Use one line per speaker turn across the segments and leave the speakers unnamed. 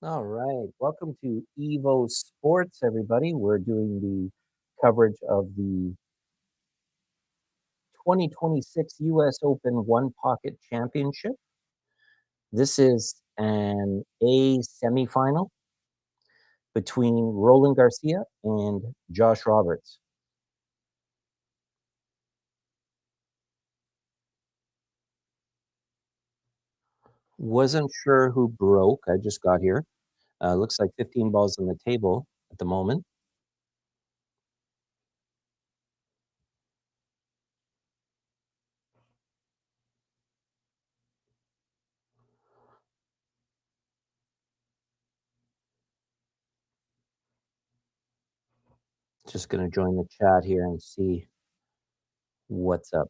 All right. Welcome to Evo Sports, everybody. We're doing the coverage of the 2026 U.S. Open One Pocket Championship. This is an A semifinal between Roland Garcia and Josh Roberts. Wasn't sure who broke. I just got here. Looks like 15 balls on the table at the moment. Just going to join the chat here and see what's up.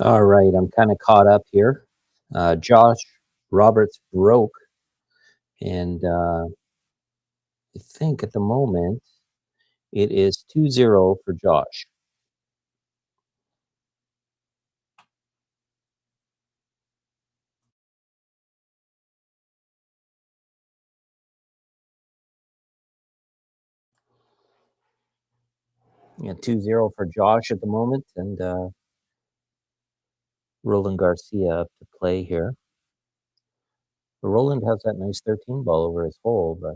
All right, I'm kind of caught up here. Josh Roberts broke, and I think at the moment it is 2-0 for Josh. Yeah, 2-0 for Josh at the moment, and Roland Garcia up to play here. Roland has that nice 13 ball over his hole, but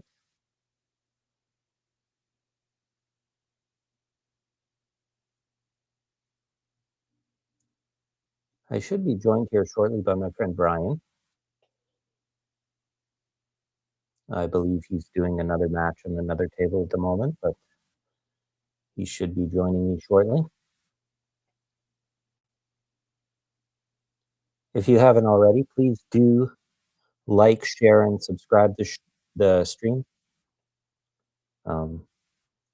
I should be joined here shortly by my friend Brian. I believe he's doing another match on another table at the moment, but he should be joining me shortly. If you haven't already, please do like, share, and subscribe to the stream.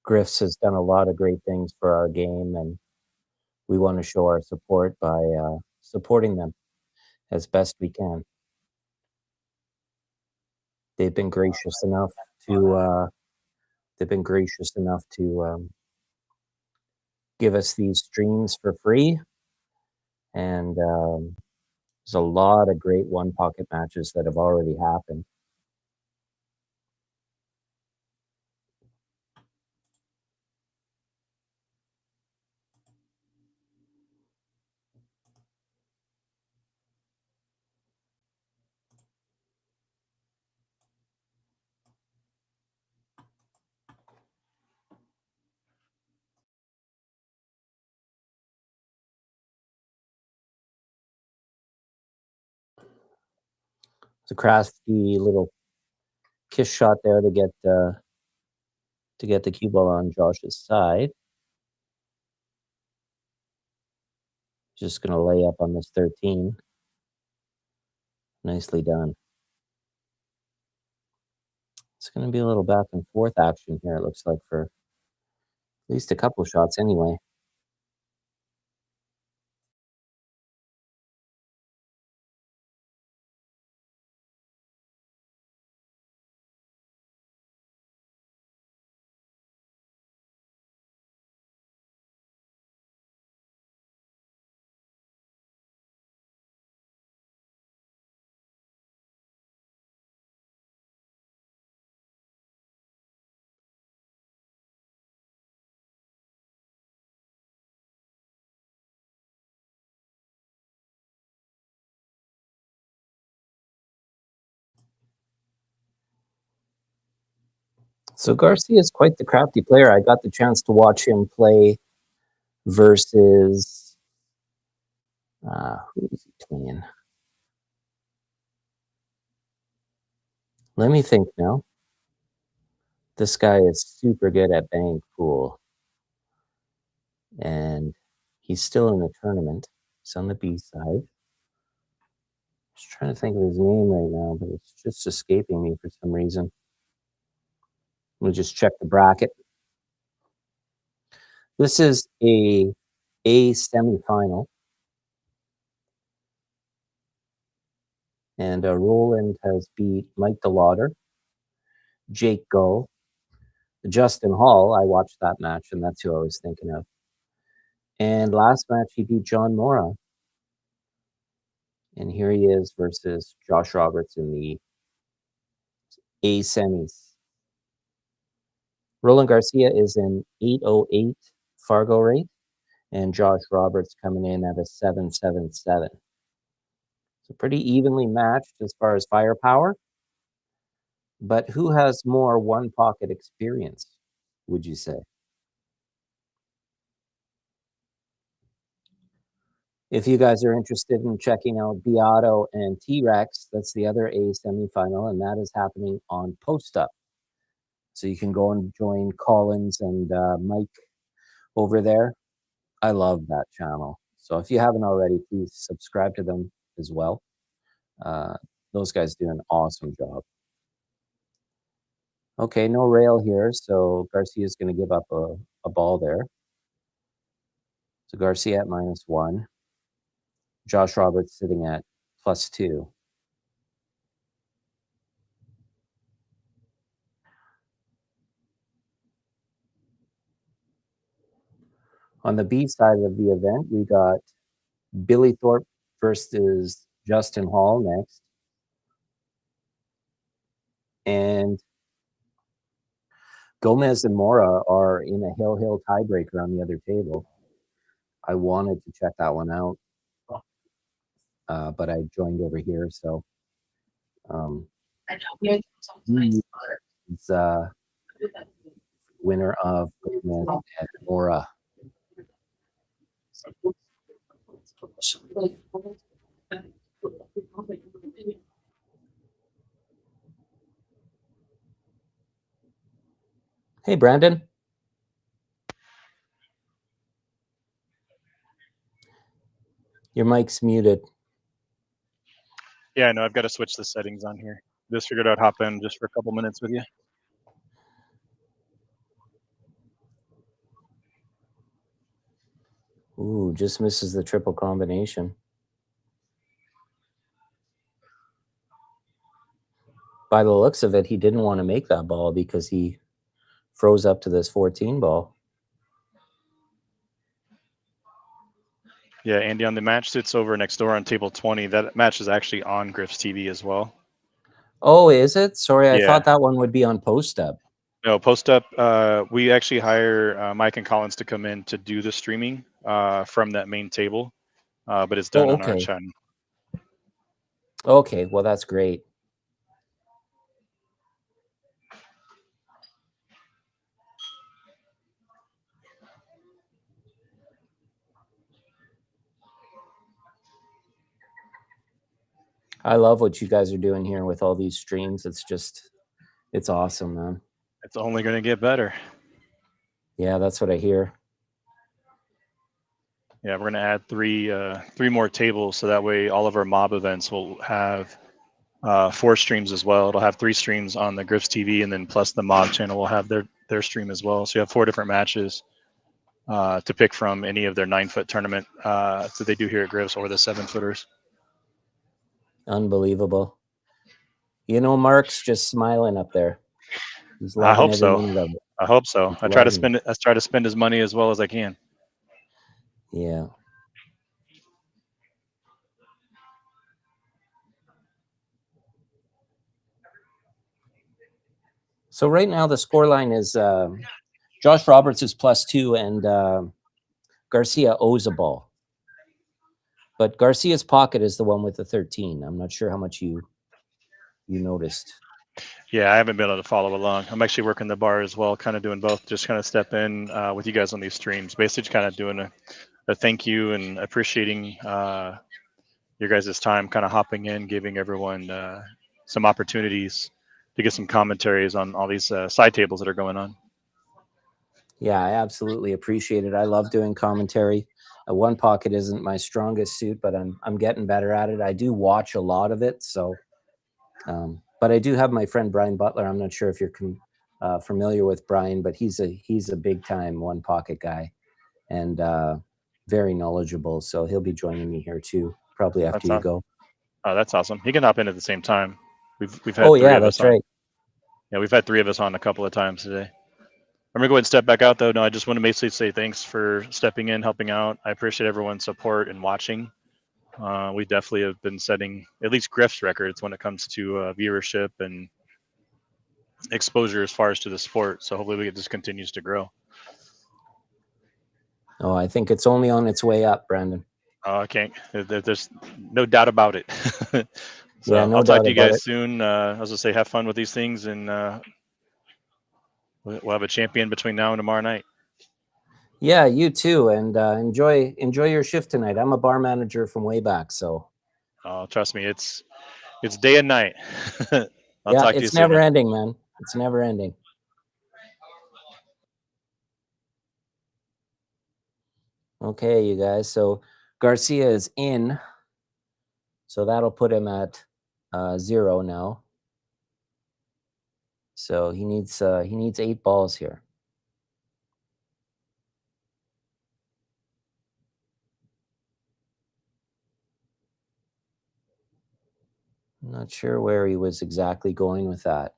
GRIFF'S has done a lot of great things for our game, and we want to show our support by supporting them as best we can. They've been gracious enough to give us these streams for free, and there's a lot of great one pocket matches that have already happened. It's a crafty little kiss shot there to get the cue ball on Josh's side. Just going to lay up on this 13. Nicely done. It's going to be a little back and forth action here, it looks like, for at least a couple shots anyway. So GARCIA is quite the crafty player. I got the chance to watch him play versus who is he playing? Let me think now. This guy is super good at bank pool, and he's still in the tournament. He's on the B side. Just trying to think of his name right now, but it's just escaping me for some reason. Let me just check the bracket. This is a semifinal, and Roland has beat Mike DeLauder, Jake Gull, Justin Hall. I watched that match, and that's who I was thinking of. And last match, he beat John Mora. And here he is versus Josh Roberts in the A semis. Roland Garcia is an 808 Fargo rate, and Josh Roberts coming in at a 777. So pretty evenly matched as far as firepower. But who has more one pocket experience, would you say? If you guys are interested in checking out Beato and T-Rex, that's the other A semifinal, and that is happening on Post Up. So you can go and join Collins and Mike over there. I love that channel. So if you haven't already, please subscribe to them as well. Those guys do an awesome job. Okay, no rail here, so Garcia is going to give up a ball there. So Garcia at -1. Josh Roberts sitting at +2. On the B side of the event, we got Billy Thorpe versus Justin Hall next. And Gomez and Mora are in a hill tiebreaker on the other table. I wanted to check that one out, but I joined over here, so he's winner of Gomez and Mora. Hey, Brandon. Your mic's muted.
Yeah, I know. I've got to switch the settings on here. Just figured I'd hop in just for a couple minutes with you.
Ooh, just misses the triple combination. By the looks of it, he didn't want to make that ball because he froze up to this 14 ball.
Yeah, Andy, on the match sits over next door on table 20. That match is actually on GRIFF'S TV as well.
Oh, is it? Sorry, I
Yeah.
thought that one would be on Post Up.
No, Post Up, we actually hire Mike and Collins to come in to do the streaming from that main table, but it's done on our channel.
Okay, well, that's great. I love what you guys are doing here with all these streams. It's awesome, man.
It's only going to get better.
Yeah, that's what I hear.
Yeah, we're going to add three more tables, so that way all of our mob events will have 4 streams as well. It'll have 3 streams on the GRIFF'S TV, and then plus the mob channel will have their stream as well. So you have 4 different matches to pick from, any of their 9-foot tournament that they do here at GRIFF'S, or the 7-footers.
Unbelievable. You know, Mark's just smiling up there. He's loving
I hope
every
so.
minute of it.
I hope so. I try to spend his money as well as I can.
Yeah. So right now the scoreline is Josh Roberts is +2 and Garcia owes a ball. But Garcia's pocket is the one with the 13. I'm not sure how much you noticed.
Yeah, I haven't been able to follow along. I'm actually working the bar as well, kind of doing both. Just kind of step in with you guys on these streams. Basically, just kind of doing a thank you and appreciating your guys' time, kind of hopping in, giving everyone some opportunities to get some commentaries on all these side tables that are going on.
Yeah, I absolutely appreciate it. I love doing commentary. One pocket isn't my strongest suit, but I'm getting better at it. I do watch a lot of it, so. But I do have my friend Brian Butler. I'm not sure if you're familiar with Brian, but he's a big time one pocket guy, and very knowledgeable. So he'll be joining me here too, probably after you go.
Oh, that's awesome. He can hop in at the same time. We've had
oh
3
yeah,
of us
that's right.
Yeah, we've had 3 of us on a couple of times today. I'm gonna go ahead and step back out though. No, I just want to basically say thanks for stepping in, helping out. I appreciate everyone's support and watching. We definitely have been setting at least GRIFF'S records when it comes to viewership and exposure as far as to the sport. So hopefully it just continues to grow.
Oh, I think it's only on its way up, Brandon.
Oh, I can't. There's no doubt about it. So
yeah, no
I'll talk to you guys
it.
soon. I was gonna say, have fun with these things, and we'll have a champion between now and tomorrow night.
Yeah, you too, and enjoy your shift tonight. I'm a bar manager from way back, so.
Oh, trust me, it's day and night.
I'll talk to you soon. It's never ending, man. It's never ending. Okay, you guys. So Garcia is in. So that'll put him at 0 now. So he needs 8 balls here. I'm not sure where he was exactly going with that.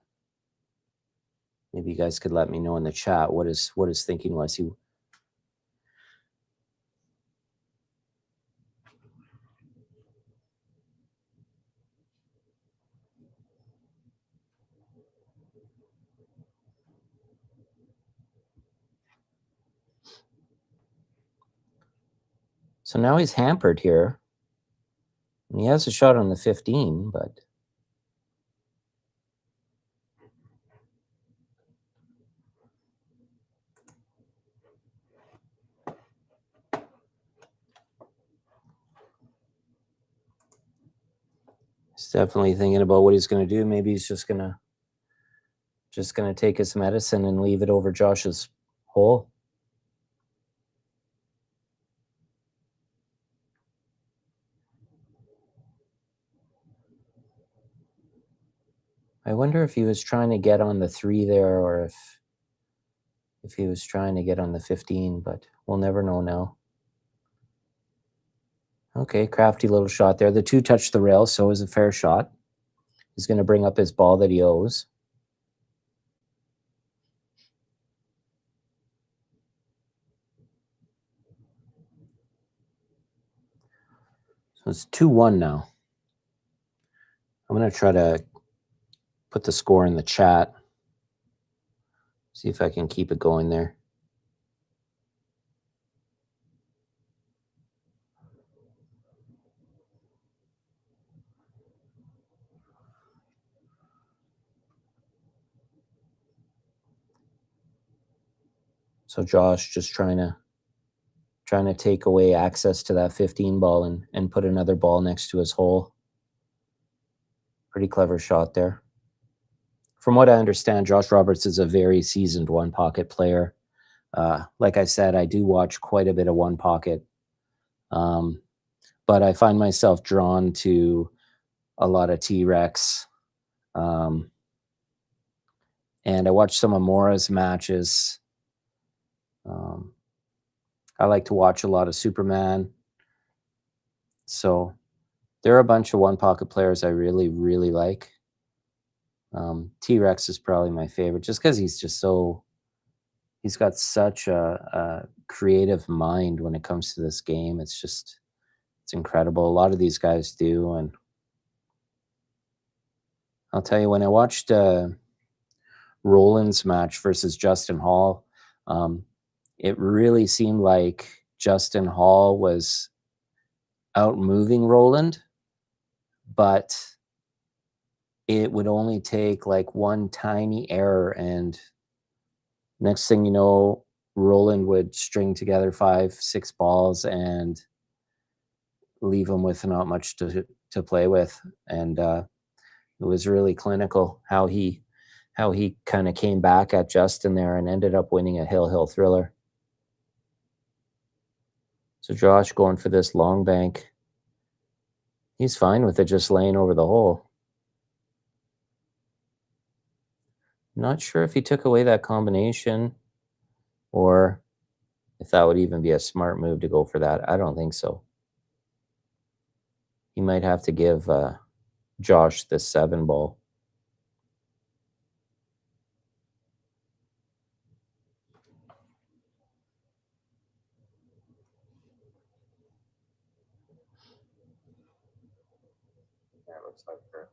Maybe you guys could let me know in the chat what his thinking was. So now he's hampered here. And he has a shot on the 15, but he's definitely thinking about what he's going to do. Maybe he's just going to just going to take his medicine and leave it over Josh's hole. I wonder if he was trying to get on the 3 there, or if he was trying to get on the 15, but we'll never know now. Okay, crafty little shot there. The 2 touched the rail, so it was a fair shot. He's going to bring up his ball that he owes. So it's 2-1 now. I'm going to try to put the score in the chat. See if I can keep it going there. So Josh just trying to take away access to that 15 ball and put another ball next to his hole. Pretty clever shot there. From what I understand, Josh Roberts is a very seasoned one pocket player. Like I said, I do watch quite a bit of one pocket, but I find myself drawn to a lot of T-Rex. And I watch some of Mora's matches. I like to watch a lot of Superman. So there are a bunch of one pocket players I really, really like. T-Rex is probably my favorite, just because he's got such a creative mind when it comes to this game. It's incredible. A lot of these guys do. And I'll tell you, when I watched Roland's match versus Justin Hall, it really seemed like Justin Hall was out-moving Roland, but it would only take like one tiny error, and next thing you know, Roland would string together 5-6 balls and leave him with not much to play with. And it was really clinical how he kind of came back at Justin there and ended up winning a hill thriller. So Josh going for this long bank. He's fine with it just laying over the hole. Not sure if he took away that combination or if that would even be a smart move to go for that. I don't think so. He might have to give Josh the 7 ball. Yeah, it looks like her.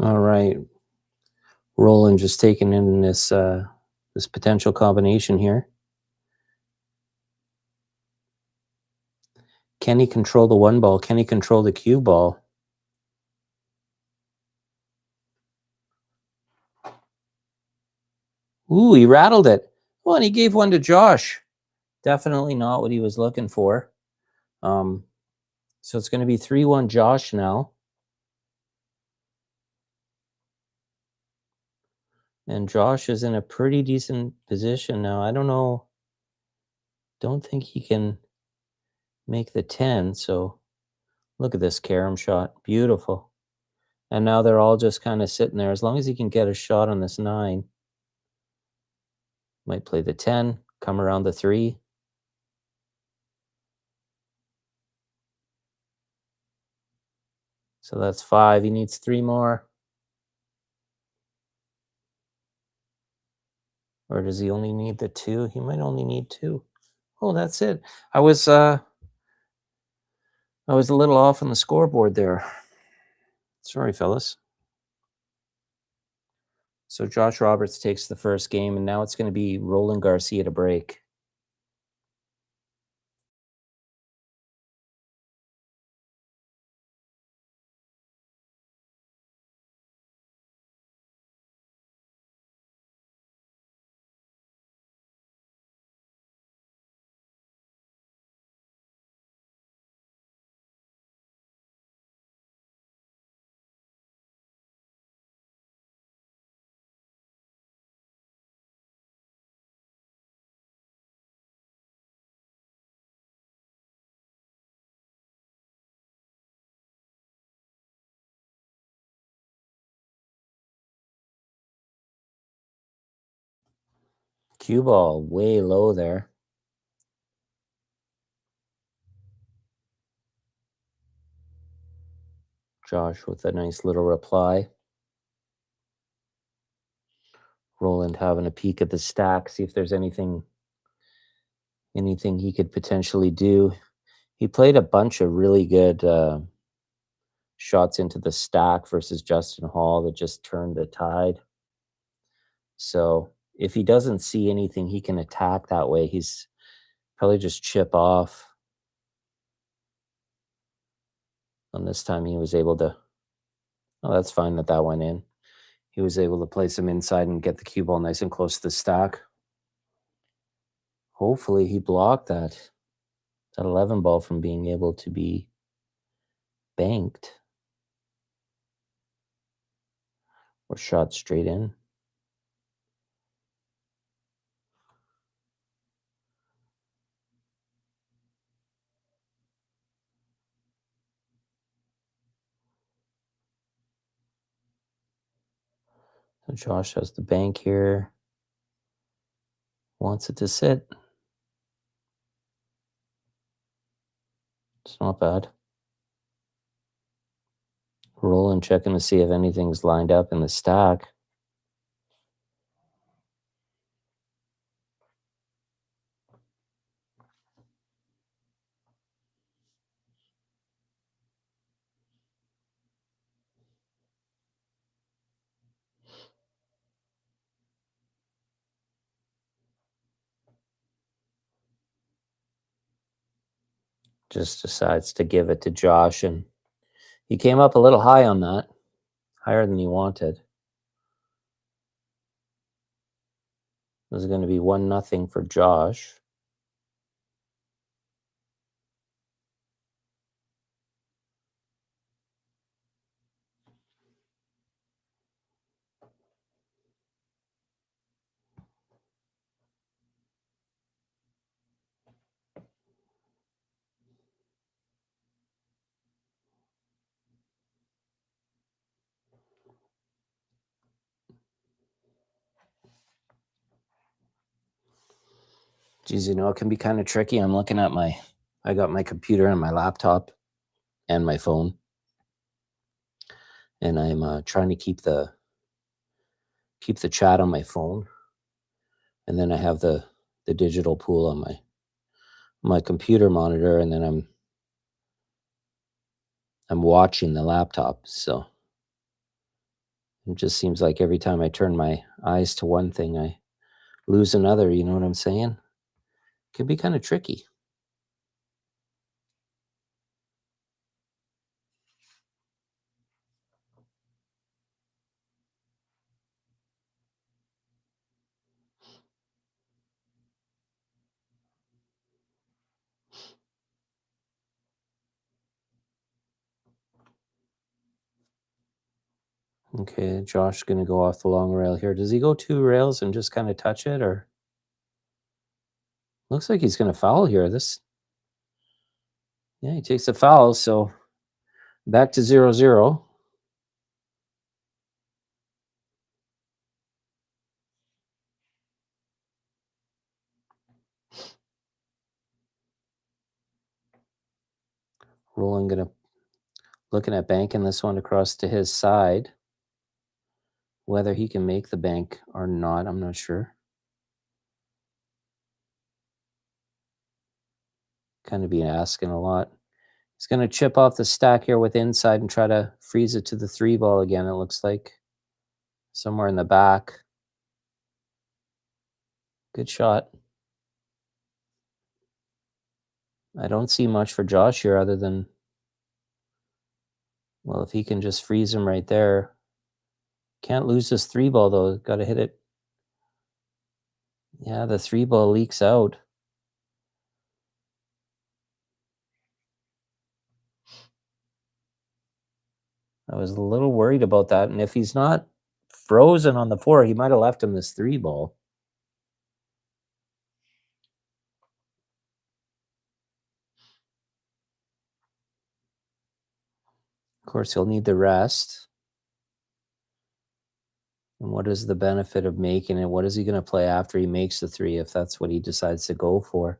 All right. Roland just taking in this potential combination here. Can he control the 1 ball? Can he control the cue ball? Ooh, he rattled it. Well, and he gave one to Josh. Definitely not what he was looking for. So it's going to be 3-1 Josh now. And Josh is in a pretty decent position now. I don't know. Don't think he can make the 10. So look at this carom shot. Beautiful. And now they're all just kind of sitting there. As long as he can get a shot on this 9, might play the 10, come around the 3. So that's 5. He needs 3 more. Or does he only need the 2? He might only need 2. Oh, that's it. I was a little off on the scoreboard there. Sorry, fellas. So Josh Roberts takes the first game, and now it's going to be Roland Garcia to break. Cue ball way low there. Josh with a nice little reply. Roland having a peek at the stack, see if there's anything he could potentially do. He played a bunch of really good shots into the stack versus Justin Hall that just turned the tide. So if he doesn't see anything he can attack that way, he's probably just chip off. And this time he was able to, oh, that's fine that went in. He was able to play some inside and get the cue ball nice and close to the stack. Hopefully he blocked that 11 ball from being able to be banked or shot straight in. So Josh has the bank here. Wants it to sit. It's not bad. Roland checking to see if anything's lined up in the stack. Just decides to give it to Josh, and he came up a little high on that, higher than he wanted. This is going to be 1-0 for Josh. Geez, it can be kind of tricky. I'm looking at I got my computer and my laptop and my phone, and I'm trying to keep the chat on my phone, and then I have the digital pool on my computer monitor, and then I'm watching the laptop. So it just seems like every time I turn my eyes to one thing, I lose another. You know what I'm saying? It can be kind of tricky. Okay, Josh's going to go off the long rail here. Does he go 2 rails and just kind of touch it, or? Looks like he's going to foul here. Yeah, he takes a foul, so back to 0-0. Roland looking at banking this one across to his side. Whether he can make the bank or not, I'm not sure. Kind of be asking a lot. He's going to chip off the stack here with inside and try to freeze it to the 3 ball again, it looks like. Somewhere in the back. Good shot. I don't see much for Josh here other than, well, if he can just freeze him right there. Can't lose this 3 ball though. Got to hit it. Yeah, the 3 ball leaks out. I was a little worried about that. And if he's not frozen on the 4, he might have left him this 3 ball. Of course, he'll need the rest. And what is the benefit of making it? What is he going to play after he makes the 3 if that's what he decides to go for?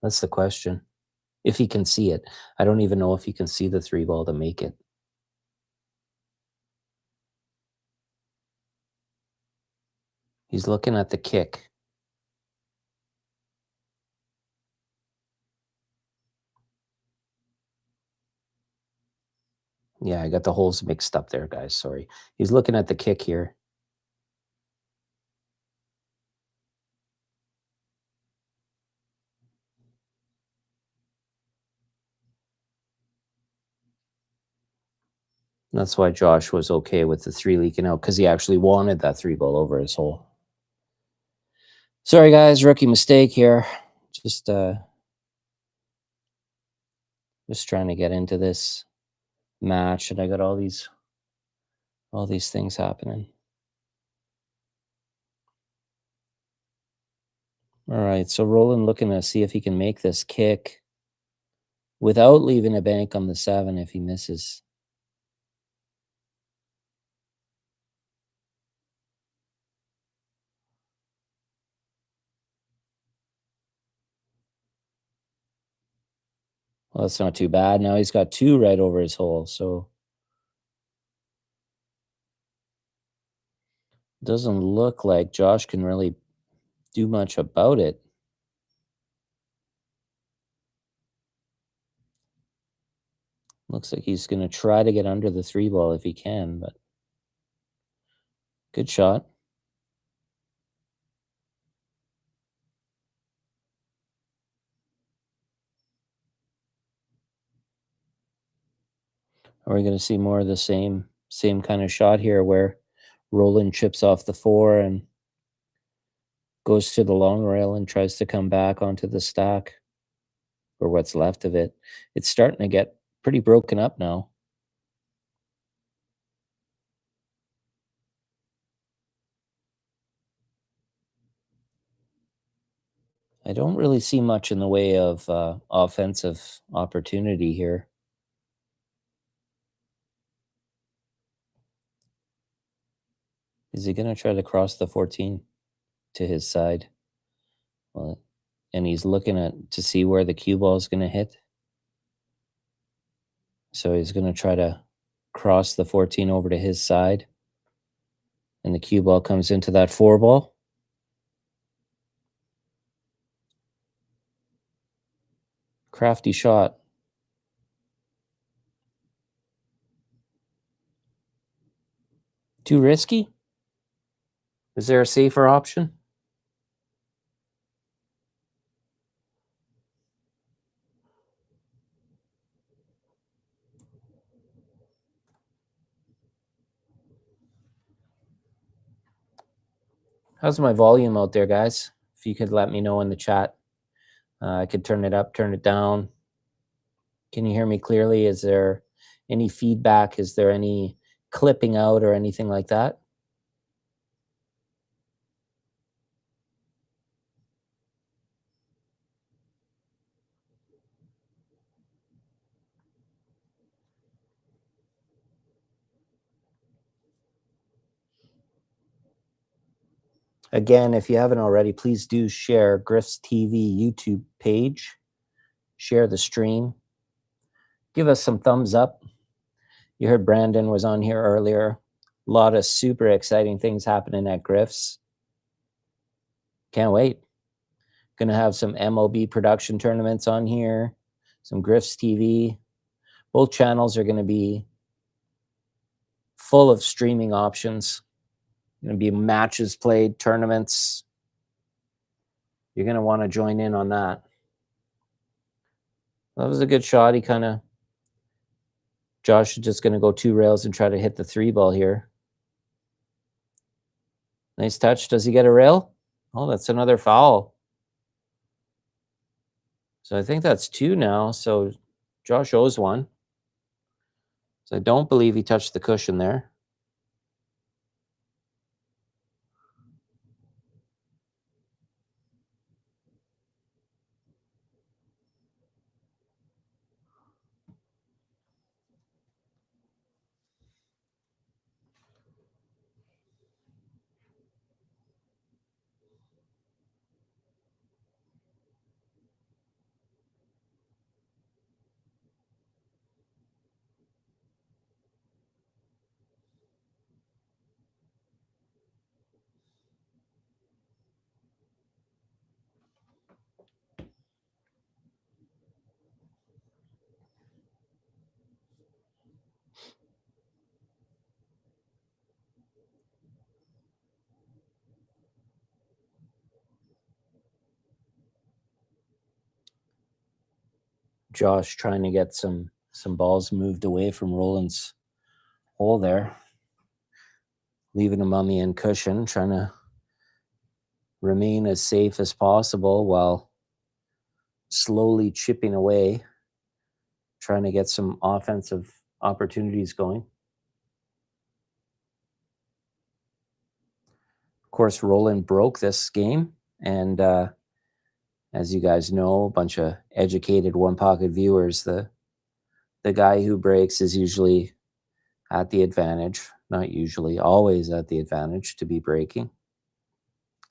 That's the question. If he can see it. I don't even know if he can see the 3 ball to make it. He's looking at the kick. Yeah, I got the holes mixed up there, guys. Sorry. He's looking at the kick here. That's why Josh was okay with the 3 leaking out, because he actually wanted that 3 ball over his hole. Sorry, guys. Rookie mistake here. Just trying to get into this match, and I got all these things happening. All right, so Roland looking to see if he can make this kick without leaving a bank on the 7 if he misses. Well, that's not too bad. Now he's got 2 right over his hole, so doesn't look like Josh can really do much about it. Looks like he's going to try to get under the 3 ball if he can, but good shot. Are we going to see more of the same kind of shot here where Roland chips off the 4 and goes to the long rail and tries to come back onto the stack, or what's left of it? It's starting to get pretty broken up now. I don't really see much in the way of offensive opportunity here. Is he going to try to cross the 14 to his side? Well, and he's looking to see where the cue ball is going to hit. So he's going to try to cross the 14 over to his side. And the cue ball comes into that 4 ball. Crafty shot. Too risky? Is there a safer option? How's my volume out there, guys? If you could let me know in the chat. I could turn it up, turn it down. Can you hear me clearly? Is there any feedback? Is there any clipping out or anything like that. Again, if you haven't already, please do share GRIFF'S TV YouTube page. Share the stream. Give us some thumbs up. You heard Brandon was on here earlier. A lot of super exciting things happening at GRIFF'S. Can't wait. Gonna have some MLB production tournaments on here, some GRIFF'S TV. Both channels are gonna be full of streaming options. Gonna be matches played, tournaments. You're gonna wanna join in on that. That was a good shot. He kind of, Josh is just gonna go 2 rails and try to hit the 3 ball here. Nice touch. Does he get a rail? Oh, that's another foul. So I think that's 2 now. So Josh owes 1. So I don't believe he touched the cushion there. Josh trying to get some balls moved away from Roland's hole there. Leaving him on the end cushion, trying to remain as safe as possible while slowly chipping away, trying to get some offensive opportunities going. Of course, Roland broke this game, and as you guys know, a bunch of educated one pocket viewers, the guy who breaks is usually at the advantage, not usually, always at the advantage to be breaking.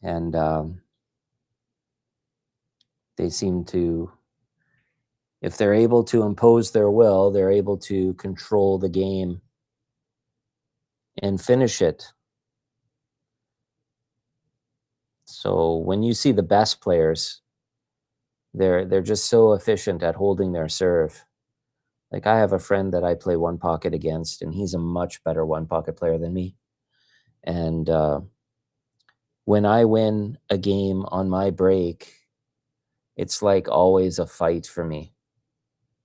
And they seem to, if they're able to impose their will, they're able to control the game and finish it. So when you see the best players, they're just so efficient at holding their serve. Like, I have a friend that I play one pocket against, and he's a much better one pocket player than me. And when I win a game on my break, it's like always a fight for me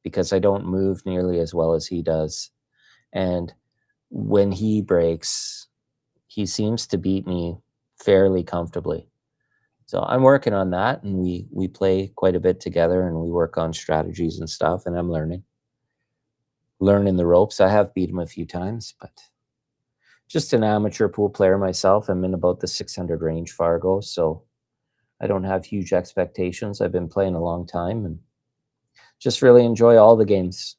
because I don't move nearly as well as he does. And when he breaks, he seems to beat me fairly comfortably. So I'm working on that, and we play quite a bit together, and we work on strategies and stuff, and I'm learning the ropes. I have beat him a few times, but just an amateur pool player myself. I'm in about the 600 range Fargo, so I don't have huge expectations. I've been playing a long time and just really enjoy all the games.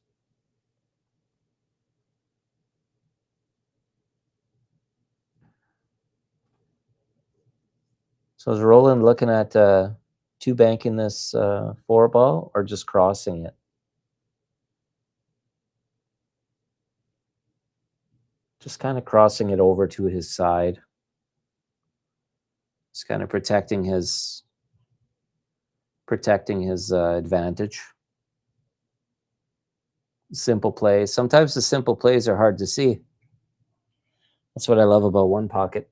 So is Roland looking at 2 banking this 4 ball or just crossing it? Just kind of crossing it over to his side. Just kind of protecting his advantage. Simple plays. Sometimes the simple plays are hard to see. That's what I love about one pocket.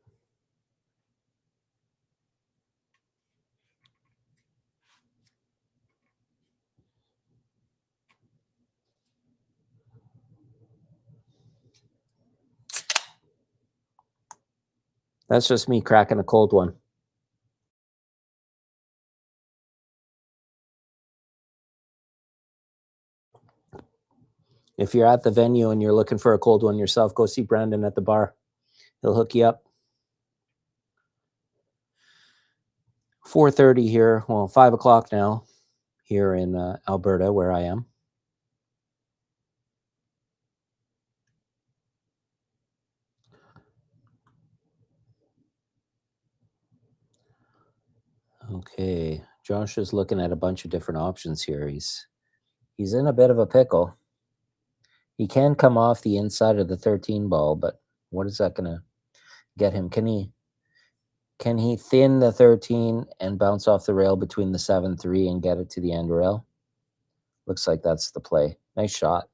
That's just me cracking a cold one. If you're at the venue and you're looking for a cold one yourself, go see Brandon at the bar. He'll hook you up. 4:30 here, well, 5 o'clock now here in Alberta, where I am. Okay, Josh is looking at a bunch of different options here. He's in a bit of a pickle. He can come off the inside of the 13 ball, but what is that going to get him? Can he thin the 13 and bounce off the rail between the 7-3 and get it to the end rail? Looks like that's the play. Nice shot.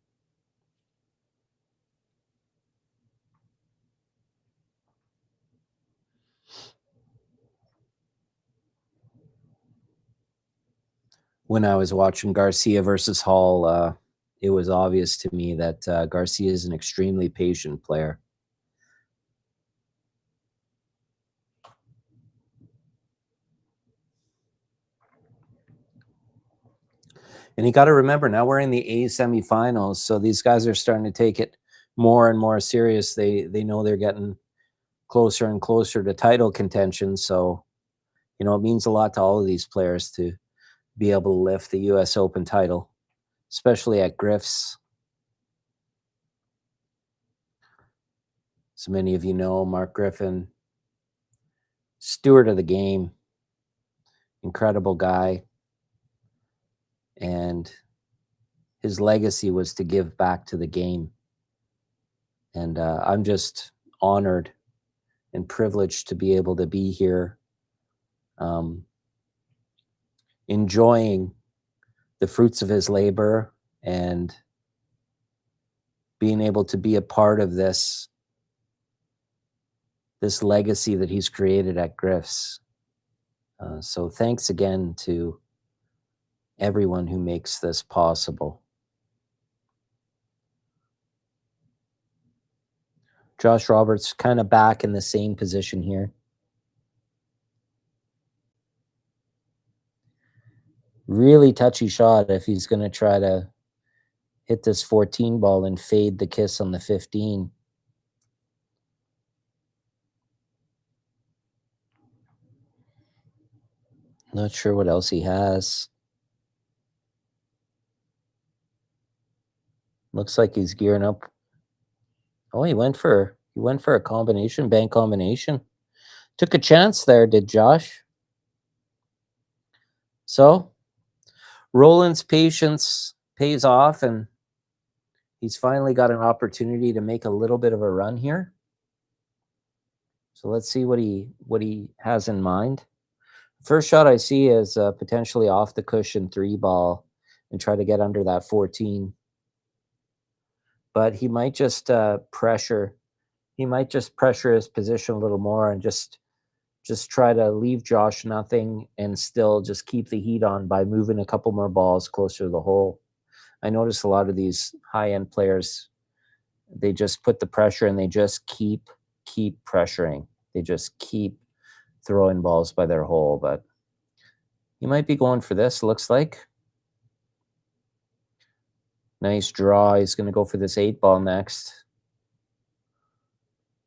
When I was watching Garcia versus Hall, it was obvious to me that Garcia is an extremely patient player. And you got to remember, now we're in the A semifinals, so these guys are starting to take it more and more serious. They know they're getting closer and closer to title contention, so it means a lot to all of these players to be able to lift the U.S. Open title, especially at GRIFF'S. So many of you know Mark Griffin, steward of the game, incredible guy, and his legacy was to give back to the game. And I'm just honored and privileged to be able to be here, enjoying the fruits of his labor and being able to be a part of this legacy that he's created at GRIFF'S. So thanks again to everyone who makes this possible. Josh Roberts kind of back in the same position here. Really touchy shot if he's going to try to hit this 14 ball and fade the kiss on the 15. Not sure what else he has. Looks like he's gearing up. Oh, he went for a combination, bank combination. Took a chance there, did Josh. So Roland's patience pays off, and he's finally got an opportunity to make a little bit of a run here. So let's see what he has in mind. First shot I see is potentially off the cushion 3 ball and try to get under that 14. But he might just pressure. He might just pressure his position a little more and just try to leave Josh nothing and still just keep the heat on by moving a couple more balls closer to the hole. I notice a lot of these high-end players, they just put the pressure and they just keep pressuring. They just keep throwing balls by their hole, but he might be going for this, looks like. Nice draw. He's going to go for this 8 ball next.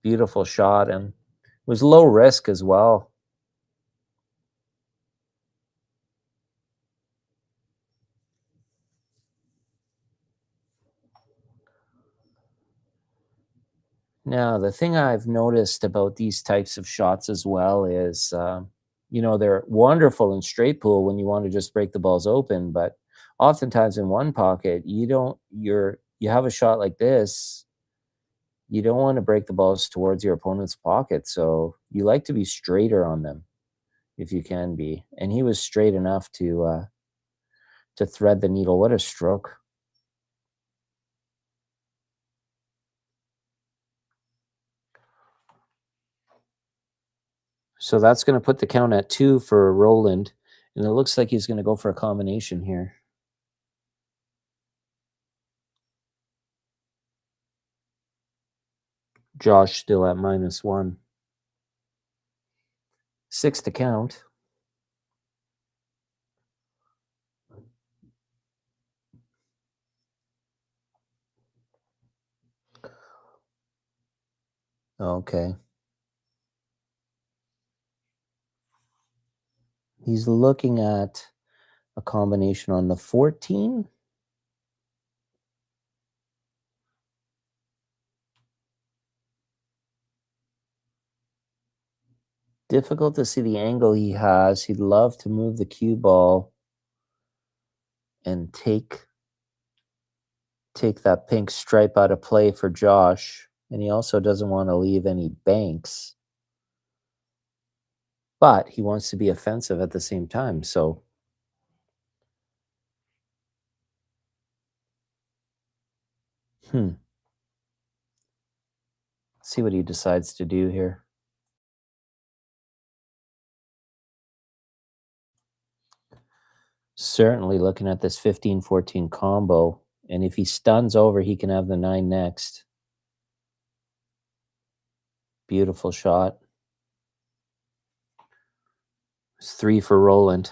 Beautiful shot, and it was low risk as well. Now, the thing I've noticed about these types of shots as well is, they're wonderful in straight pool when you want to just break the balls open, but oftentimes in one pocket, you have a shot like this, you don't want to break the balls towards your opponent's pocket, so you like to be straighter on them if you can be. And he was straight enough to thread the needle. What a stroke. So that's going to put the count at 2 for Roland, and it looks like he's going to go for a combination here. Josh still at -1. 6 to count. Okay. He's looking at a combination on the 14. Difficult to see the angle he has. He'd love to move the cue ball and take that pink stripe out of play for Josh. And he also doesn't want to leave any banks. But he wants to be offensive at the same time, so... See what he decides to do here. Certainly looking at this 15-14 combo. And if he stuns over, he can have the 9 next. Beautiful shot. It's 3 for Roland.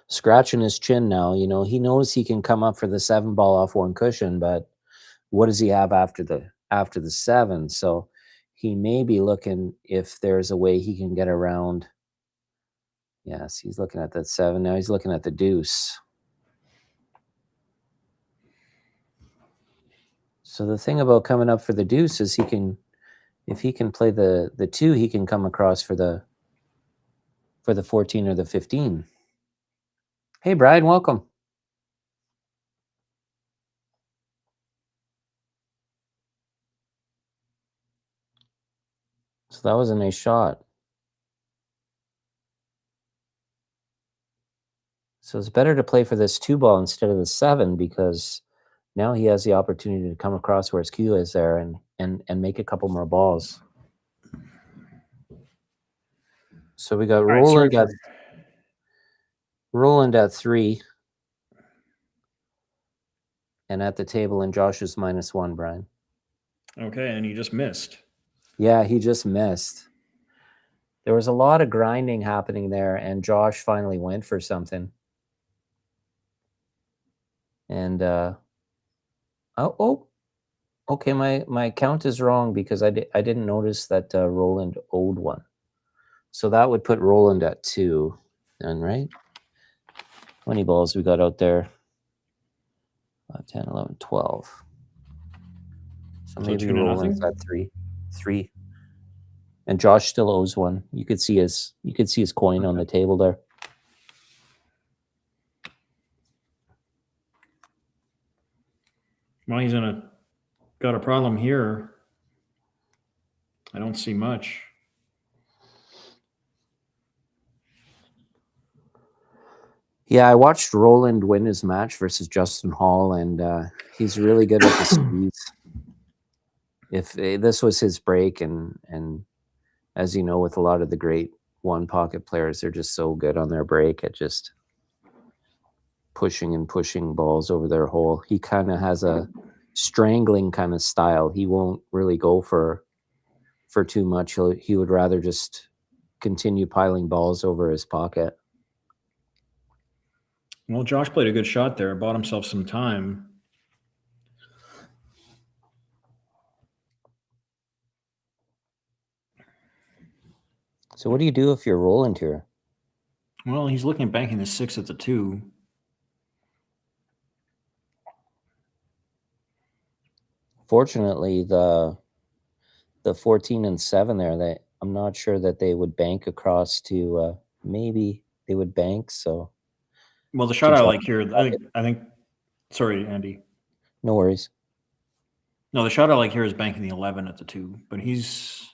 Scratching his chin now. You know, he knows he can come up for the 7 ball off 1 cushion, but what does he have after the 7? So he may be looking if there's a way he can get around. Yes, he's looking at that 7. Now he's looking at the deuce. So the thing about coming up for the deuce is he can, if he can play the 2, he can come across for the 14 or the 15. Hey, Brian, welcome. So that was a nice shot. So it's better to play for this 2 ball instead of the 7, because now he has the opportunity to come across where his cue is there and make a couple more balls. So we got Roland at 3. And at the table, and Josh is -1, Brian.
Okay, and he just missed.
Yeah, he just missed. There was a lot of grinding happening there, and Josh finally went for something. And okay, my count is wrong because I didn't notice that Roland owed 1. So that would put Roland at 2 then, right? 20 balls we got out there. 5, 10, 11, 12. So maybe Roland's at 3. And Josh still owes 1. You could see his coin on the table there.
Well, he's got a problem here. I don't see much.
Yeah, I watched Roland win his match versus Justin Hall, and he's really good at the squeeze. If this was his break, and as you know, with a lot of the great one pocket players, they're just so good on their break at just pushing and pushing balls over their hole. He kind of has a strangling kind of style. He won't really go for too much. He would rather just continue piling balls over his pocket.
Well, Josh played a good shot there, bought himself some time.
So what do you do if you're Roland here?
Well, he's looking at banking the 6 at the 2.
Fortunately, the 14 and 7 there, I'm not sure that they would bank across to maybe they would bank. So,
well, the shot I like here, I think. Sorry, Andy.
No worries.
No, the shot I like here is banking the 11 at the 2, but he's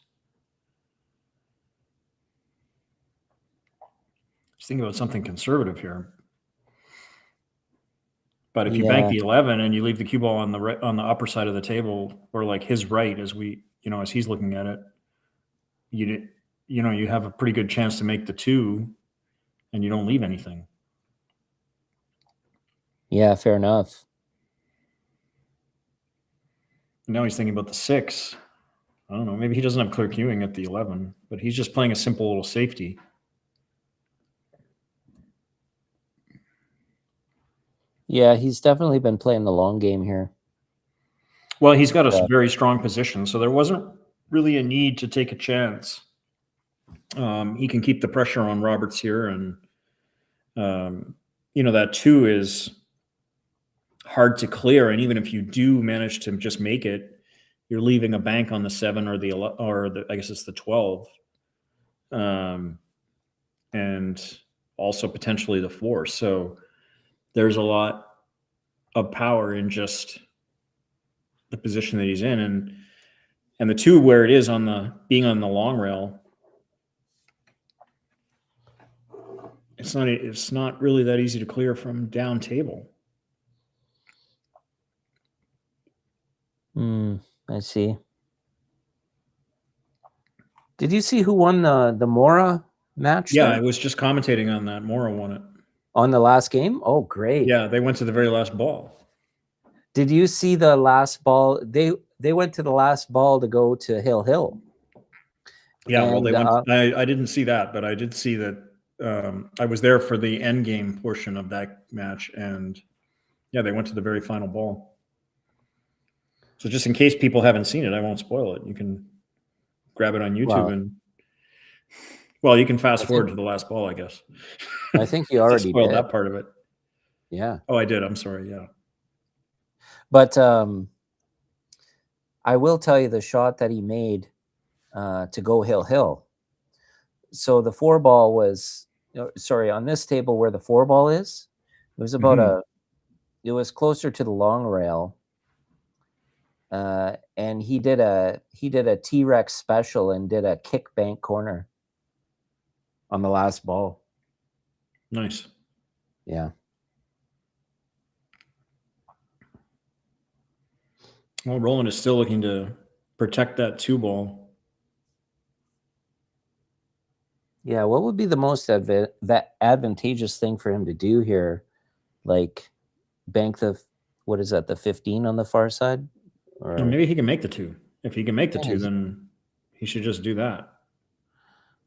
thinking about something conservative here. But if you bank the 11 and you leave the cue ball on the upper side of the table, or like his right, as he's looking at it, you have a pretty good chance to make the 2, and you don't leave anything.
Yeah, fair enough.
Now he's thinking about the 6. I don't know. Maybe he doesn't have clear queuing at the 11, but he's just playing a simple little safety.
Yeah, he's definitely been playing the long game here.
Well, he's got a
Yeah.
very strong position, so there wasn't really a need to take a chance. He can keep the pressure on Roberts here, and that 2 is hard to clear. And even if you do manage to just make it, you're leaving a bank on the 7 or I guess it's the 12, and also potentially the 4. So there's a lot of power in just the position that he's in, and the 2 where it is being on the long rail. It's not really that easy to clear from down table.
I see. Did you see who won the Mora match?
Yeah,
there?
I was just commentating on that. Mora won it.
On the last game? Oh, great.
Yeah, they went to the very last ball.
Did you see the last ball? They went to the last ball to go to Hill.
Yeah, well,
And,
they went. I didn't see that, but I did see that. I was there for the end game portion of that match, and yeah, they went to the very final ball. So just in case people haven't seen it, I won't spoil it. You can grab it on YouTube,
Wow.
well, you can fast forward to the last ball, I guess.
I think you already
spoiled
did.
that part of it.
Yeah.
Oh, I did. I'm sorry. Yeah.
But I will tell you the shot that he made to go Hill. So the 4 ball was, sorry, on this table where the 4 ball is, it was about it was closer to the long rail. And he did a T-Rex special and did a kick bank corner on the last ball.
Nice.
Yeah.
Well, Roland is still looking to protect that 2 ball.
Yeah, what would be the most advantageous thing for him to do here? Like bank the, what is that, the 15 on the far side? Or
maybe he can make the 2. If he can make the 2, then he should just do that.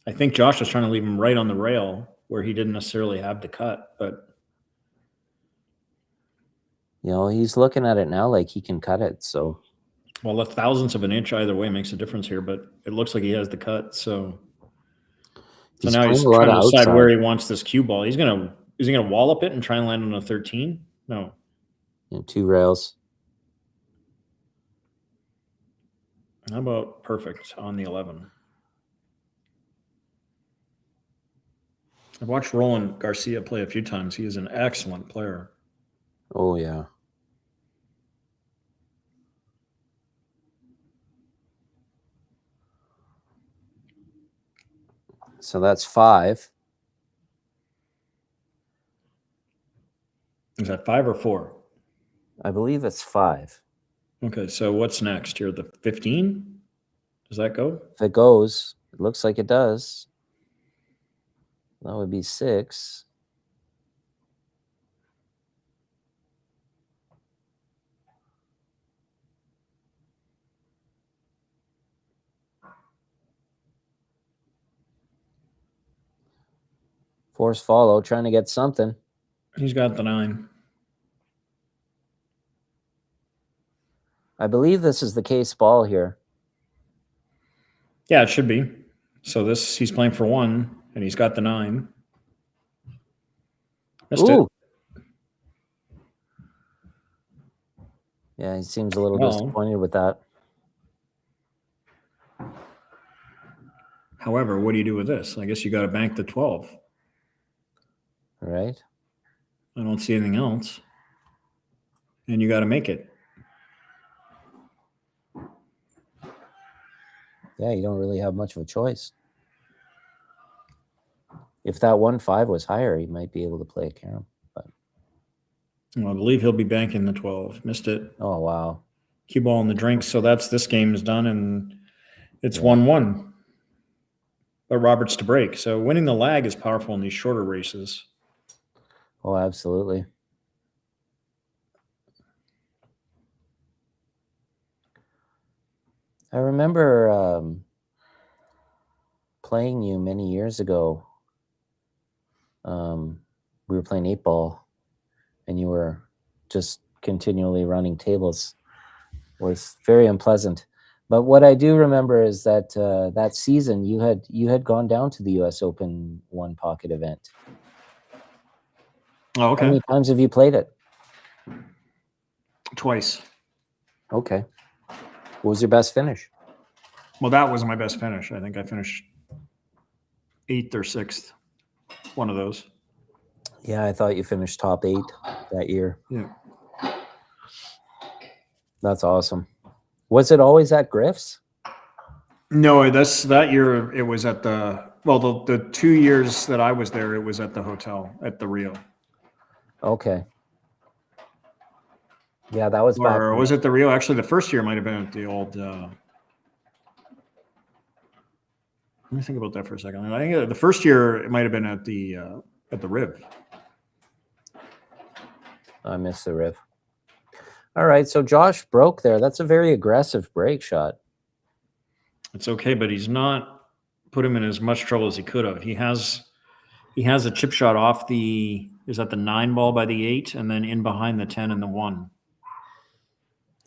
I think Josh was trying to leave him right on the rail where he didn't necessarily have the cut, but
he's looking at it now like he can cut it. So,
well, a thousandth of an inch either way makes a difference here, but it looks like he has the cut. So now he's trying to decide where he wants this cue ball. Is he gonna wallop it and try and land on a 13? No.
2 rails.
How about perfect on the 11? I've watched Roland Garcia play a few times. He is an excellent player.
Oh, yeah. So that's 5.
Is that 5 or 4?
I believe it's 5.
Okay, so what's next here? The 15? Does that go?
If it goes, it looks like it does. That would be 6. Force follow, trying to get something.
He's got the 9.
I believe this is the case ball here.
Yeah, it should be. So he's playing for 1, and he's got the 9. Missed it.
Yeah, he seems a little disappointed with that.
However, what do you do with this? I guess you got to bank the 12.
Right.
I don't see anything else. And you got to make it.
Yeah, you don't really have much of a choice. If that 1-5 was higher, he might be able to play a carom. But
well, I believe he'll be banking the 12. Missed it.
Oh, wow.
Cue ball in the drink. So this game is done, and it's 1-1. But Roberts to break. So winning the lag is powerful in these shorter races.
Oh, absolutely. I remember playing you many years ago. We were playing 8 ball, and you were just continually running tables was very unpleasant. But what I do remember is that that season you had gone down to the U.S. Open one pocket event.
Oh, okay.
How many times have you played it?
Twice.
Okay. What was your best finish?
Well, that was my best finish. I think I finished 8th or 6th. One of those.
Yeah, I thought you finished top 8 that year.
Yeah.
That's awesome. Was it always at GRIFF'S?
No, that year it was at the 2 years that I was there, it was at the hotel at the Rio.
Okay. Yeah, that was back.
Or was it the Rio? Actually, the first year might have been at the old. Let me think about that for a second. I think the first year it might have been at the Riv.
I missed the Riv. All right, so Josh broke there. That's a very aggressive break shot.
It's okay, but he's not put him in as much trouble as he could have. He has a chip shot off the is at the 9 ball by the 8, and then in behind the 10 and the 1.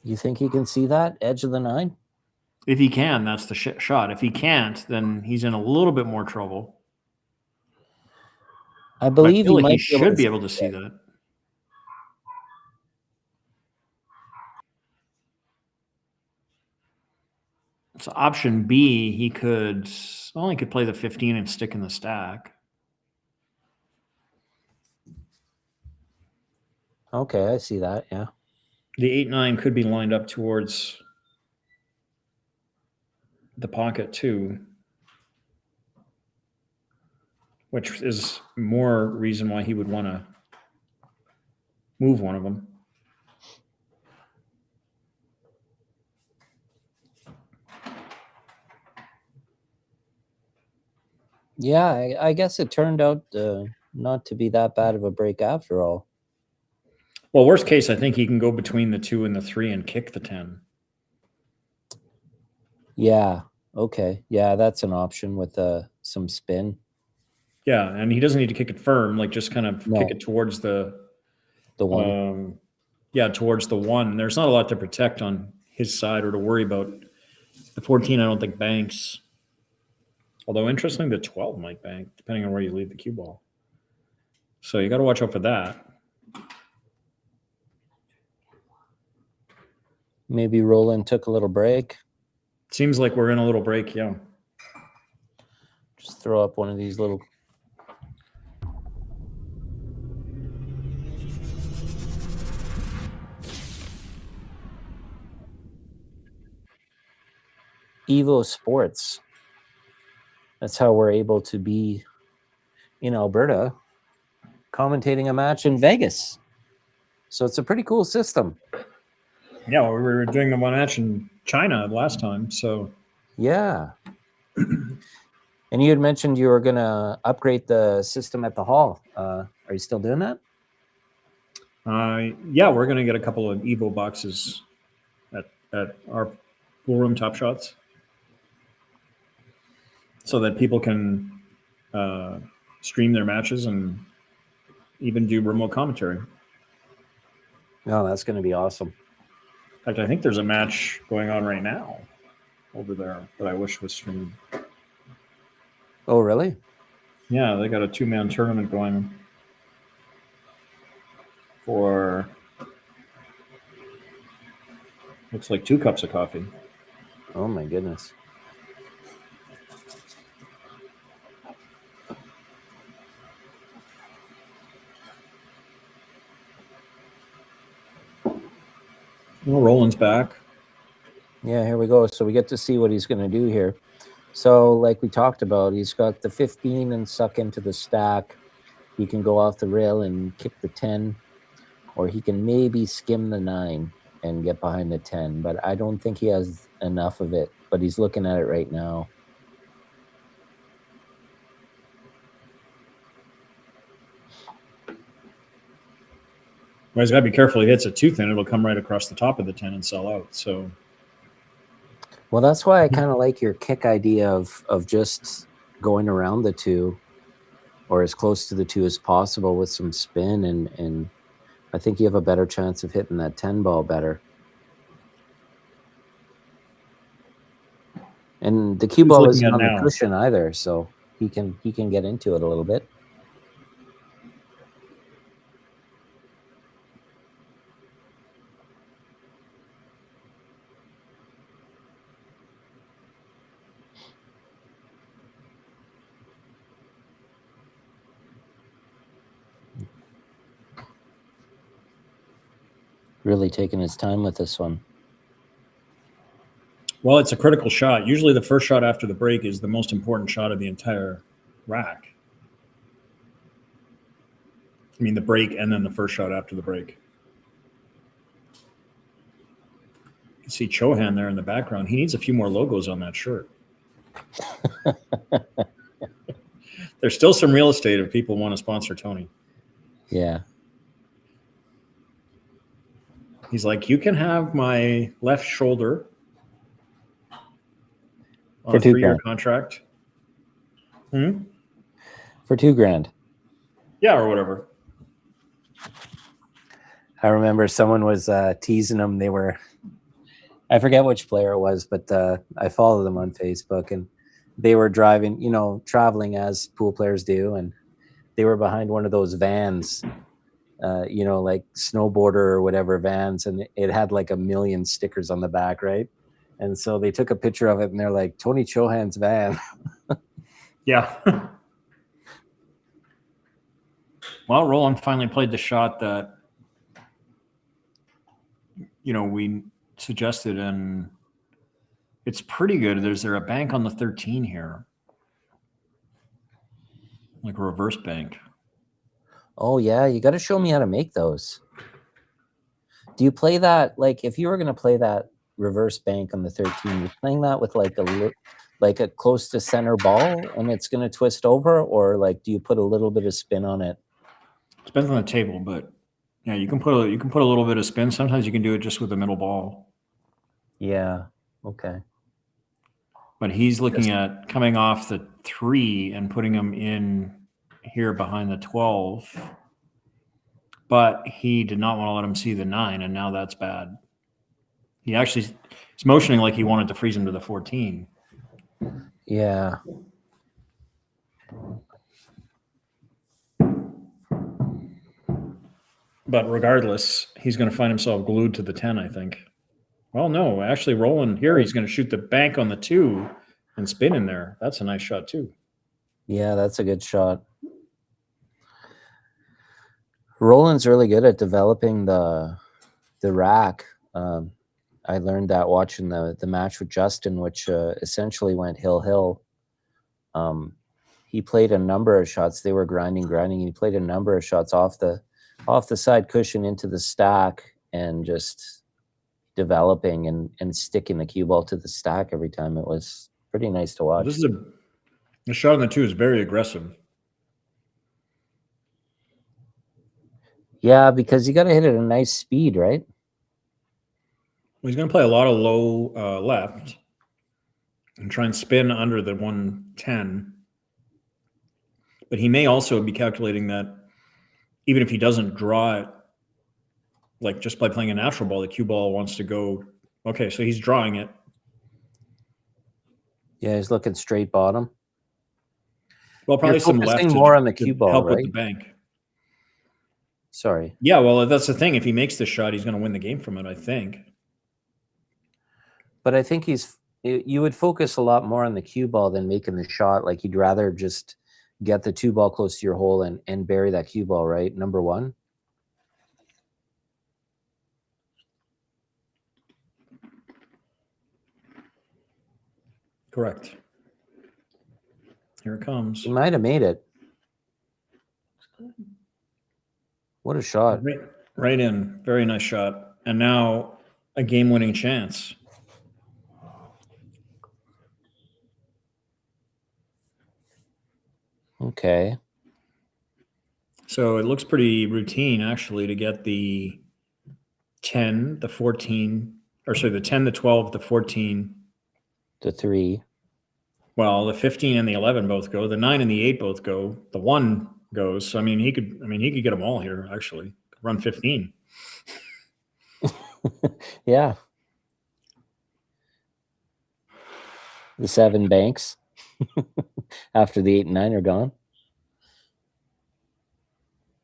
You think he can see that edge of the 9?
If he can, that's the shot. If he can't, then he's in a little bit more trouble.
I believe
he should be able to see that. So option B, he could play the 15 and stick in the stack.
Okay, I see that. Yeah.
The 8-9 could be lined up towards the pocket too, which is more reason why he would want to move one of them.
Yeah, I guess it turned out not to be that bad of a break after all.
Well, worst case, I think he can go between the 2 and the 3 and kick the 10.
Yeah. Okay. Yeah, that's an option with some spin.
Yeah, and he doesn't need to kick it firm, like just kind of kick it towards the
1.
Towards the 1. There's not a lot to protect on his side or to worry about. The 14, I don't think banks. Although, interestingly, the 12 might bank, depending on where you leave the cue ball. So you got to watch out for that.
Maybe Roland took a little break.
Seems like we're in a little break, yeah.
Just throw up one of these little... EvoSports. That's how we're able to be in Alberta commentating a match in Vegas. So it's a pretty cool system.
Yeah, well, we were doing the one match in China last time, so...
Yeah. And you had mentioned you were going to upgrade the system at the hall. Are you still doing that?
Yeah, we're going to get a couple of Evo boxes at our pool room Top Shots so that people can stream their matches and even do remote commentary.
Oh, that's going to be awesome.
In fact, I think there's a match going on right now over there that I wish was streamed.
Oh, really?
Yeah, they got a 2-man tournament going for, looks like 2 cups of coffee.
Oh, my goodness.
Well, Roland's back.
Yeah, here we go. So we get to see what he's going to do here. So like we talked about, he's got the 15 and suck into the stack. He can go off the rail and kick the 10, or he can maybe skim the 9 and get behind the 10. But I don't think he has enough of it. But he's looking at it right now.
Well, he's got to be careful. He hits it too thin, it'll come right across the top of the 10 and sell out. So,
well, that's why I kind of like your kick idea of just going around the 2 or as close to the 2 as possible with some spin and I think you have a better chance of hitting that 10 ball better. And the cue ball isn't on the cushion either, so he can get into it a little bit. Really taking his time with this one.
Well, it's a critical shot. Usually the first shot after the break is the most important shot of the entire rack. I mean, the break and then the first shot after the break. You can see Chohan there in the background. He needs a few more logos on that shirt. There's still some real estate if people want to sponsor Tony.
Yeah.
He's like, you can have my left shoulder on
for
a 3-year contract.
For $2,000.
Yeah, or whatever.
I remember someone was teasing him. They were, I forget which player it was, but I follow them on Facebook, and they were driving, traveling as pool players do, and they were behind one of those vans, like snowboarder or whatever vans, and it had like 1 million stickers on the back, right? And so they took a picture of it, and they're like, Tony Chohan's van.
Yeah. Well, Roland finally played the shot that, we suggested, and it's pretty good. There's a bank on the 13 here, like a reverse bank.
Oh, yeah. You got to show me how to make those. Do you play that, like, if you were going to play that reverse bank on the 13, you're playing that with like a close to center ball and it's going to twist over, or like, do you put a little bit of spin on it?
Depends on the table, but yeah, you can put a little bit of spin. Sometimes you can do it just with a middle ball.
Yeah. Okay.
But he's looking at coming off the 3 and putting him in here behind the 12. But he did not want to let him see the 9, and now that's bad. He actually is motioning like he wanted to freeze him to the 14.
Yeah.
But regardless, he's going to find himself glued to the 10, I think. Well, no, actually, Roland here, he's going to shoot the bank on the 2 and spin in there. That's a nice shot, too.
Yeah, that's a good shot. Roland's really good at developing the rack. I learned that watching the match with Justin, which essentially went hill. He played a number of shots. They were grinding. He played a number of shots off the side cushion into the stack and just developing and sticking the cue ball to the stack every time. It was pretty nice to watch.
This is the shot on the 2 is very aggressive.
Yeah, because you got to hit it at a nice speed, right?
Well, he's going to play a lot of low left and try and spin under the 110. But he may also be calculating that even if he doesn't draw it, like just by playing a natural ball, the cue ball wants to go. Okay, so he's drawing it.
Yeah, he's looking straight bottom.
Well, probably some left
more on the cue ball,
help
right?
with the bank.
Sorry.
Yeah, well, that's the thing. If he makes the shot, he's going to win the game from it, I think.
But I think you would focus a lot more on the cue ball than making the shot. Like you'd rather just get the 2 ball close to your hole and bury that cue ball, right? Number 1.
Correct. Here it comes.
He might have made it. What a shot.
Right in. Very nice shot. And now a game-winning chance.
Okay.
So it looks pretty routine, actually, to get the 10, the 14, or sorry, the 10, the 12, the 14.
The 3.
Well, the 15 and the 11 both go. The 9 and the 8 both go. The 1 goes. So, he could get them all here, actually. run 15.
Yeah. The 7 banks after the 8 and 9 are gone.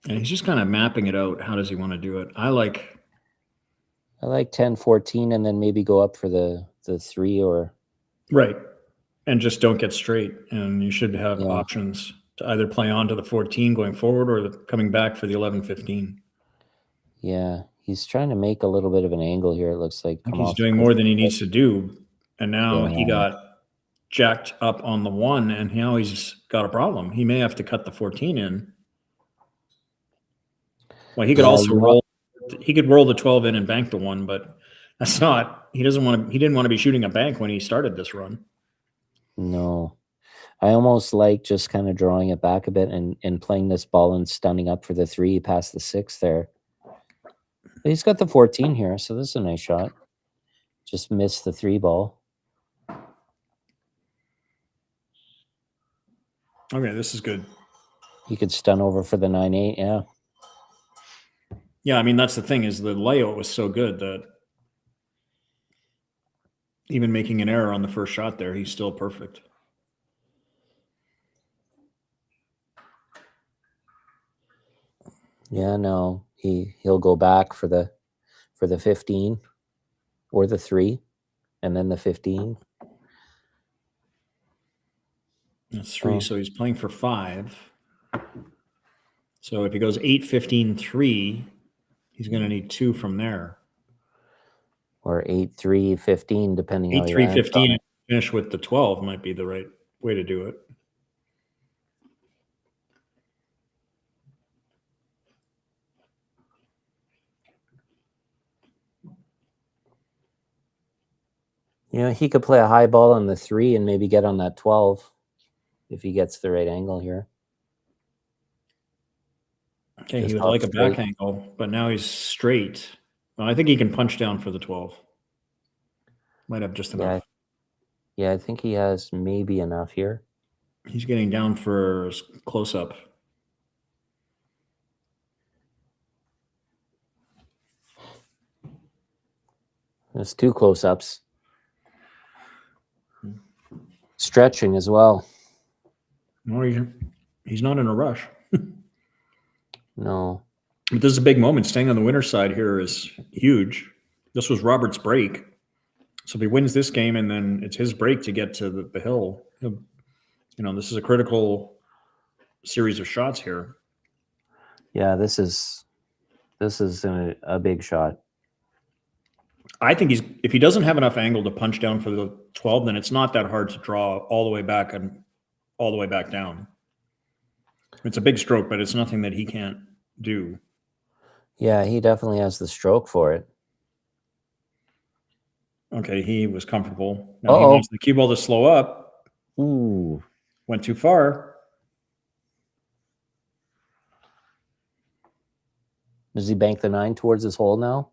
And he's just kind of mapping it out. How does he want to do it? I like
10, 14, and then maybe go up for the 3 or...
Right. And just don't get straight. And you should have
Yeah.
options to either play on to the 14 going forward or coming back for the 11, 15.
Yeah. He's trying to make a little bit of an angle here, it looks like.
I think he's doing more than he needs to do. And now he got jacked up on the 1, and now he's got a problem. He may have to cut the 14 in. Well, he could also roll. He could roll the 12 in and bank the 1, but that's not. He doesn't want to. He didn't want to be shooting a bank when he started this run.
No. I almost like just kind of drawing it back a bit and playing this ball and stunning up for the 3 past the 6 there. But he's got the 14 here, so this is a nice shot. Just missed the 3 ball.
Okay, this is good.
He could stun over for the 9-8, yeah.
Yeah, I mean, that's the thing, is the layout was so good that even making an error on the first shot there, he's still perfect.
Yeah, no. He'll go back for the 15 or the 3 and then the 15.
That's 3, so he's playing for 5. So if he goes 8, 15, 3, he's going to need 2 from there.
Or 8, 3, 15, depending on
8, 3, 15, and finish with the 12 might be the right way to do it.
You know, he could play a high ball on the 3 and maybe get on that 12 if he gets the right angle here.
Okay, he would like a back angle, but now he's straight. Well, I think he can punch down for the 12. Might have just enough.
Yeah, I think he has maybe enough here.
He's getting down for close-up.
There's 2 close-ups. Stretching as well.
No, he's not in a rush.
No.
But this is a big moment. Staying on the winner's side here is huge. This was Robert's break. So if he wins this game and then it's his break to get to the hill, you know, this is a critical series of shots here.
Yeah, this is a big shot.
I think if he doesn't have enough angle to punch down for the 12, then it's not that hard to draw all the way back and all the way back down. It's a big stroke, but it's nothing that he can't do.
Yeah, he definitely has the stroke for it.
Okay, he was comfortable. Now he wants the cue ball to slow up.
Ooh.
Went too far.
Does he bank the 9 towards his hole now?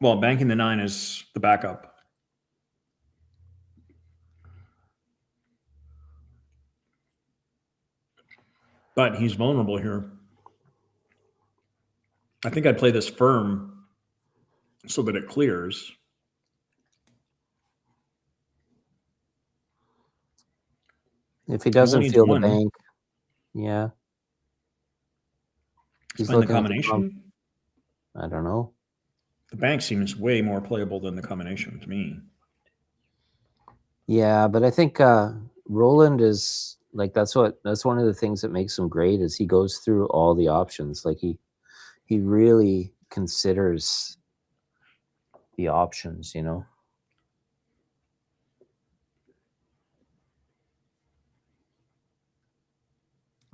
Well, banking the 9 is the backup. But he's vulnerable here. I think I'd play this firm so that it clears.
If he doesn't feel the bank, yeah.
He's playing the combination.
I don't know.
The bank seems way more playable than the combination to me.
Yeah, but I think Roland is like that's one of the things that makes him great is he goes through all the options. Like he really considers the options, you know.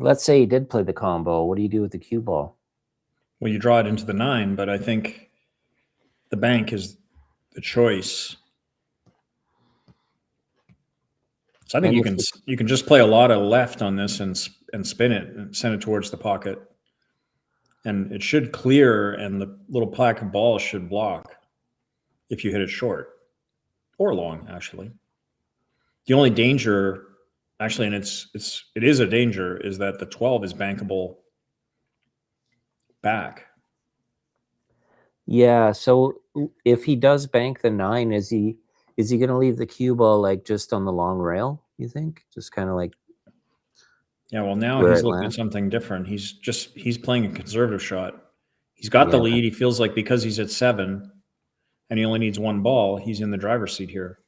Let's say he did play the combo. What do you do with the cue ball?
Well, you draw it into the 9, but I think the bank is the choice. So I think you can just play a lot of left on this and spin it and send it towards the pocket, and it should clear, and the little pack of balls should block if you hit it short or long. Actually, the only danger, actually, and it is a danger, is that the 12 is bankable back.
Yeah, so if he does bank the 9, is he going to leave the cue ball like just on the long rail, you think? Just kind of like
Yeah, well, now
where
he's
it
looking at
lands?
something different. He's playing a conservative shot. He's got the
Yeah.
lead. He feels like because he's at 7 and he only needs 1 ball, he's in the driver's seat here.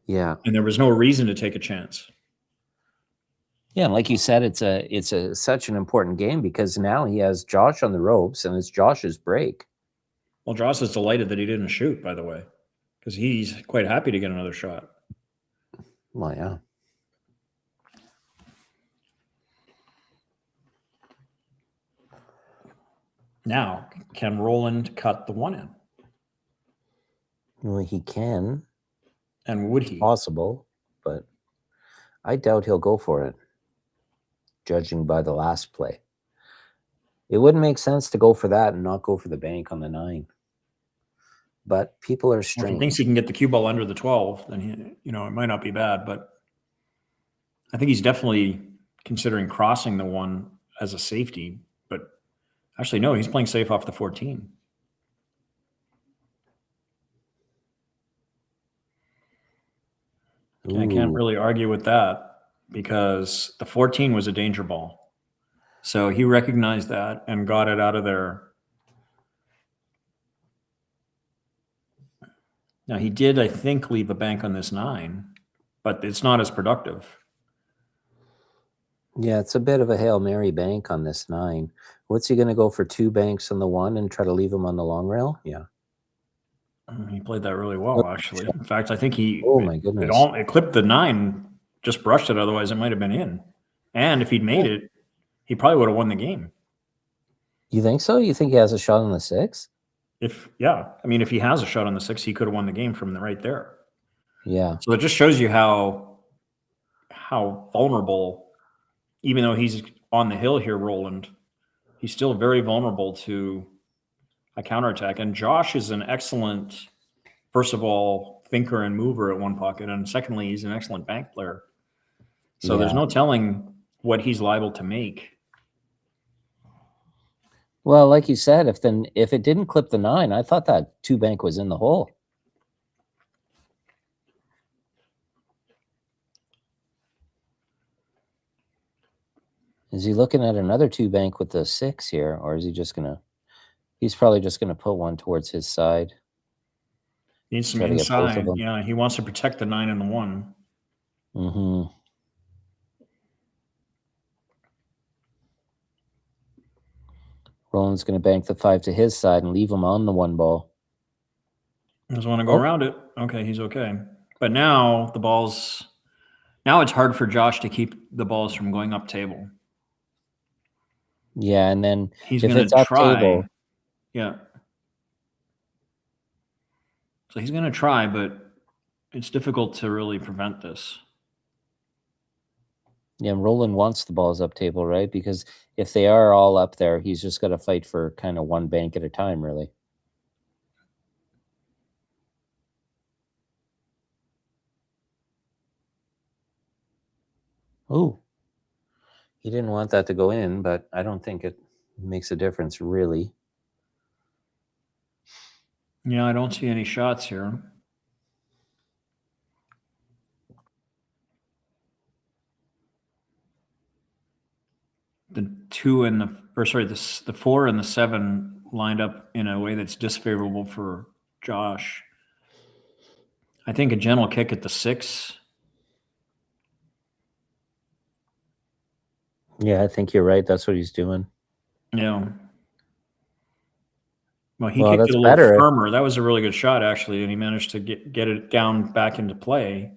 Yeah.
And there was no reason to take a chance.
Yeah, and like you said, it's such an important game because now he has Josh on the ropes and it's Josh's break.
Well, Josh is delighted that he didn't shoot, by the way, because he's quite happy to get another shot.
Well, yeah.
Now, can Roland cut the 1 in?
Well, he can.
And would he?
Possible, but I doubt he'll go for it, judging by the last play. It wouldn't make sense to go for that and not go for the bank on the 9. But people are
Well, if he
strange.
thinks he can get the cue ball under the 12, then it might not be bad. But I think he's definitely considering crossing the 1 as a safety. But actually, no, he's playing safe off the 14. I can't really argue with that because the 14 was a danger ball. So he recognized that and got it out of there. Now, he did, I think, leave a bank on this 9, but it's not as productive.
Yeah, it's a bit of a Hail Mary bank on this 9. What's he going to go for 2 banks on the 1 and try to leave him on the long rail? Yeah.
He played that really well, actually. In fact, I think
Oh, my goodness.
it clipped the 9, just brushed it. Otherwise, it might have been in. And if he'd made it, he probably would have won the game.
You think so? You think he has a shot on the 6?
If he has a shot on the 6, he could have won the game from right there.
Yeah.
So it just shows you how vulnerable, even though he's on the hill here, Roland, he's still very vulnerable to a counterattack. And Josh is an excellent, first of all, thinker and mover at one pocket, and secondly, he's an excellent bank player. So there's no telling what he's liable to make.
Well, like you said, if it didn't clip the 9, I thought that 2 bank was in the hole. Is he looking at another 2 bank with the 6 here, or is he just gonna? He's probably just gonna put one towards his side.
Needs some
Try to get both of
inside.
them.
Yeah, he wants to protect the 9 and the 1.
Mm-hmm. Roland's going to bank the 5 to his side and leave him on the 1 ball.
Doesn't want to go around it. Okay, he's okay. But now it's hard for Josh to keep the balls from going up table.
Yeah, and then
He's
if
going
it's
to
up
try.
table,
Yeah. So he's going to try, but it's difficult to really prevent this.
yeah, Roland wants the balls up table, right? Because if they are all up there, he's just got to fight for kind of 1 bank at a time, really. Oh, he didn't want that to go in, but I don't think it makes a difference, really.
Yeah, I don't see any shots here. The 4 and the 7 lined up in a way that's disfavorable for Josh. I think a gentle kick at the 6.
Yeah, I think you're right. That's what he's doing.
Yeah. Well, he kicked
that's
it a little
better.
firmer. That was a really good shot, actually, and he managed to get it down back into play.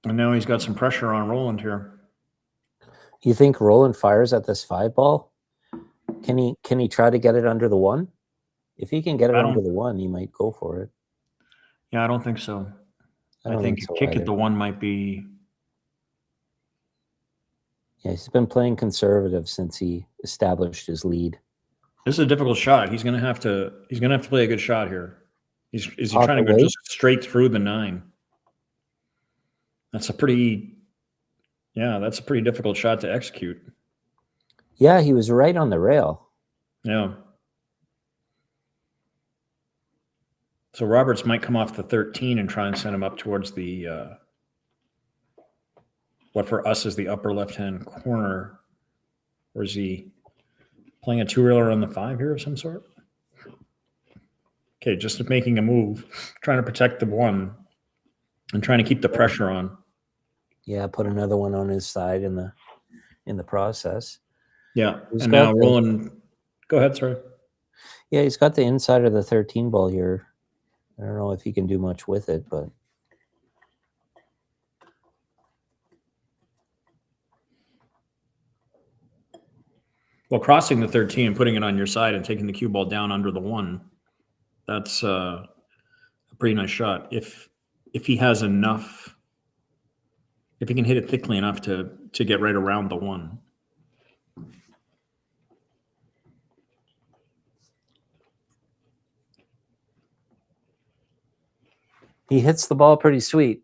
And now he's got some pressure on Roland here.
You think Roland fires at this 5 ball? Can he try to get it under the 1? If he can get it under the 1, he might go for it.
Yeah, I don't think so. I think a kick at the 1 might be.
Yeah, he's been playing conservative since he established his lead.
This is a difficult shot. He's going to have to play a good shot here. Is he trying to go just straight through the 9? That's a pretty difficult shot to execute.
Yeah, he was right on the rail.
Yeah. So Roberts might come off the 13 and try and send him up towards the what for us is the upper left-hand corner. Or is he playing a two-reeler on the 5 here of some sort? Okay, just making a move, trying to protect the 1 and trying to keep the pressure on.
Yeah, put another one on his side in the process.
Yeah, and now Roland. Go ahead, sorry.
Yeah, he's got the inside of the 13 ball here. I don't know if he can do much with it, but
well, crossing the 13 and putting it on your side and taking the cue ball down under the 1, that's a pretty nice shot. If he has enough, if he can hit it thickly enough to get right around the 1.
he hits the ball pretty sweet.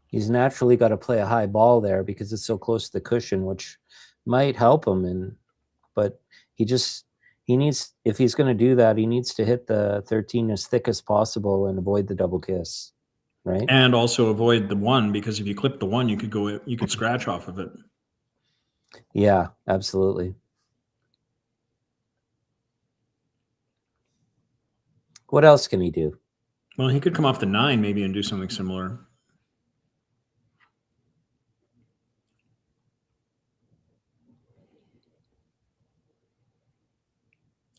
He's naturally got to play a high ball there because it's so close to the cushion, which might help him. But he needs, if he's going to do that, he needs to hit the 13 as thick as possible and avoid the double kiss, right?
And also avoid the 1, because if you clip the 1, you could scratch off of it.
Yeah, absolutely. What else can he do?
Well, he could come off the 9 maybe and do something similar.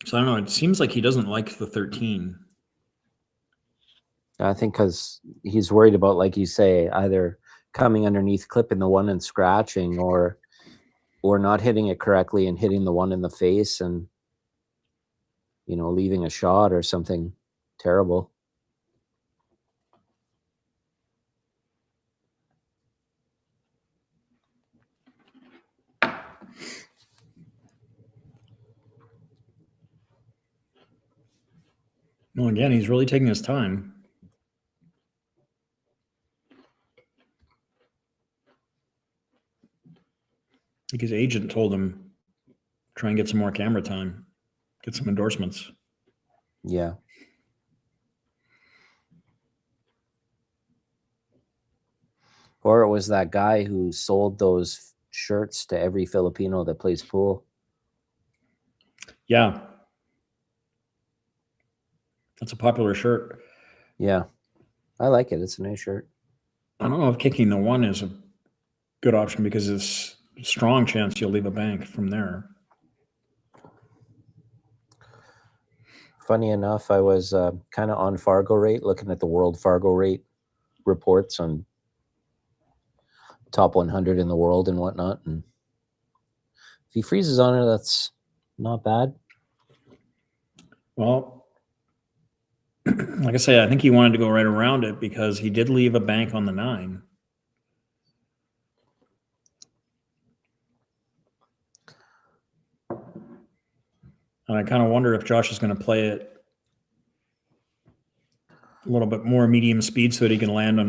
So I don't know. It seems like he doesn't like the 13.
I think because he's worried about, like you say, either coming underneath, clipping the 1 and scratching, or not hitting it correctly and hitting the 1 in the face and, leaving a shot or something terrible.
Well, again, he's really taking his time. I think his agent told him, try and get some more camera time, get some endorsements.
Yeah. Or it was that guy who sold those shirts to every Filipino that plays pool.
Yeah. That's a popular shirt.
Yeah. I like it. It's a nice shirt.
I don't know if kicking the 1 is a good option because it's a strong chance you'll leave a bank from there.
Funny enough, I was kind of on Fargo rate, looking at the world Fargo rate reports on top 100 in the world and whatnot. And if he freezes on it, that's not bad.
Well, like I say, I think he wanted to go right around it because he did leave a bank on the 9. And I kind of wonder if Josh is going to play it a little bit more medium speed so that he can land on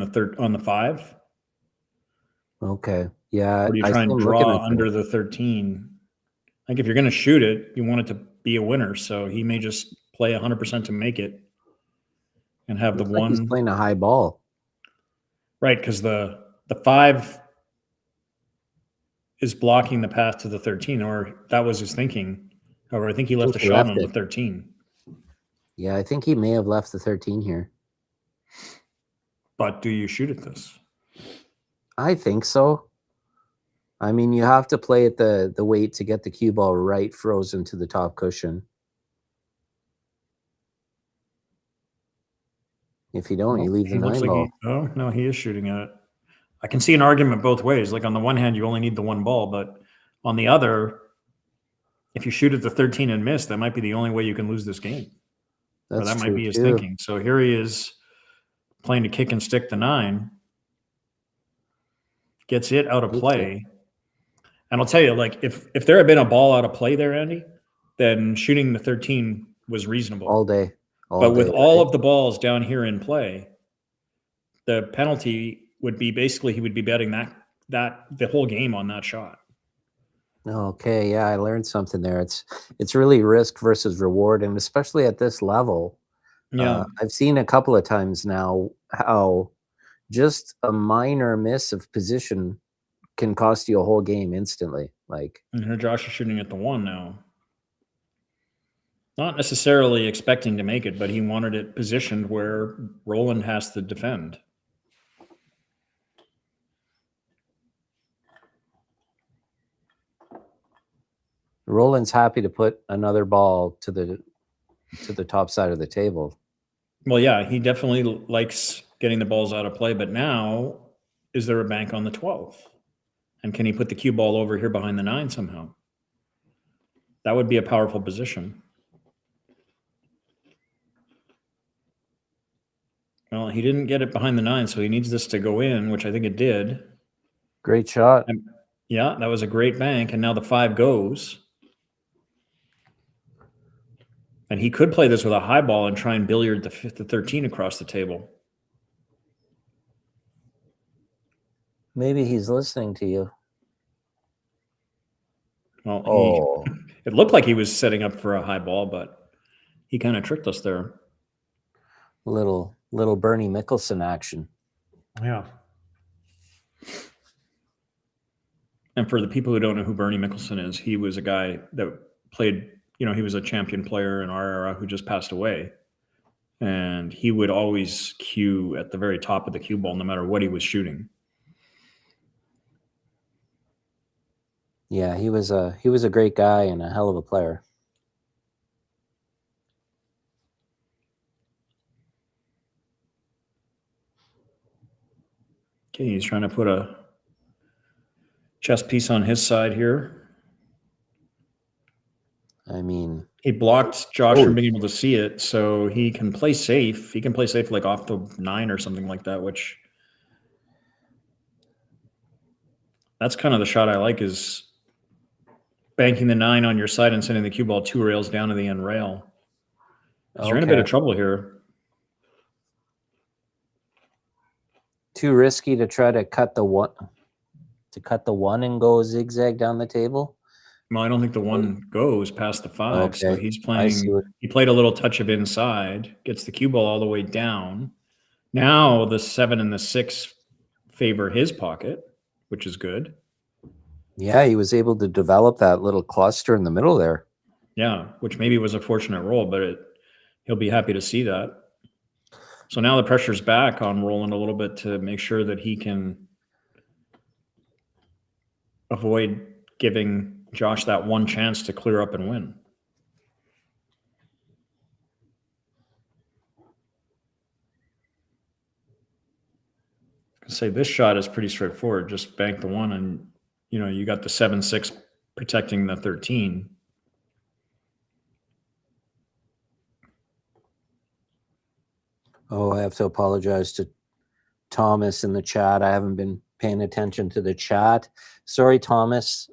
the 5.
Okay. Yeah.
Or do you try and draw under the 13? Like if you're going to shoot it, you want it to be a winner. So he may just play 100% to make it and have the 1.
He's playing a high ball.
Right, because the 5 is blocking the path to the 13, or that was his thinking. However, I think he left a shot on the 13.
Yeah, I think he may have left the 13 here.
But do you shoot at this?
I think so. I mean, you have to play at the weight to get the cue ball right frozen to the top cushion. If you don't, you leave the 9 ball.
Oh, no, he is shooting at it. I can see an argument both ways. Like on the one hand, you only need the 1 ball, but on the other, if you shoot at the 13 and miss, that might be the only way you can lose this game. That might be his thinking. So here he is playing to kick and stick the 9. Gets it out of play. And I'll tell you, like, if there had been a ball out of play there, Andy, then shooting the 13 was reasonable.
All day. all
But with
day,
all
right?
of the balls down here in play, the penalty would be basically he would be betting that the whole game on that shot.
Okay, yeah, I learned something there. It's really risk versus reward, and especially at this level,
Yeah.
I've seen a couple of times now how just a minor miss of position can cost you a whole game instantly. Like,
And here Josh is shooting at the 1 now. Not necessarily expecting to make it, but he wanted it positioned where Roland has to defend.
Roland's happy to put another ball to the top side of the table.
Well, yeah, he definitely likes getting the balls out of play, but now is there a bank on the 12th? And can he put the cue ball over here behind the 9 somehow? That would be a powerful position. Well, he didn't get it behind the 9, so he needs this to go in, which I think it did.
Great shot.
And yeah, that was a great bank, and now the 5 goes. And he could play this with a high ball and try and billiard the 13 across the table.
Maybe he's listening to you.
Well, it looked like he was setting up for a high ball, but he kind of tricked us there.
Little Bernie Mickelson action.
Yeah. And for the people who don't know who Bernie Mickelson is, he was a guy that played, he was a champion player in our era who just passed away. And he would always cue at the very top of the cue ball, no matter what he was shooting.
Yeah, he was a great guy and a hell of a player.
Okay, he's trying to put a chess piece on his side here.
I mean,
he blocked Josh from being able to see it, so he can play safe. He can play safe like off the 9 or something like that, which that's kind of the shot I like, is banking the 9 on your side and sending the cue ball 2 rails down to the end rail. Okay. You're in a bit of trouble here.
Too risky to try to cut the 1 and go zigzag down the table.
Well, I don't think the 1 goes past the 5. Okay. So he's playing. He played a little touch of inside, gets the cue ball all the way down. Now the 7 and the 6 favor his pocket, which is good.
Yeah, he was able to develop that little cluster in the middle there.
Yeah, which maybe was a fortunate roll, but he'll be happy to see that. So now the pressure's back on Roland a little bit to make sure that he can avoid giving Josh that 1 chance to clear up and win. I say this shot is pretty straightforward. Just bank the 1 and, you got the 7-6 protecting the 13.
Oh, I have to apologize to Thomas in the chat. I haven't been paying attention to the chat. Sorry, Thomas.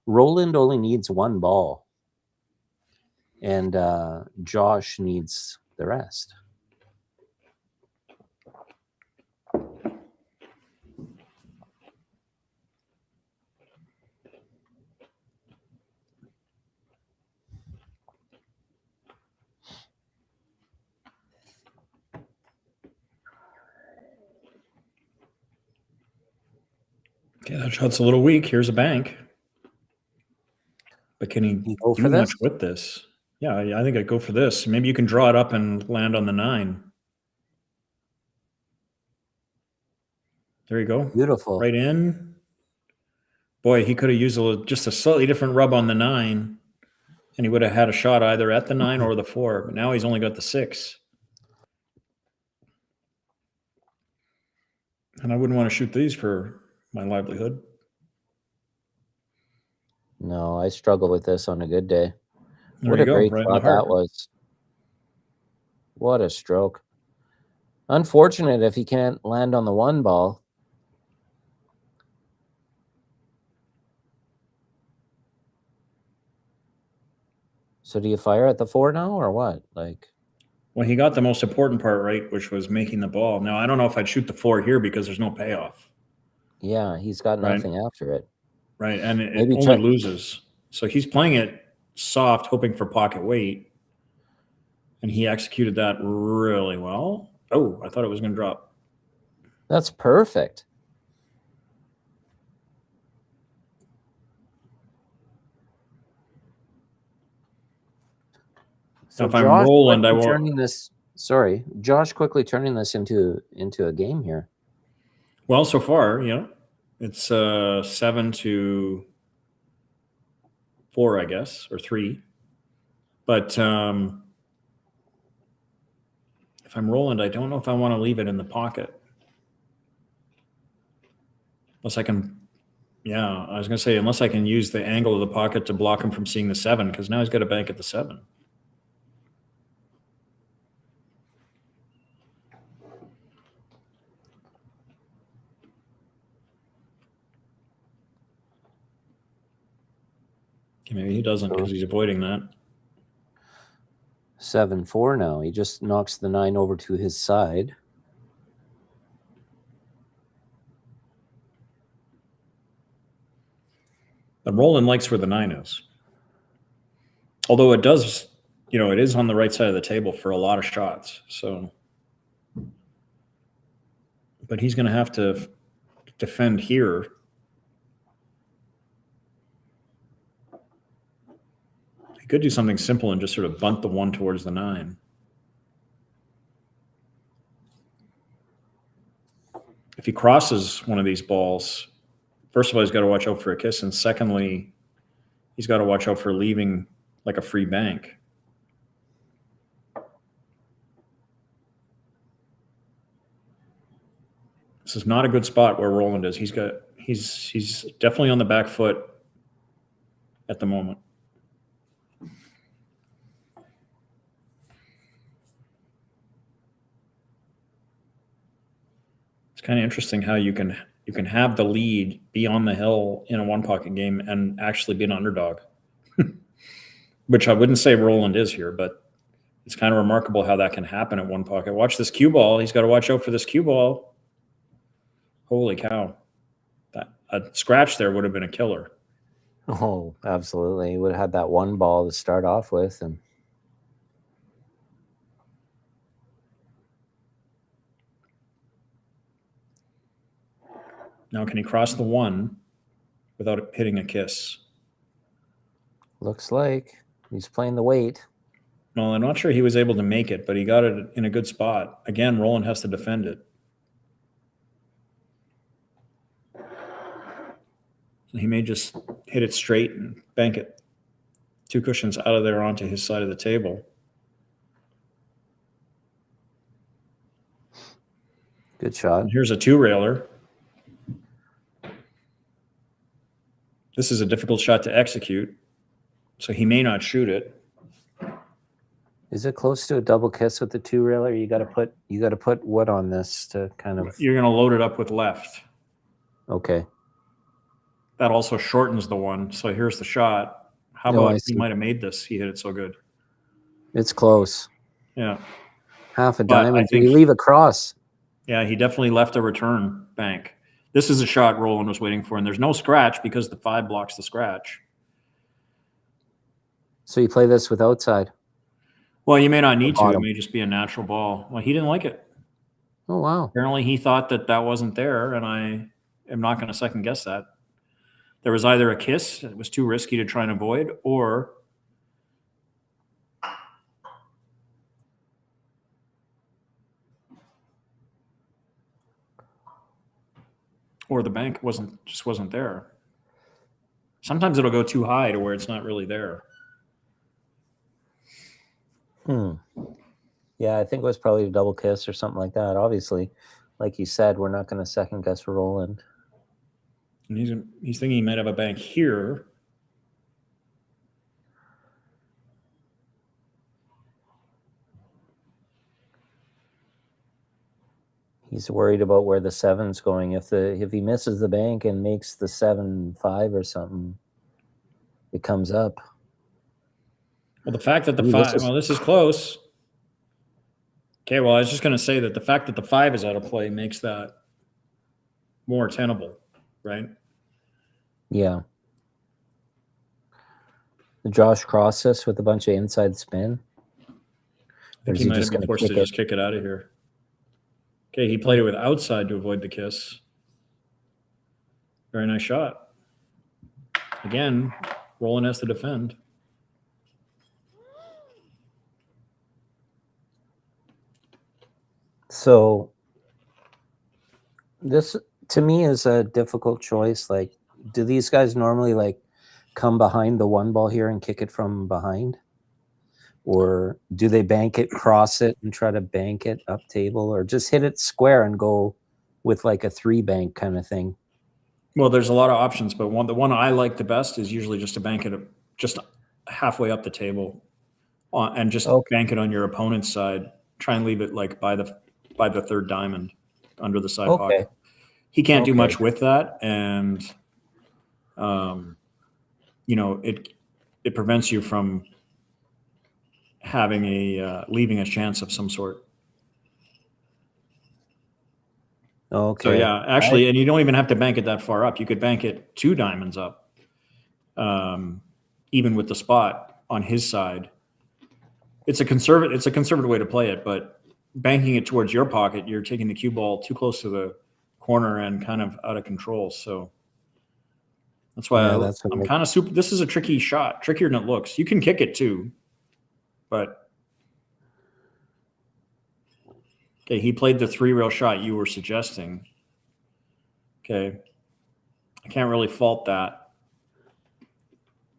Roland only needs 1 ball. And Josh needs the rest.
Okay, that shot's a little weak. Here's a bank. But can he do much with this? Yeah, I think I'd go for this. Maybe you can draw it up and land on the 9. There you go.
Beautiful.
Right in. Boy, he could have used just a slightly different rub on the 9, and he would have had a shot either at the 9 or the 4. But now he's only got the 6. And I wouldn't want to shoot these for my livelihood.
No, I struggle with this on a good day.
What a great
shot that was. What a stroke. Unfortunate if he can't land on the 1 ball. So do you fire at the 4 now or what? Like,
Well, he got the most important part right, which was making the ball. Now, I don't know if I'd shoot the 4 here because there's no payoff.
Yeah, he's got
Right.
nothing after it.
Right, and it
Maybe
only loses. So he's playing it soft, hoping for pocket weight, and he executed that really well. Oh, I thought it was going to drop.
That's perfect. So
Now, if I'm
Josh
Roland,
quickly
I won't.
turning this. Sorry, Josh quickly turning this into a game here.
Well, so far, yeah, it's 7-4, I guess, or 3. But if I'm Roland, I don't know if I want to leave it in the pocket. Unless I can, yeah, I was going to say, unless I can use the angle of the pocket to block him from seeing the 7, because now he's got a bank at the 7. Okay, maybe he doesn't because he's avoiding that.
7-4 now. He just knocks the 9 over to his side.
But Roland likes where the 9 is. Although it does, it is on the right side of the table for a lot of shots. So, but he's going to have to defend here. He could do something simple and just sort of bunt the 1 towards the 9. If he crosses one of these balls, first of all, he's got to watch out for a kiss. And secondly, he's got to watch out for leaving like a free bank. This is not a good spot where Roland is. He's definitely on the back foot at the moment. It's kind of interesting how you can have the lead, be on the hill in a 1-pocket game, and actually be an underdog. Which I wouldn't say Roland is here, but it's kind of remarkable how that can happen at 1-pocket. Watch this cue ball. He's got to watch out for this cue ball. Holy cow. A scratch there would have been a killer.
Oh, absolutely. He would have had that 1 ball to start off with. And
now, can he cross the 1 without hitting a kiss?
looks like he's playing the weight.
Well, I'm not sure he was able to make it, but he got it in a good spot. Again, Roland has to defend it. He may just hit it straight and bank it 2 cushions out of there onto his side of the table.
Good shot.
And here's a 2-railer. This is a difficult shot to execute, so he may not shoot it.
Is it close to a double kiss with the 2-railer? You got to put wood on this to kind of.
You're going to load it up with left.
Okay.
That also shortens the 1. So here's the shot. How about he might have made this? He hit it so good.
It's close.
Yeah.
Half a diamond. Did he leave a cross?
Yeah, he definitely left a return bank. This is a shot Roland was waiting for, and there's no scratch because the 5 blocks the scratch.
So you play this with outside?
Well, you may not need to. It may just be a natural ball. Well, he didn't like it.
Oh, wow.
Apparently he thought that wasn't there, and I am not going to second guess that. There was either a kiss, it was too risky to try and avoid, or the bank just wasn't there. Sometimes it'll go too high to where it's not really there.
Yeah, I think it was probably a double kiss or something like that. Obviously, like you said, we're not going to second guess Roland.
And he's thinking he might have a bank here.
He's worried about where the 7's going. If he misses the bank and makes the 7-5 or something, it comes up.
Well, the fact that the 5, this is close. Okay, well, I was just going to say that the fact that the 5 is out of play makes that more tenable, right?
Yeah. Josh crossed this with a bunch of inside spin.
I
Or
think
is
he
he
might
just
have been
going to
forced to
kick it?
just kick it out of here. Okay, he played it with outside to avoid the kiss. Very nice shot. Again, Roland has to defend.
So this to me is a difficult choice. Like, do these guys normally like come behind the 1 ball here and kick it from behind? Or do they bank it, cross it, and try to bank it up table, or just hit it square and go with like a 3 bank kind of thing?
Well, there's a lot of options, but the one I like the best is usually just to bank it just halfway up the table, and just bank it on your opponent's side. Try and leave it like by the 3rd diamond under the side pocket. He can't do much with that, and you know, it prevents you from having leaving a chance of some sort.
Okay.
So yeah, actually, and you don't even have to bank it that far up. You could bank it 2 diamonds up, even with the spot on his side. It's a conservative way to play it, but banking it towards your pocket, you're taking the cue ball too close to the corner and kind of out of control. So that's why I'm kind of super. This is a tricky shot, trickier than it looks. You can kick it too, but okay, he played the 3-rail shot you were suggesting. Okay, I can't really fault that,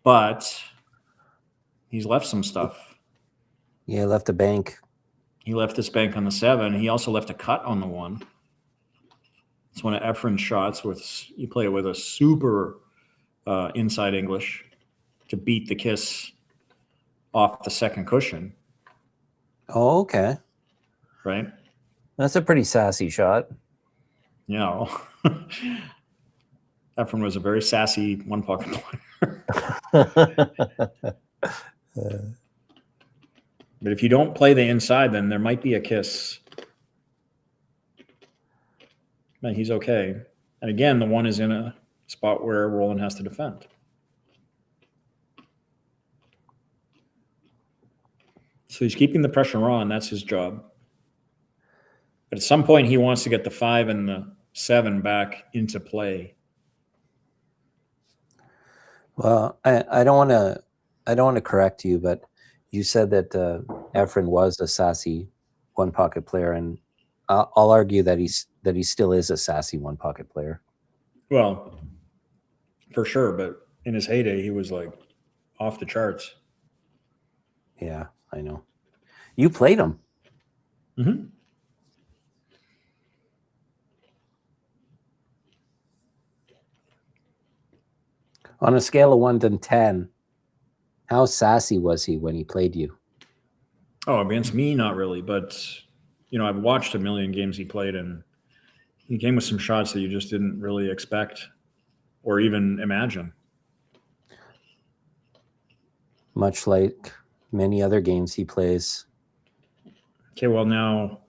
but he's left some stuff.
Yeah, he left a bank.
He left this bank on the 7. He also left a cut on the 1. It's one of Efren's shots you play it with a super inside English to beat the kiss off the 2nd cushion.
Oh, okay.
Right?
That's a pretty sassy shot.
Yeah. Efren was a very sassy 1-pocket player. But if you don't play the inside, then there might be a kiss. Man, he's okay. And again, the 1 is in a spot where Roland has to defend. So he's keeping the pressure on. That's his job. But at some point, he wants to get the 5 and the 7 back into play.
Well, I don't want to correct you, but you said that Efren was a sassy 1-pocket player, and I'll argue that he still is a sassy 1-pocket player.
Well, for sure, but in his heyday, he was like off the charts.
Yeah, I know. You played him.
Mm-hmm.
On a scale of 1 to 10, how sassy was he when he played you?
Oh, against me, not really. But, you know, I've watched a million games he played, and he came with some shots that you just didn't really expect or even imagine.
Much like many other games he plays.
Okay, well, now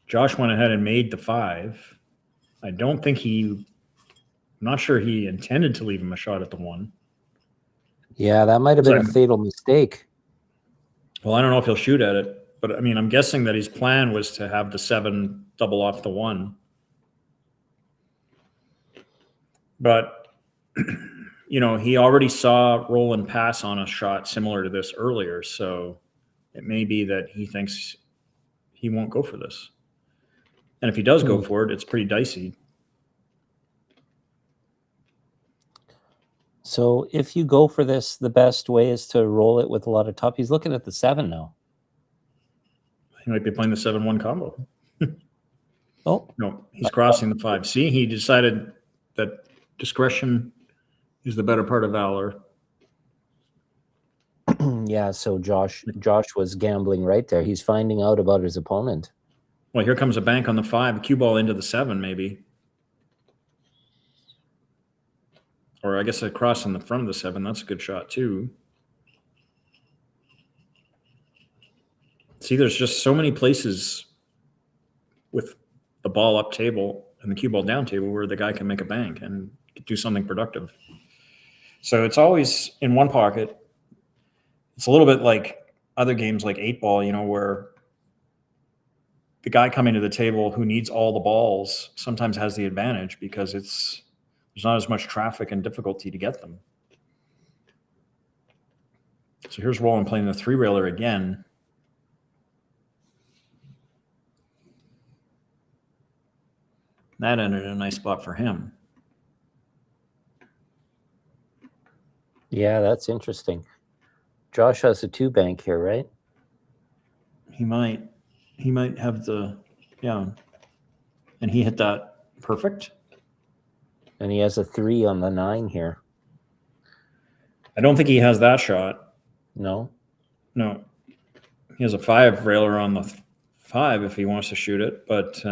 Josh went ahead and made the 5. I don't think I'm not sure he intended to leave him a shot at the 1.
Yeah, that might have been a fatal mistake.
Well, I don't know if he'll shoot at it, but I mean, I'm guessing that his plan was to have the 7 double off the 1. But, you know, he already saw Roland pass on a shot similar to this earlier, so it may be that he thinks he won't go for this. And if he does go for it, it's pretty dicey.
So if you go for this, the best way is to roll it with a lot of top. He's looking at the 7 now.
He might be playing the 7-1 combo.
Oh.
No, he's crossing the 5. See, he decided that discretion is the better part of valor.
Yeah, so Josh was gambling right there. He's finding out about his opponent.
Well, here comes a bank on the 5, cue ball into the 7, maybe. Or I guess a cross in the front of the 7. That's a good shot, too. See, there's just so many places with the ball up table and the cue ball down table where the guy can make a bank and do something productive. So it's always in one pocket. It's a little bit like other games like 8-ball, you know, where the guy coming to the table who needs all the balls sometimes has the advantage because there's not as much traffic and difficulty to get them. So here's Roland playing the 3-railer again. That ended in a nice spot for him.
Yeah, that's interesting. Josh has a 2-bank here, right?
He might have yeah. And he hit that perfect.
And he has a 3 on the 9 here.
I don't think he has that shot.
No?
No. He has a 5-railer on the 5 if he wants to shoot it, but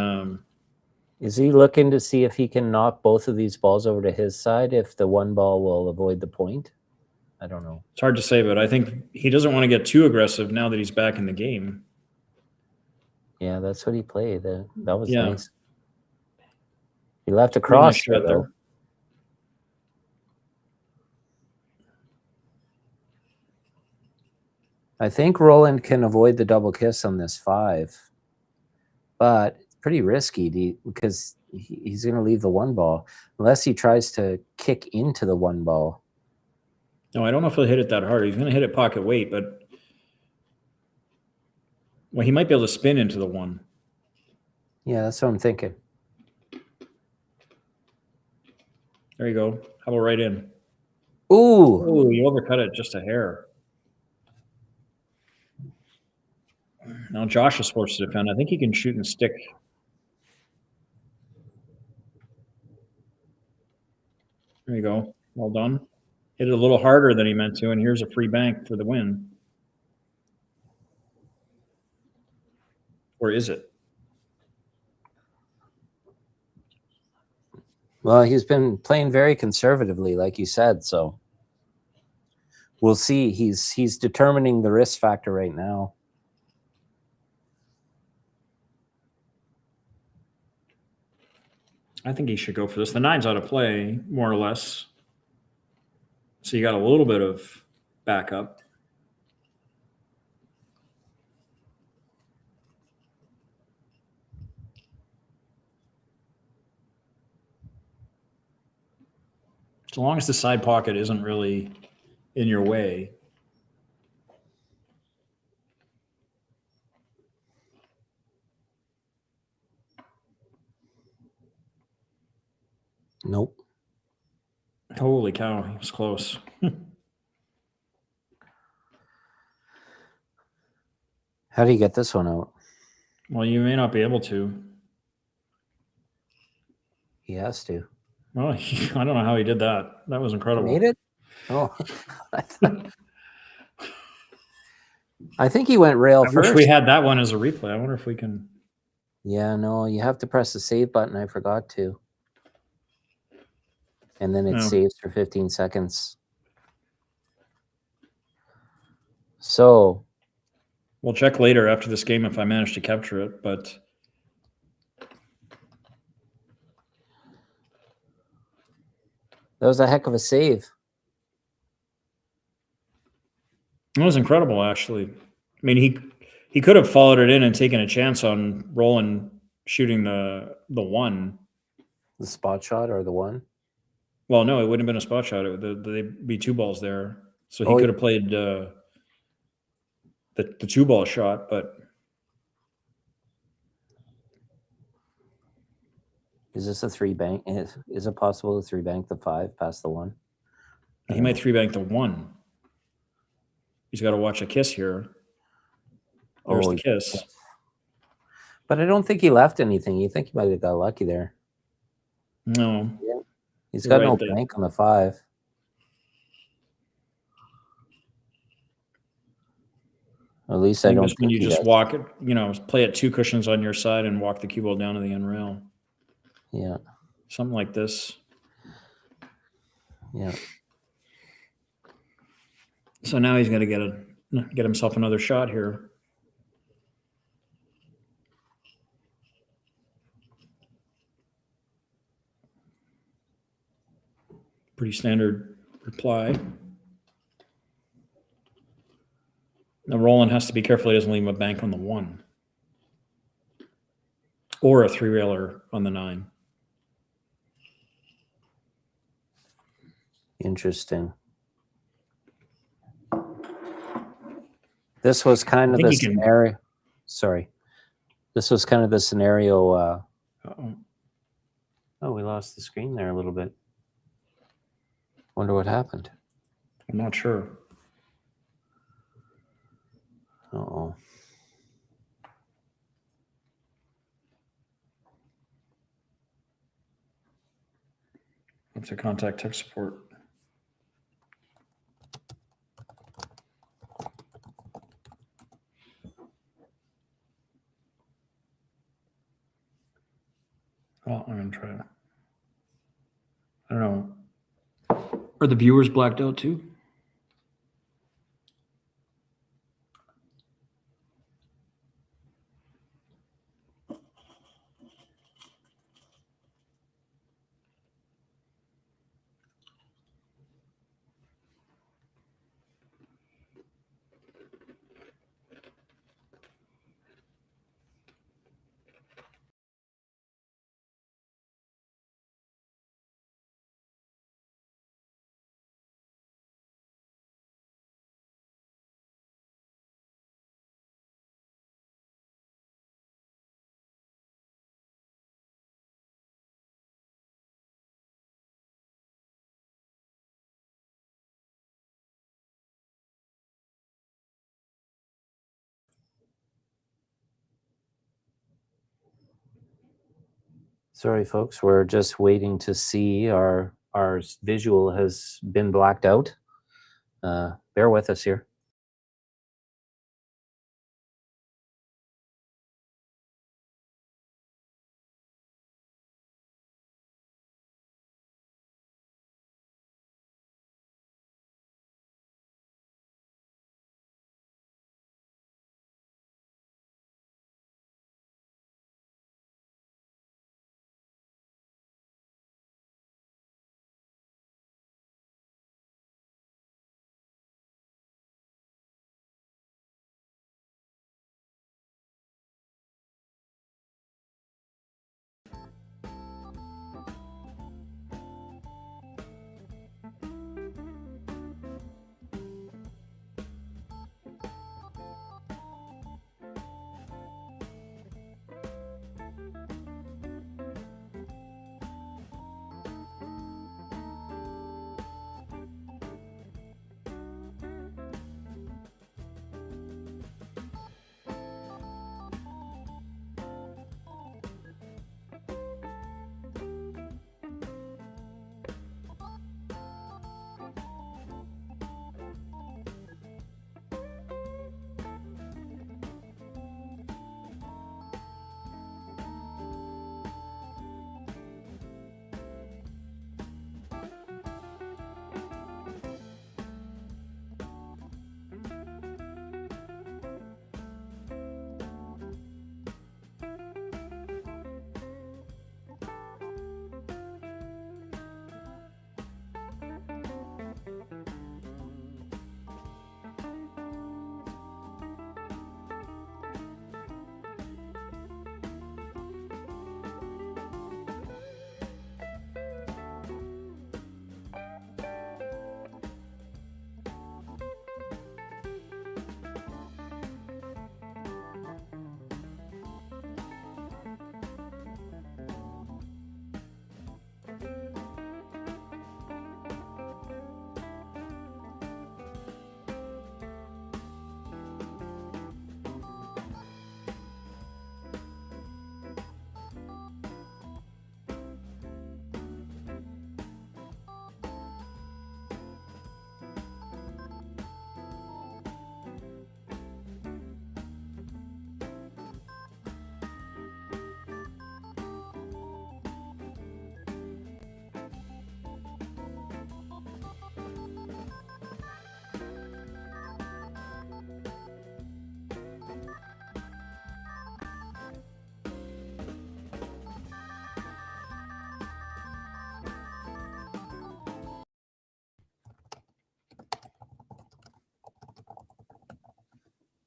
is he looking to see if he can knock both of these balls over to his side if the 1 ball will avoid the point? I don't know.
It's hard to say, but I think he doesn't want to get too aggressive now that he's back in the game.
Yeah, that's what he played. That was
Yeah.
nice. He left a cross
Nice
here,
shot
though.
there.
I think Roland can avoid the double kiss on this 5, but it's pretty risky because he's going to leave the 1 ball unless he tries to kick into the 1 ball.
No, I don't know if he'll hit it that hard. He's going to hit it pocket weight, but well, he might be able to spin into the 1.
Yeah, that's what I'm thinking.
There you go. How about right in?
Ooh.
Oh, you overcut it just a hair. Now Josh is forced to defend. I think he can shoot and stick. There you go. Well done. Hit it a little harder than he meant to, and here's a free bank for the win. Or is it?
Well, he's been playing very conservatively, like you said, so we'll see. He's determining the risk factor right now.
I think he should go for this. The 9's out of play, more or less. So you got a little bit of backup. So long as the side pocket isn't really in your way.
Nope.
Holy cow, he was close.
How do you get this one out?
Well, you may not be able to.
He has to.
Well, I don't know how he did that. That was incredible.
Made it? Oh, I think he went rail
I
first.
wish we had that one as a replay. I wonder if we can.
Yeah, no, you have to press the save button. I forgot to. And then it saves for 15 seconds. So
we'll check later after this game if I manage to capture it, but
that was a heck of a save.
It was incredible, actually. I mean, he could have followed it in and taken a chance on Roland shooting the 1.
The spot shot or the 1?
Well, no, it wouldn't have been a spot shot. There'd be 2 balls there. So he could have played the 2-ball shot, but
is this a 3-bank? Is it possible to 3-bank the 5 past the 1?
He might 3-bank the 1. He's got to watch a kiss here. There's the kiss.
But I don't think he left anything. You think he might have got lucky there?
No.
Yeah. He's got no bank on the 5. At least I don't think
when you just walk it, play it 2 cushions on your side and walk the cue ball down to the end rail.
Yeah.
Something like this.
Yeah.
So now he's got to get himself another shot here. Pretty standard reply. Now Roland has to be careful he doesn't leave him a bank on the 1. Or a 3-railer on the 9.
Interesting. This was kind of the scenario. Sorry. This was kind of the scenario.
Uh-oh.
Oh, we lost the screen there a little bit. Wonder what happened.
I'm not sure.
Uh-oh.
I have to contact tech support. Well, I'm going to try. I don't know. Are the viewers blacked out too?
Sorry, folks. We're just waiting to see our visual has been blacked out. Bear with us here.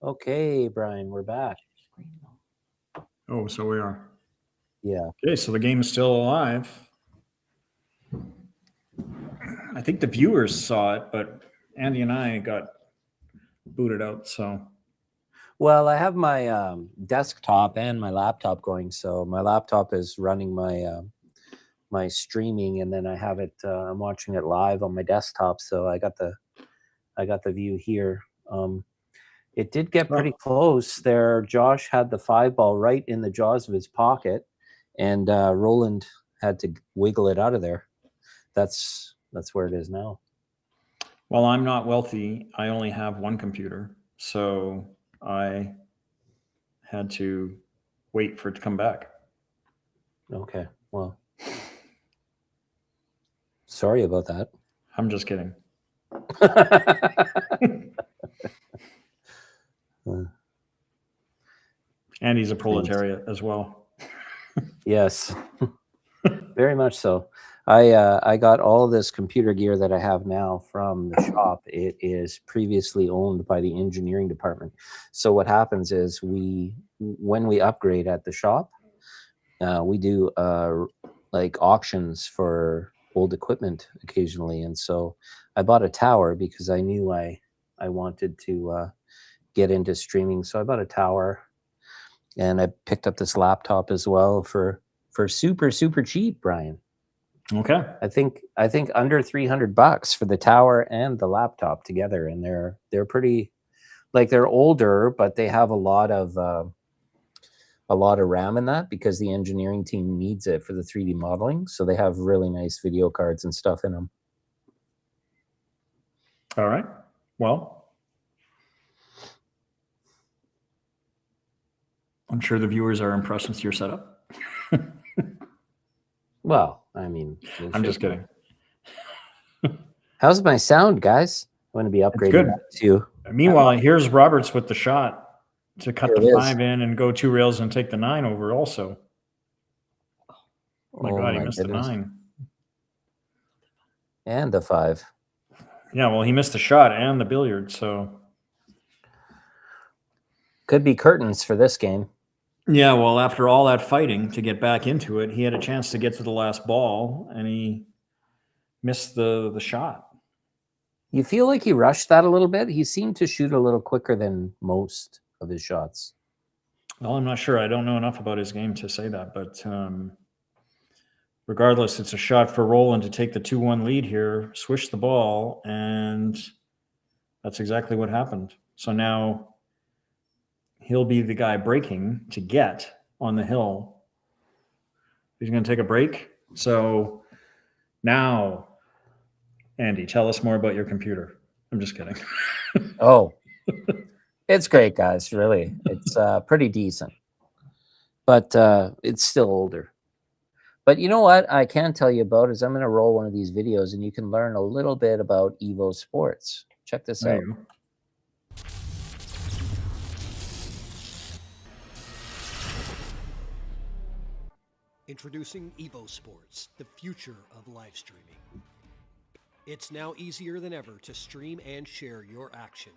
Okay, Brian, we're back.
Oh, so we are.
Yeah.
Okay, so the game is still alive. I think the viewers saw it, but Andy and I got booted out. So,
Well, I have my desktop and my laptop going. So my laptop is running my my streaming, and then I have it. I'm watching it live on my desktop. So I got the view here. It did get pretty close there. Josh had the 5-ball right in the jaws of his pocket, and Roland had to wiggle it out of there. That's where it is now.
well, I'm not wealthy. I only have one computer, so I had to wait for it to come back.
Okay. Well, sorry about that.
I'm just kidding. Andy's a proletariat as well.
Yes, very much so. I got all this computer gear that I have now from the shop. It is previously owned by the engineering department. So what happens is when we upgrade at the shop, we do like auctions for old equipment occasionally. And so I bought a tower because I knew I wanted to get into streaming. So I bought a tower, and I picked up this laptop as well for super cheap, Brian.
Okay.
I think under $300 for the tower and the laptop together, and they're pretty, like, they're older, but they have a lot of RAM in that because the engineering team needs it for the 3D modeling. So they have really nice video cards and stuff in them.
All right. Well, I'm sure the viewers are impressed with your setup.
Well, I mean,
I'm just kidding.
How's my sound, guys? I'm going to be upgrading that to.
Meanwhile, here's Roberts with the shot to cut the 5 in and go 2 rails and take the 9 over also. Oh my God, he missed the 9.
And the 5.
Yeah, well, he missed the shot and the billiard, so.
Could be curtains for this game.
Yeah, well, after all that fighting to get back into it, he had a chance to get to the last ball, and he missed the shot.
You feel like he rushed that a little bit? He seemed to shoot a little quicker than most of his shots.
Well, I'm not sure. I don't know enough about his game to say that, but regardless, it's a shot for Roland to take the 2-1 lead here, swish the ball, and that's exactly what happened. So now he'll be the guy breaking to get on the hill. He's going to take a break. So now, Andy, tell us more about your computer. I'm just kidding.
Oh, it's great, guys. Really. It's pretty decent, but it's still older. But you know what I can tell you about is I'm going to roll one of these videos and you can learn a little bit about EvoSports. Check this out.
Introducing EvoSports, the future of live streaming. It's now easier than ever to stream and share your action.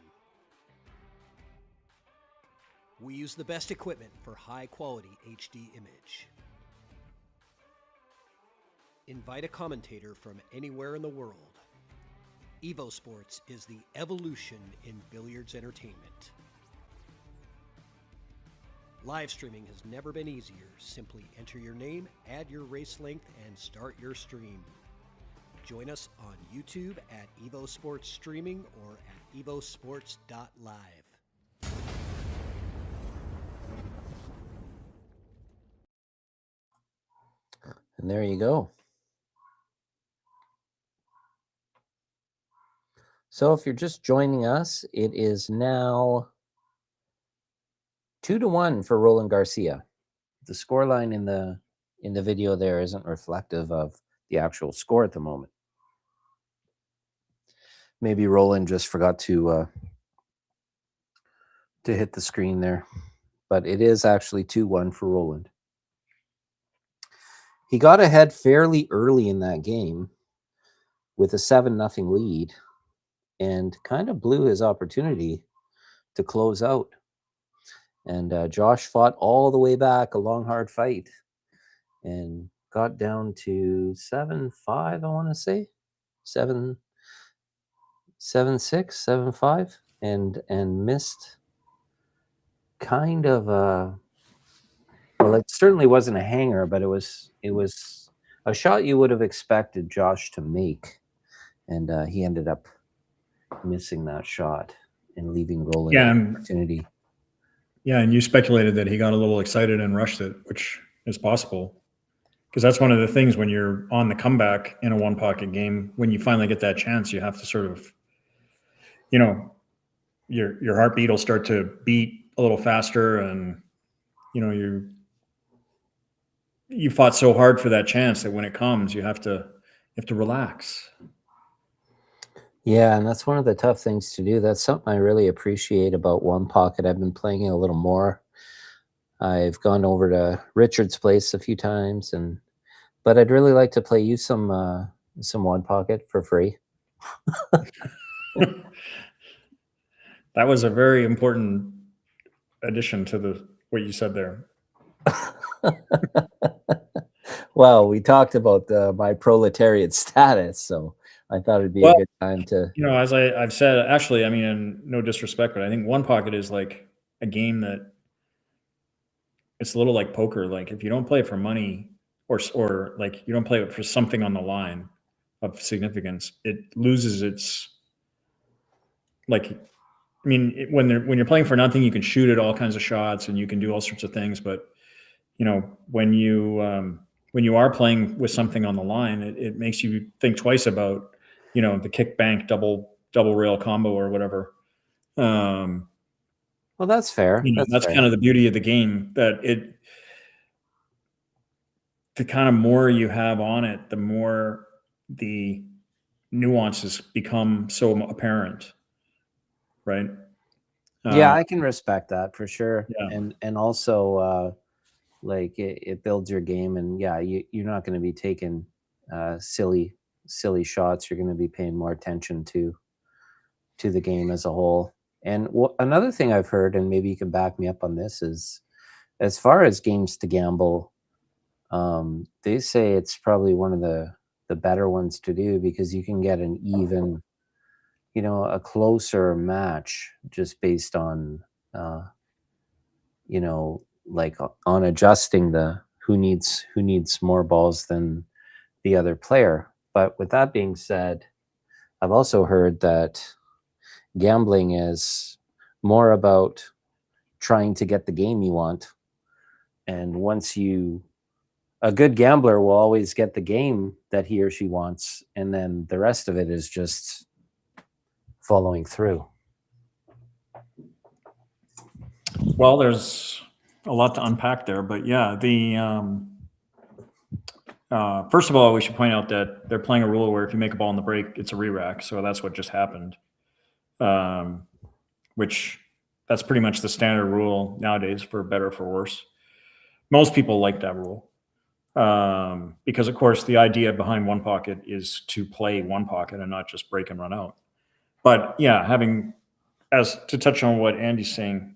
We use the best equipment for high-quality HD image. Invite a commentator from anywhere in the world. EvoSports is the evolution in billiards entertainment. Live streaming has never been easier. Simply enter your name, add your race length, and start your stream. Join us on YouTube at EvoSports Streaming or at evosports.live.
And there you go. So if you're just joining us, it is now 2-1 for Roland Garcia. The scoreline in the video there isn't reflective of the actual score at the moment. Maybe Roland just forgot to hit the screen there, but it is actually 2-1 for Roland. He got ahead fairly early in that game with a 7-0 lead and kind of blew his opportunity to close out. And Josh fought all the way back, a long, hard fight, and got down to 7-5, I want to say. 7-6, 7-5, and missed kind of a, well, it certainly wasn't a hanger, but it was a shot you would have expected Josh to make, and he ended up missing that shot and leaving Roland an opportunity.
Yeah, and you speculated that he got a little excited and rushed it, which is possible. Because that's one of the things when you're on the comeback in a one pocket game, when you finally get that chance, you have to sort of, you know, your heartbeat will start to beat a little faster, and you know, you fought so hard for that chance that when it comes, you have to relax.
Yeah, and that's one of the tough things to do. That's something I really appreciate about One Pocket. I've been playing it a little more. I've gone over to Richard's place a few times, but I'd really like to play you some One Pocket for free.
That was a very important addition to what you said there.
Well, we talked about my proletariat status, so I thought it'd be a good time to.
You know, as I've said, actually, I mean, and no disrespect, but I think One Pocket is like a game that it's a little like poker. Like if you don't play it for money, or like you don't play it for something on the line of significance, it loses its, like, I mean, when you're playing for nothing, you can shoot at all kinds of shots and you can do all sorts of things. But you know, when you are playing with something on the line, it makes you think twice about, you know, the kick bank double rail combo or whatever.
Well, that's fair.
You know, that's kind of the beauty of the game, that the kind of more you have on it, the more the nuances become so apparent, right?
Yeah, I can respect that for sure.
Yeah.
And also like it builds your game, and yeah, you're not going to be taking silly shots. You're going to be paying more attention to the game as a whole. And another thing I've heard, and maybe you can back me up on this, is as far as games to gamble, they say it's probably one of the better ones to do, because you can get an even, you know, a closer match just based on, you know, like on adjusting the who needs more balls than the other player. But with that being said, I've also heard that gambling is more about trying to get the game you want. And a good gambler will always get the game that he or she wants, and then the rest of it is just following through.
Well, there's a lot to unpack there, but yeah, first of all, we should point out that they're playing a rule where if you make a ball in the break, it's a re-rack. So that's what just happened. Which that's pretty much the standard rule nowadays, for better or for worse. Most people like that rule. Because of course the idea behind One Pocket is to play One Pocket and not just break and run out. But yeah, as to touch on what Andy's saying,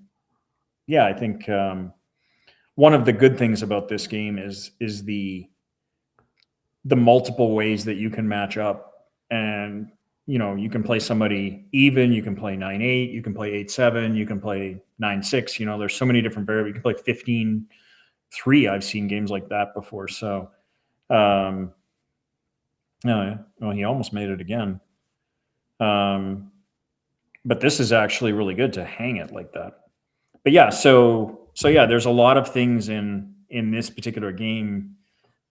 yeah, I think one of the good things about this game is the multiple ways that you can match up. And you know, you can play somebody even, you can play 9-8, you can play 8-7, you can play 9-6. You know, there's so many different variables. You can play 15-3. I've seen games like that before. So, well, he almost made it again. But this is actually really good to hang it like that. But yeah, so yeah, there's a lot of things in this particular game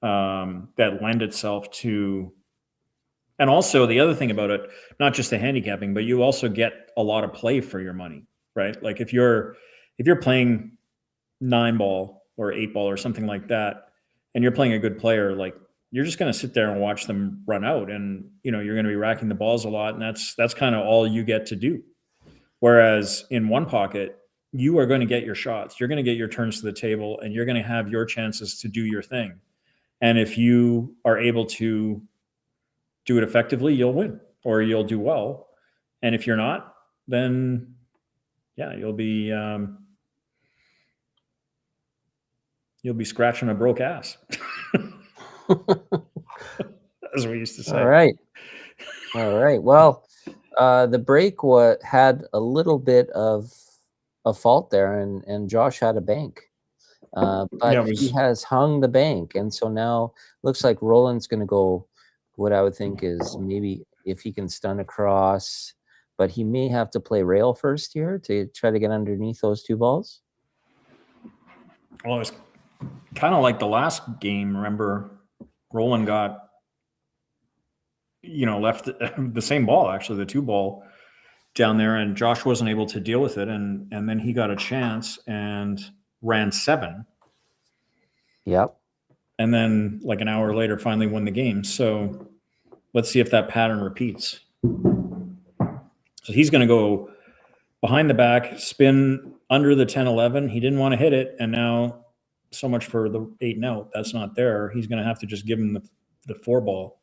that lend itself to. And also the other thing about it, not just the handicapping, but you also get a lot of play for your money, right? Like if you're playing 9-ball or 8-ball or something like that, and you're playing a good player, like you're just going to sit there and watch them run out, and you know, you're going to be racking the balls a lot, and that's kind of all you get to do. Whereas in One Pocket, you are going to get your shots, you're going to get your turns to the table, and you're going to have your chances to do your thing. And if you are able to do it effectively, you'll win or you'll do well. And if you're not, then yeah, you'll be scratching a broke ass, as we used to say.
All right. All right. Well, the break had a little bit of a fault there, and Josh had a bank. But
Yeah,
he has hung the bank, and so now looks like Roland's going to go what I would think is maybe if he can stun across, but he may have to play rail first here to try to get underneath those two balls.
Well, it's kind of like the last game. Remember, Roland got, left the same ball, actually, the 2-ball down there, and Josh wasn't able to deal with it, and then he got a chance and ran 7.
Yep.
And then like an hour later finally won the game. So let's see if that pattern repeats. So he's going to go behind the back, spin under the 10-11. He didn't want to hit it, and now so much for the 8 and out. That's not there. He's going to have to just give him the 4-ball.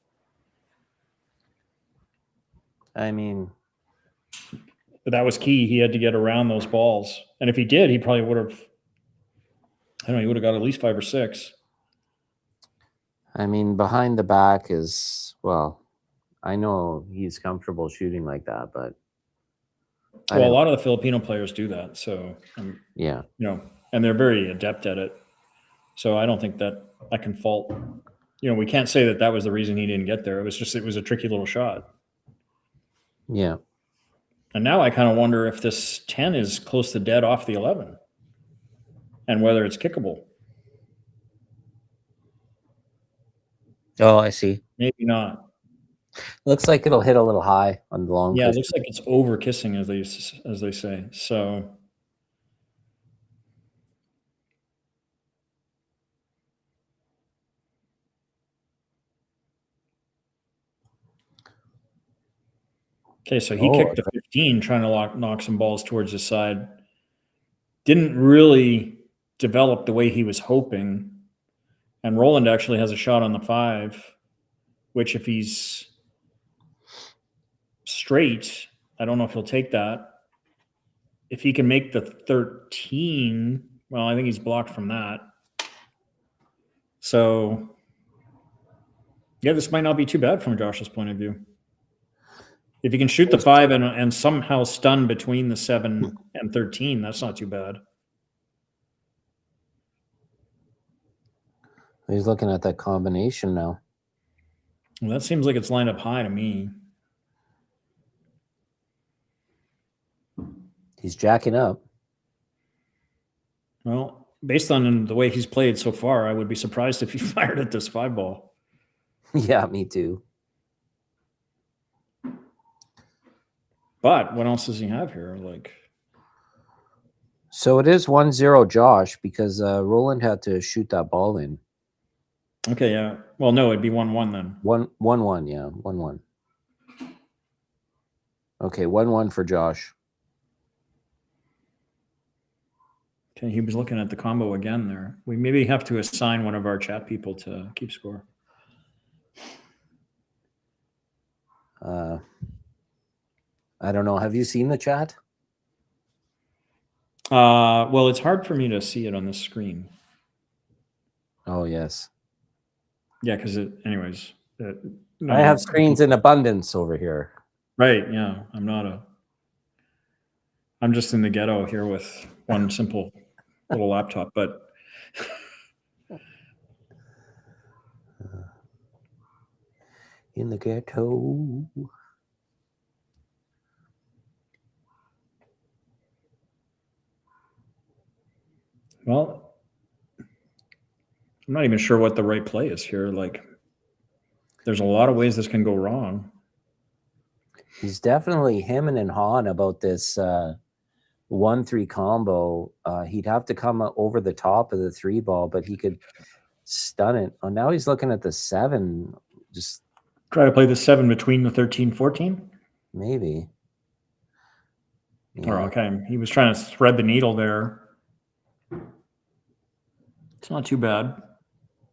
I mean,
But that was key. He had to get around those balls. And if he did, he probably would have, I don't know, he would have got at least 5 or 6.
I mean, behind the back is, well, I know he's comfortable shooting like that, but
Well, a lot of the Filipino players do that. So,
yeah,
and they're very adept at it. So I don't think that I can fault, we can't say that was the reason he didn't get there. It was a tricky little shot.
Yeah.
And now I kind of wonder if this 10 is close to dead off the 11 and whether it's kickable.
Oh, I see.
Maybe not.
Looks like it'll hit a little high on the long.
Yeah, it looks like it's over kissing, as they say. So okay, so he kicked the 15, trying to knock some balls towards his side. Didn't really develop the way he was hoping. And Roland actually has a shot on the 5, which if he's straight, I don't know if he'll take that. If he can make the 13, well, I think he's blocked from that. So, yeah, this might not be too bad from Josh's point of view. If he can shoot the 5 and somehow stun between the 7 and 13, that's not too bad.
He's looking at that combination now.
Well, that seems like it's lined up high to me.
He's jacking up.
Well, based on the way he's played so far, I would be surprised if he fired at this 5-ball.
Yeah, me too.
But what else does he have here?
So it is 1-0 Josh because Roland had to shoot that ball in.
Okay, yeah. Well, no, it'd be 1-1 then.
1-1, yeah, 1-1. Okay, 1-1 for Josh.
Okay, he was looking at the combo again there. We maybe have to assign one of our chat people to keep score.
I don't know. Have you seen the chat?
Well, it's hard for me to see it on the screen.
Oh, yes.
Yeah, because anyways.
I have screens in abundance over here.
Right, yeah. I'm just in the ghetto here with one simple little laptop, but
in the ghetto.
Well, I'm not even sure what the right play is here. There's a lot of ways this can go wrong.
He's definitely hemming and hawing about this 1-3 combo. He'd have to come over the top of the 3-ball, but he could stun it. Oh, now he's looking at the 7. Just
try to play the 7 between the 13-14?
Maybe.
Yeah. Or okay, he was trying to thread the needle there. It's not too bad.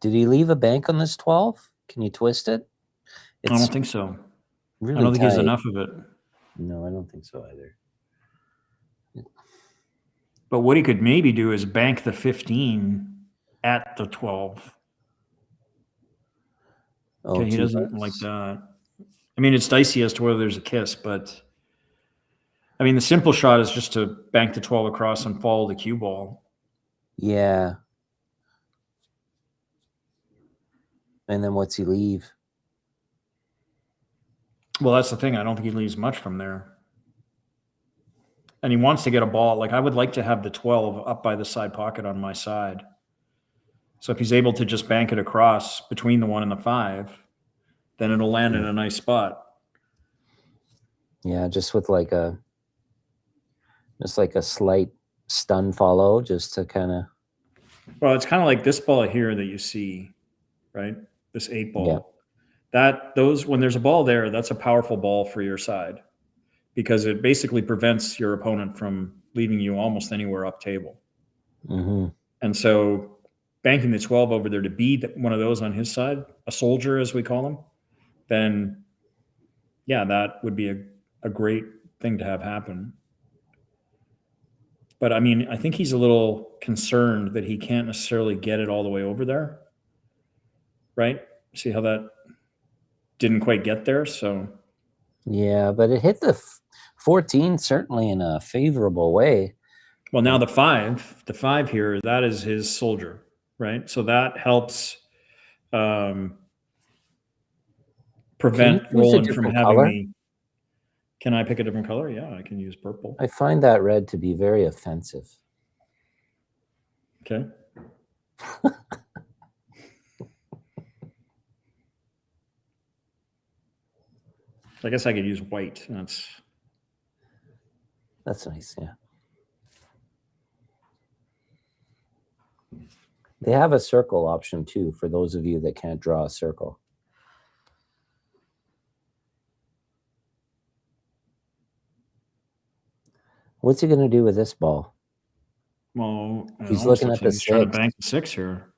Did he leave a bank on this 12? Can you twist it?
I don't think so.
Really
I don't think he has
tight.
enough of it.
No, I don't think so either.
But what he could maybe do is bank the 15 at the 12.
Oh,
Okay, he
two
doesn't
banks.
like that. I mean, it's dicey as to whether there's a kiss, but I mean, the simple shot is just to bank the 12 across and follow the cue ball.
Yeah. And then what's he leave?
Well, that's the thing. I don't think he leaves much from there. And he wants to get a ball. Like, I would like to have the 12 up by the side pocket on my side. So if he's able to just bank it across between the 1 and the 5, then it'll land in a nice spot.
Yeah, just with like a slight stun follow, just to kind of.
Well, it's kind of like this ball here that you see, right? This 8 ball. Yeah. When there's a ball there, that's a powerful ball for your side, because it basically prevents your opponent from leaving you almost anywhere up table.
Mm-hmm.
And so banking the 12 over there to be one of those on his side, a soldier as we call him, then yeah, that would be a great thing to have happen. But I mean, I think he's a little concerned that he can't necessarily get it all the way over there. Right? See how that didn't quite get there? So
yeah, but it hit the 14 certainly in a favorable way.
Well, now the 5 here, that is his soldier, right? So that helps prevent Roland from having
color?
the. Can I pick a different color? Yeah, I can use purple.
I find that red to be very offensive.
Okay. I guess I could use white.
That's nice, yeah. They have a circle option too for those of you that can't draw a circle. What's he going to do with this ball?
Well,
he's looking at the
he's trying to bank the 6 here.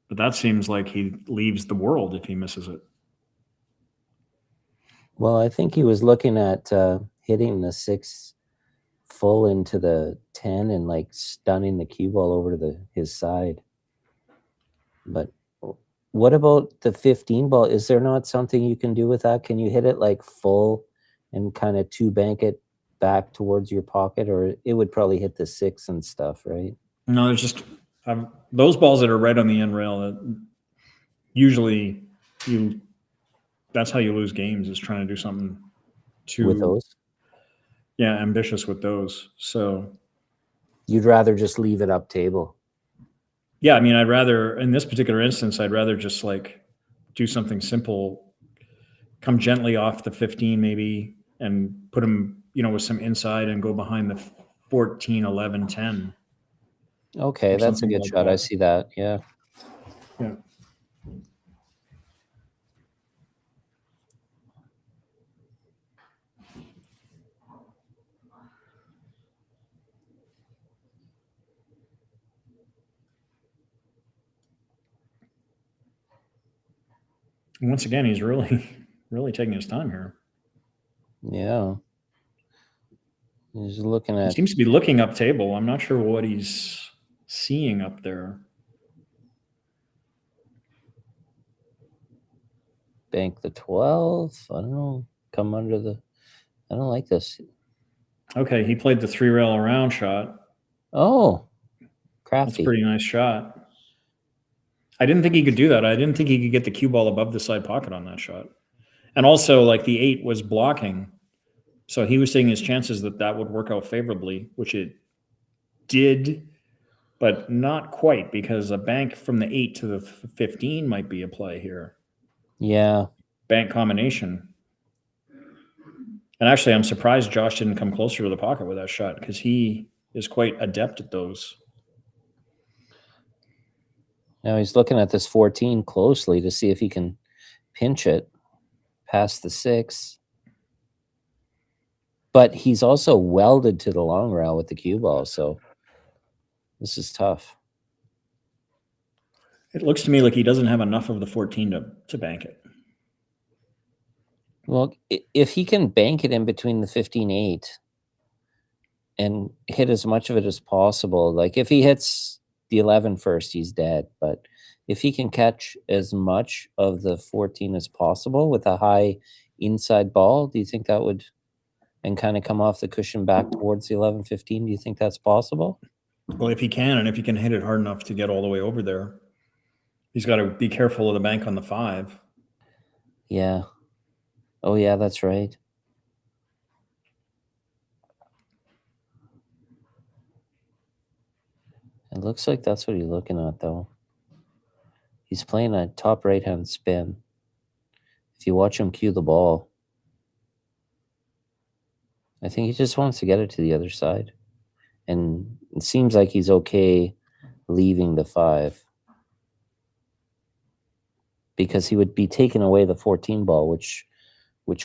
But that seems like he leaves the world if he misses it.
Well, I think he was looking at hitting the 6 full into the 10 and like stunning the cue ball over to his side. But what about the 15 ball? Is there not something you can do with that? Can you hit it like full and kind of 2 bank it back towards your pocket, or it would probably hit the 6 and stuff, right?
No, there's just those balls that are right on the end rail that usually that's how you lose games, is trying to do something
with those.
Yeah, ambitious with those. So
you'd rather just leave it up table.
Yeah, I mean, I'd rather, in this particular instance, I'd rather just like do something simple, come gently off the 15 maybe, and put them, with some inside and go behind the 14, 11, 10.
Okay, that's a good shot. I see that. Yeah.
Yeah. Once again, he's really, really taking his time here.
Yeah. He's looking at.
He seems to be looking up table. I'm not sure what he's seeing up there.
Bank the 12. I don't know. Come under the. I don't like this.
Okay, he played the 3 rail around shot.
Oh, crafty.
That's a pretty nice shot. I didn't think he could do that. I didn't think he could get the cue ball above the side pocket on that shot. And also, like, the 8 was blocking. So he was taking his chances that would work out favorably, which it did, but not quite, because a bank from the 8 to the 15 might be a play here.
Yeah.
Bank combination. And actually, I'm surprised Josh didn't come closer to the pocket with that shot, because he is quite adept at those.
Now he's looking at this 14 closely to see if he can pinch it past the 6. But he's also welded to the long rail with the cue ball, so this is tough.
It looks to me like he doesn't have enough of the 14 to bank it.
Well, if he can bank it in between the 15-8, and hit as much of it as possible. Like if he hits the 11 first, he's dead. But if he can catch as much of the 14 as possible with a high inside ball, do you think that would, and kind of come off the cushion back towards the 11, 15, do you think that's possible?
Well, if he can, and if he can hit it hard enough to get all the way over there, he's got to be careful of the bank on the 5.
Yeah. Oh, yeah, that's right. It looks like that's what he's looking at, though. He's playing a top right-hand spin. If you watch him cue the ball, I think he just wants to get it to the other side. And it seems like he's okay leaving the 5. Because he would be taking away the 14 ball, which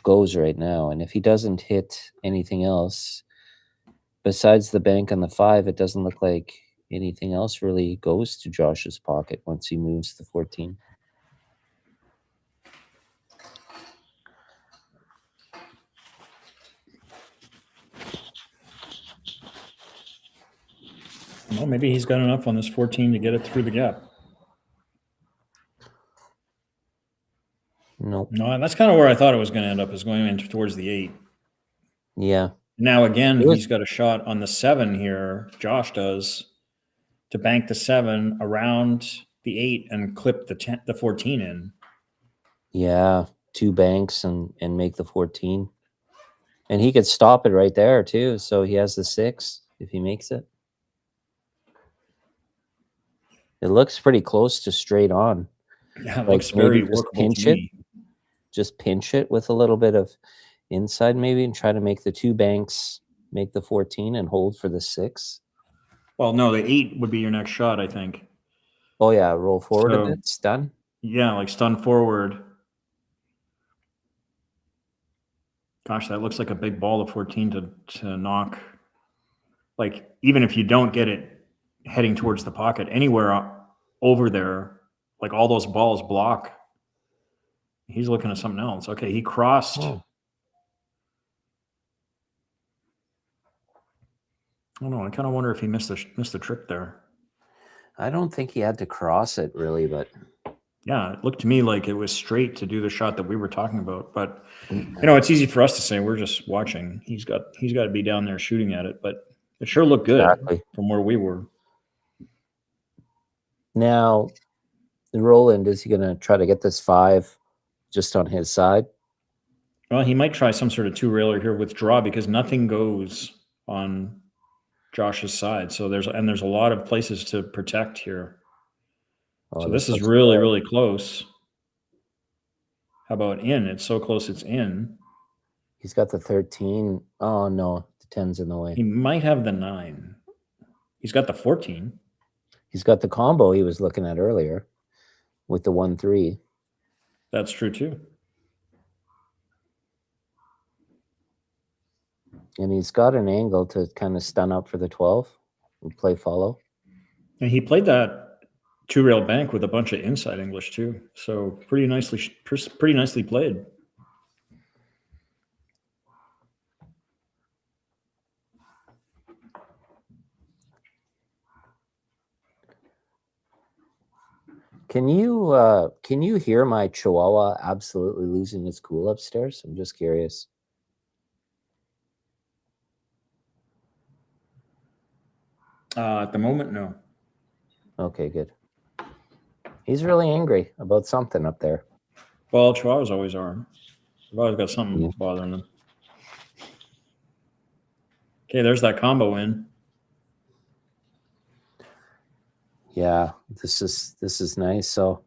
goes right now. And if he doesn't hit anything else, besides the bank on the 5, it doesn't look like anything else really goes to Josh's pocket once he moves the 14.
Well, maybe he's got enough on this 14 to get it through the gap.
Nope.
No, that's kind of where I thought it was going to end up, is going in towards the 8.
Yeah.
Now, again, he's got a shot on the 7 here, Josh does, to bank the 7 around the 8 and clip the 14 in.
Yeah. 2 banks and make the 14. And he could stop it right there, too. So he has the 6 if he makes it. It looks pretty close to straight on.
Yeah, it
Like
looks very
maybe just
workable
pinch
to
it.
me.
Just pinch it with a little bit of inside maybe and try to make the 2 banks, make the 14 and hold for the 6.
Well, no, the 8 would be your next shot, I think.
Oh, yeah. Roll forward a
So-
bit. Stun.
Yeah, like stun forward. Gosh, that looks like a big ball of 14 to knock. Like, even if you don't get it heading towards the pocket, anywhere over there, like all those balls block. He's looking at something else. Okay, he crossed.
Oh.
I don't know. I kind of wonder if he missed the trick there.
I don't think he had to cross it really, but
Yeah, it looked to me like it was straight to do the shot that we were talking about. But it's easy for us to say. We're just watching. He's got to be down there shooting at it, but it sure looked good
exactly.
from where we were.
Now, Roland, is he going to try to get this 5 just on his side?
Well, he might try some sort of 2-railer here with draw, because nothing goes on Josh's side. So there's a lot of places to protect here.
Oh,
So this is
looks
really,
good.
really close. How about in? It's so close it's in.
He's got the 13. Oh, no. The 10's in the way.
He might have the 9. He's got the 14.
He's got the combo he was looking at earlier with the 1-3.
That's true too.
And he's got an angle to kind of stun up for the 12 and play follow.
And he played that 2-rail bank with a bunch of inside English too. So pretty nicely played.
Can you hear my Chihuahua absolutely losing its cool upstairs? I'm just curious.
At the moment, no.
Okay, good. He's really angry about something up there.
Well, Chihuahuas always are. They've always got something
Yeah.
bothering them. Okay, there's that combo in.
Yeah, this is nice. So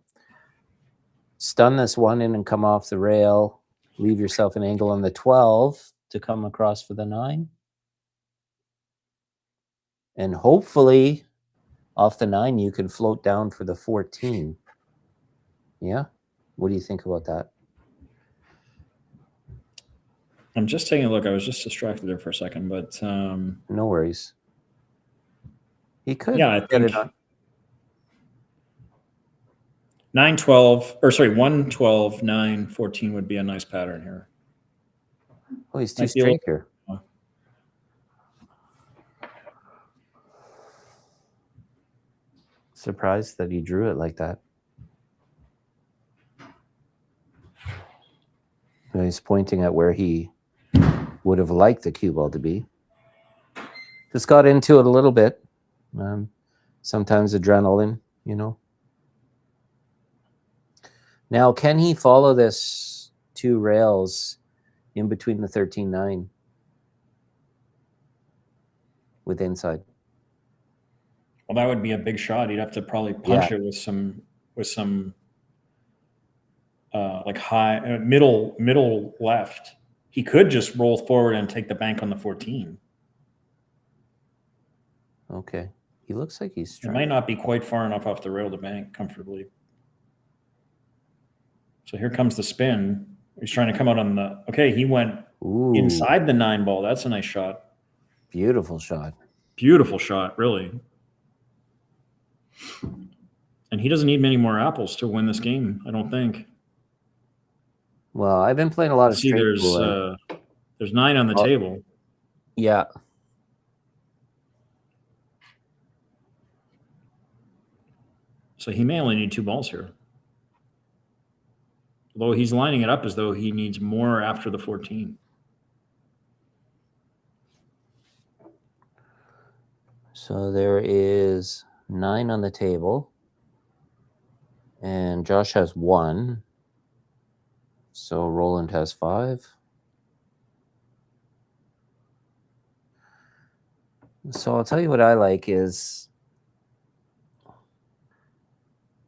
stun this one in and come off the rail. Leave yourself an angle on the 12 to come across for the 9. And hopefully off the 9 you can float down for the 14. Yeah? What do you think about that?
I'm just taking a look. I was just distracted there for a second, but
No worries. He could
yeah, I
get
think
it on.
1, 12, 9, 14 would be a nice pattern here.
Oh, he's too
might be a
straight here. Surprised that he drew it like that. He's pointing at where he would have liked the cue ball to be. Just got into it a little bit. Sometimes adrenaline, you know. Now, can he follow this 2 rails in between the 13-9 with inside?
Well, that would be a big shot. He'd have to probably punch it with some like high middle left. He could just roll forward and take the bank on the 14.
Okay. He looks like he's
It
trying.
might not be quite far enough off the rail to bank comfortably. So here comes the spin. He's trying to come out on the... Okay, he went inside the 9 ball. That's a nice shot.
Beautiful shot.
Beautiful shot, really. And he doesn't need many more apples to win this game, I don't think.
Well, I've been playing a lot of
See,
straight
there's 9 on the table.
Yeah.
So he may only need 2 balls here. Although he's lining it up as though he needs more after the 14.
So there is 9 on the table. And Josh has 1. So Roland has 5. So I'll tell you what I like is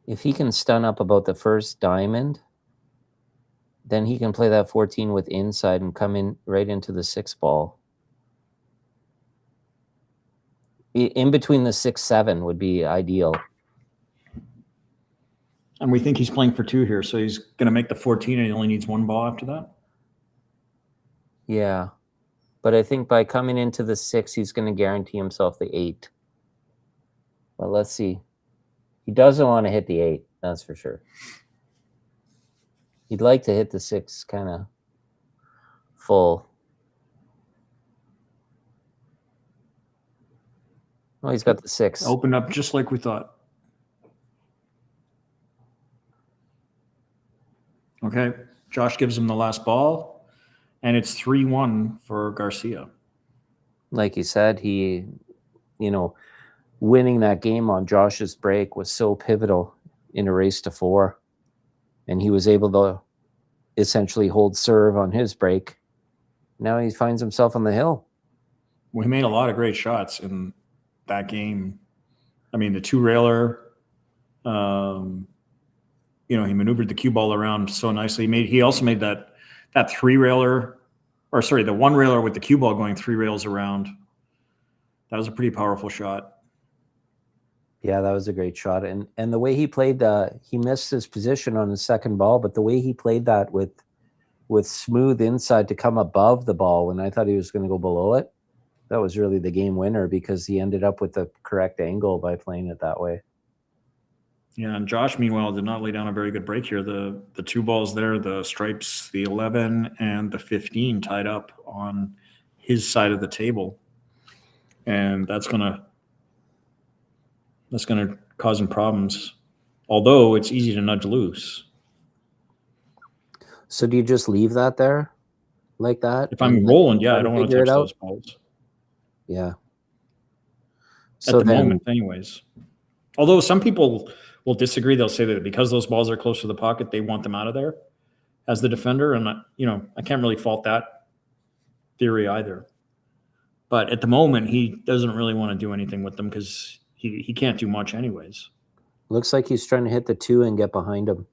if he can stun up about the first diamond, then he can play that 14 with inside and come in right into the 6 ball. In between the 6-7 would be ideal.
And we think he's playing for 2 here, so he's going to make the 14 and he only needs 1 ball after that?
Yeah. But I think by coming into the 6, he's going to guarantee himself the 8. But let's see. He doesn't want to hit the 8, that's for sure. He'd like to hit the 6 kind of full. Oh, he's got the 6.
Opened up just like we thought. Okay, Josh gives him the last ball, and it's 3-1 for Garcia.
Like you said, he, winning that game on Josh's break was so pivotal in a race to 4. And he was able to essentially hold serve on his break. Now he finds himself on the hill.
We made a lot of great shots in that game. I mean, the 2-railer, he maneuvered the cue ball around so nicely. He also made that 3-railer, or sorry, the 1-railer with the cue ball going 3 rails around. That was a pretty powerful shot.
Yeah, that was a great shot. And the way he played, he missed his position on his second ball, but the way he played that with smooth inside to come above the ball when I thought he was going to go below it, that was really the game winner because he ended up with the correct angle by playing it that way.
Yeah, and Josh, meanwhile, did not lay down a very good break here. The 2 balls there, the stripes, the 11 and the 15 tied up on his side of the table. And that's gonna cause him problems, although it's easy to nudge loose.
So do you just leave that there like that?
If I'm Roland, yeah, I don't want to touch those balls.
Yeah.
So at the moment, anyways. Although some people will disagree. They'll say that because those balls are close to the pocket, they want them out of there as the defender. And, I can't really fault that theory either. But at the moment, he doesn't really want to do anything with them because he can't do much anyways.
Looks like he's trying to hit the 2 and get behind him.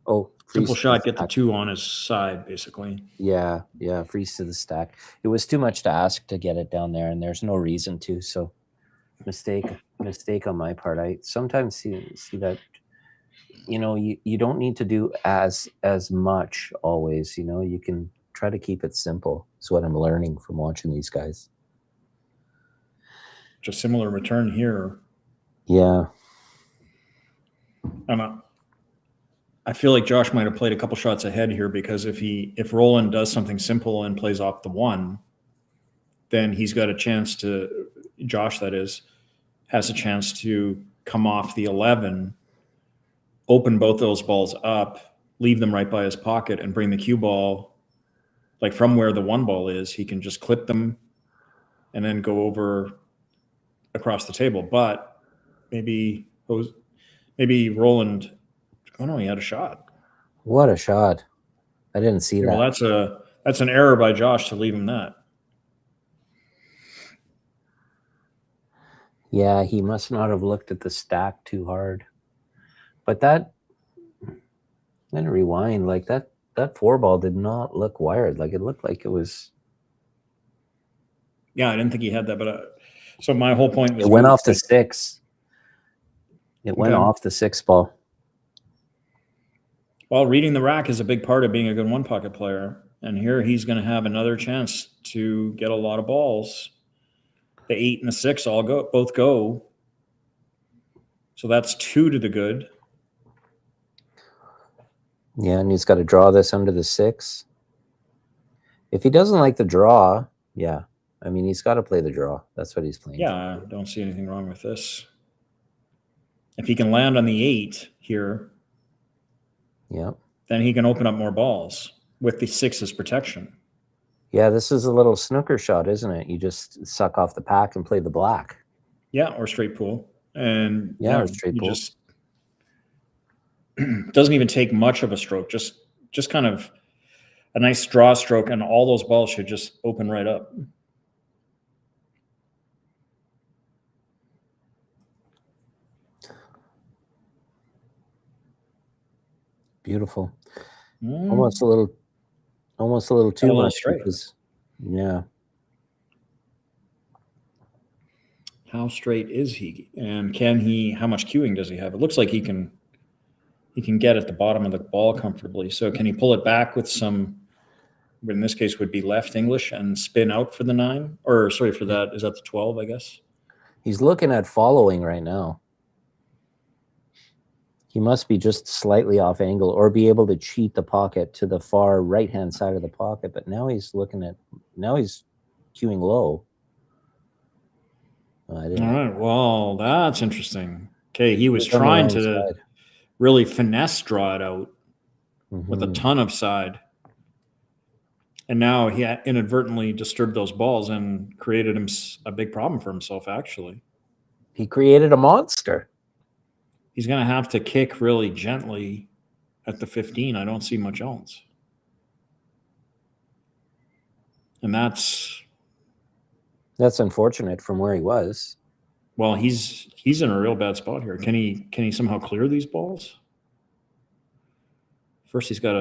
Oh,
simple shot, get the 2 on his side, basically.
Yeah, freeze to the stack. It was too much to ask to get it down there, and there's no reason to. So, mistake on my part. I sometimes see that, you don't need to do as much always. You can try to keep it simple. It's what I'm learning from watching these guys.
Just similar return here.
Yeah.
I feel like Josh might have played a couple shots ahead here because if Roland does something simple and plays off the 1, then he's got a chance to, Josh that is, has a chance to come off the 11, open both those balls up, leave them right by his pocket, and bring the cue ball, like from where the 1 ball is, he can just clip them and then go over across the table. But maybe Roland, oh no, he had a shot.
What a shot. I didn't see that.
Well, that's an error by Josh to leave him that.
Yeah, he must not have looked at the stack too hard. But that, then rewind, like that 4 ball did not look wired. Like it looked like it was.
Yeah, I didn't think he had that, but so my whole point was
It went off the 6. It went
Okay.
off the 6 ball.
Well, reading the rack is a big part of being a good 1-pocket player. And here he's going to have another chance to get a lot of balls. The 8 and the 6 both go. So that's 2 to the good.
Yeah, and he's got to draw this under the 6. If he doesn't like the draw, yeah. I mean, he's got to play the draw. That's what he's playing.
Yeah, I don't see anything wrong with this. If he can land on the 8 here,
Yeah.
then he can open up more balls with the 6 as protection.
Yeah, this is a little snooker shot, isn't it? You just suck off the pack and play the black.
Yeah, or straight pool. And
Yeah, or straight pool.
Just doesn't even take much of a stroke. Just kind of a nice draw stroke, and all those balls should just open right up.
Beautiful. Almost a little too much.
Straight.
Yeah.
How straight is he? And how much queuing does he have? It looks like he can get at the bottom of the ball comfortably. So can he pull it back with some, in this case would be left English, and spin out for the 9? Or sorry, for that, is that the 12, I guess?
He's looking at following right now. He must be just slightly off angle or be able to cheat the pocket to the far right-hand side of the pocket. But now he's queuing low.
All right. Well, that's interesting. Okay. He was
He's on the
trying
wrong
to
side.
really finesse draw it out with a
Mhm.
ton of side. And now he inadvertently disturbed those balls and created him a big problem for himself, actually.
He created a monster.
He's going to have to kick really gently at the 15. I don't see much else. And that's
unfortunate from where he was.
well, he's in a real bad spot here. Can he somehow clear these balls? First, he's got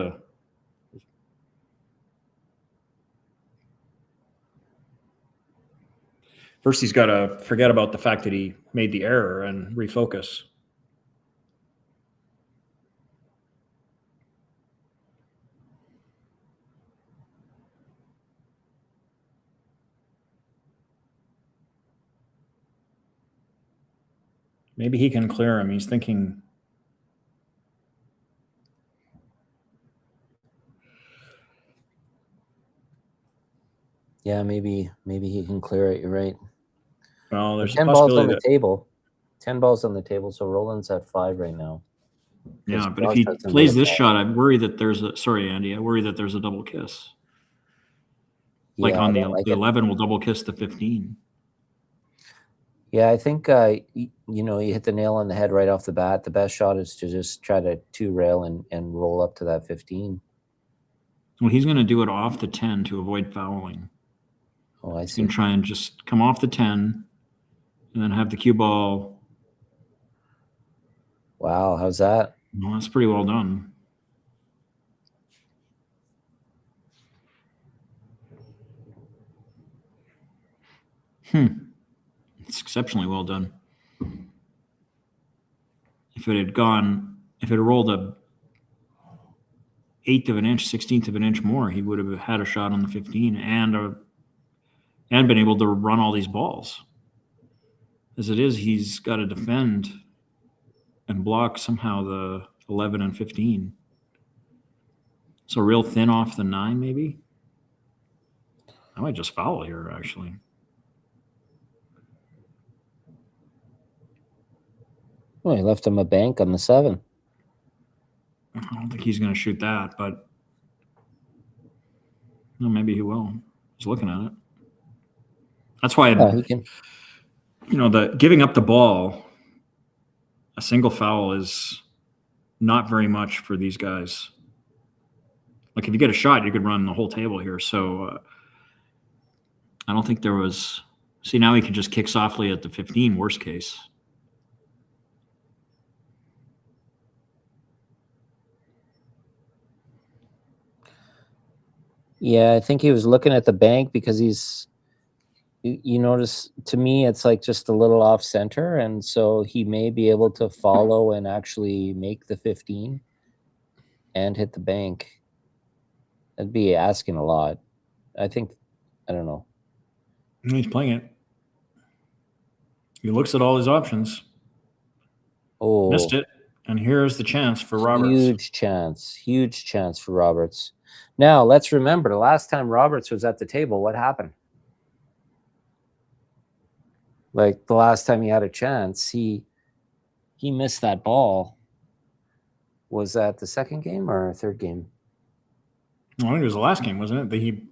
to forget about the fact that he made the error and refocus. Maybe he can clear him. He's thinking.
Yeah, maybe he can clear it. You're right.
Well, there's
10
a
balls on
possibility
the table. 10 balls on the table. So Roland's at 5 right now.
Yeah, but
Josh
if he
hasn't
plays
made a
this
ball.
shot, I worry that there's a double kiss. Like
Yeah,
on
I
the
don't like it.
11 will double kiss the 15.
Yeah, I think you hit the nail on the head right off the bat. The best shot is to just try to 2-rail and roll up to that 15.
Well, he's going to do it off the 10 to avoid fouling.
Oh, I
He's
see.
going to try and just come off the 10 and then have the cue ball.
Wow, how's that?
Well, that's pretty well done. It's exceptionally well done. If it had rolled a 1/8 of an inch, 1/16 of an inch more, he would have had a shot on the 15 and been able to run all these balls. As it is, he's got to defend and block somehow the 11 and 15. So real thin off the 9, maybe. I might just foul here, actually.
Well, he left him a bank on the 7.
I don't think he's going to shoot that, but well, maybe he will. He's looking at it. That's why,
Yeah, he can.
the giving up the ball, a single foul is not very much for these guys. Like if you get a shot, you could run the whole table here. So I don't think there was. See, now he can just kick softly at the 15, worst case.
Yeah, I think he was looking at the bank because you notice, to me, it's like just a little off center. And so he may be able to follow and actually make the 15 and hit the bank. That'd be asking a lot. I don't know.
He's playing it. He looks at all his options.
Oh,
Missed it. And here's the chance for Roberts.
Huge chance for Roberts. Now, let's remember, the last time Roberts was at the table, what happened? Like the last time he had a chance, he missed that ball. Was that the second game or third game?
I think it was the last game, wasn't it?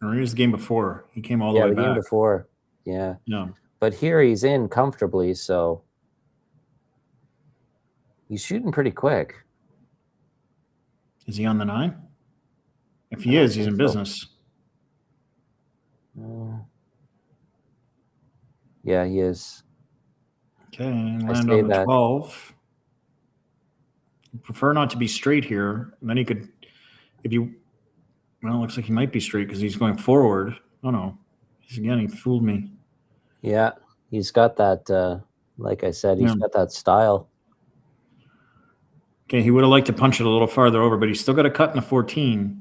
Or it was the game before. He came all the way
the
back.
game before. Yeah.
Yeah.
But here he's in comfortably, so he's shooting pretty quick.
Is he on the 9? If he is, he's in business.
Yeah, he is.
Okay, land on the 12. Prefer not to be straight here. And then he could, well, it looks like he might be straight because he's going forward. Oh, no. He fooled me.
Yeah, he's got that, like I said, he's got that style.
Okay, he would have liked to punch it a little farther over, but he's still got a cut in the 14.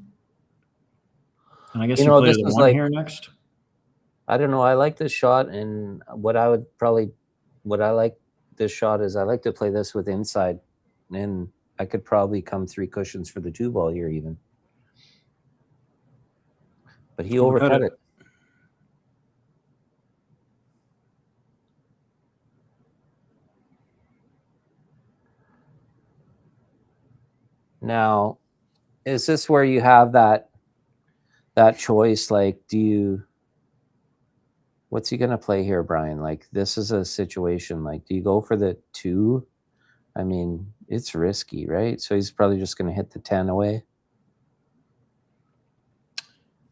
And I guess he plays the 1 here next.
I don't know. I like this shot, and what I like this shot is I like to play this with inside, and I could probably come 3 cushions for the 2 ball here even. But he overcut it. Now, is this where you have that choice? Like, what's he going to play here, Brian? Like, this is a situation. Like, do you go for the 2? I mean, it's risky, right? So he's probably just going to hit the 10 away.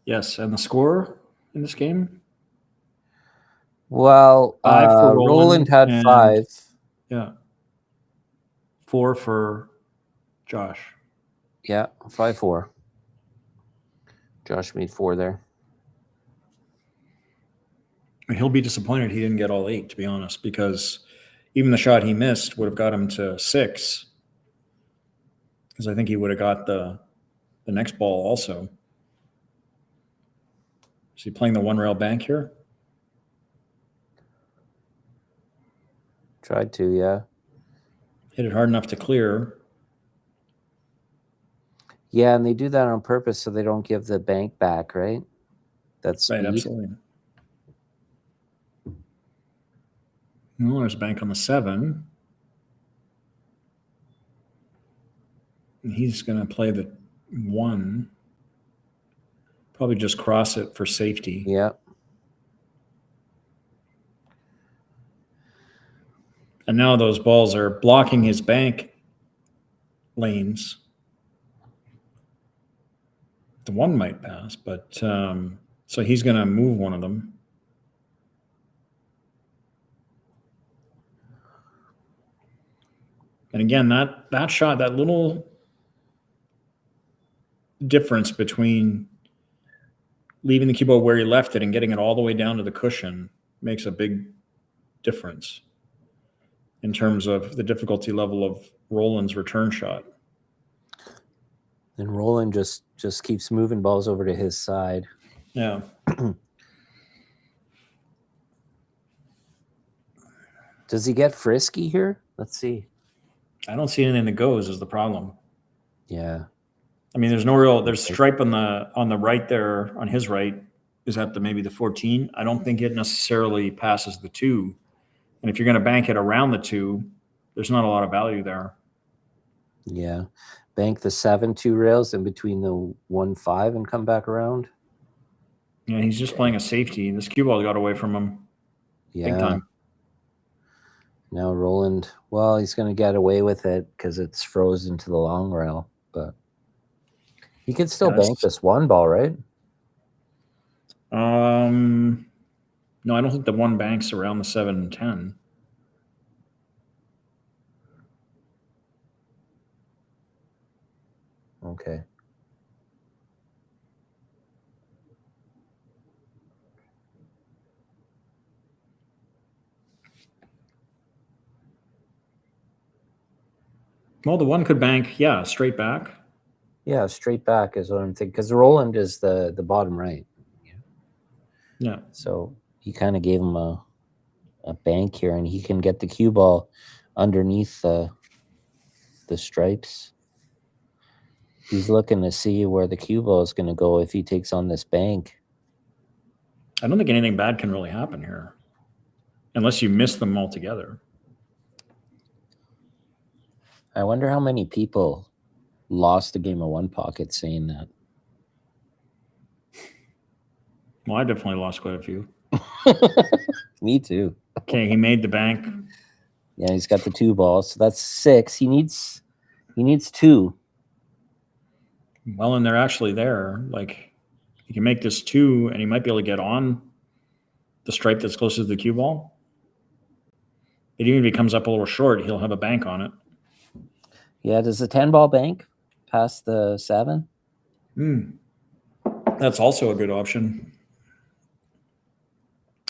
Yes, and the score in this game?
Well,
5 for
Roland had 5.
Yeah. 4 for Josh.
Yeah, 5-4. Josh made 4 there.
He'll be disappointed he didn't get all 8, to be honest, because even the shot he missed would have got him to 6. Because I think he would have got the next ball also. Is he playing the 1 rail bank here?
Tried to, yeah.
Hit it hard enough to clear.
Yeah, and they do that on purpose so they don't give the bank back, right? That's
right, absolutely. No, there's a bank on the 7. And he's going to play the 1. Probably just cross it for safety.
Yeah.
And now those balls are blocking his bank lanes. The 1 might pass, but so he's going to move one of them. And again, that shot, that little difference between leaving the cue ball where he left it and getting it all the way down to the cushion makes a big difference in terms of the difficulty level of Roland's return shot.
And Roland just keeps moving balls over to his side.
Yeah.
Does he get frisky here? Let's see.
I don't see anything that goes is the problem.
Yeah.
I mean, there's stripe on the right there, on his right, is at maybe the 14. I don't think it necessarily passes the 2. And if you're going to bank it around the 2, there's not a lot of value there.
Yeah. Bank the 7 2 rails in between the 1 5 and come back around.
Yeah, he's just playing a safety. This cue ball got away from him.
Yeah.
Big time.
Now Roland, well, he's going to get away with it because it's frozen to the long rail, but he could still bank this 1 ball, right?
No, I don't think the 1 banks around the 7 and 10.
Okay.
Well, the 1 could bank, yeah, straight back.
Yeah, straight back is what I'm thinking. Because Roland is the bottom right.
Yeah.
So he kind of gave him a bank here, and he can get the cue ball underneath the stripes. He's looking to see where the cue ball is going to go if he takes on this bank.
I don't think anything bad can really happen here, unless you miss them altogether.
I wonder how many people lost a game of 1 pocket saying that.
Well, I definitely lost quite a few.
Me too.
Okay, he made the bank.
Yeah, he's got the 2 balls, so that's 6. He needs 2.
Well, and they're actually there. Like, you can make this 2, and he might be able to get on the stripe that's closest to the cue ball. Even if he comes up a little short, he'll have a bank on it.
Yeah, does the 10 ball bank past the 7?
That's also a good option.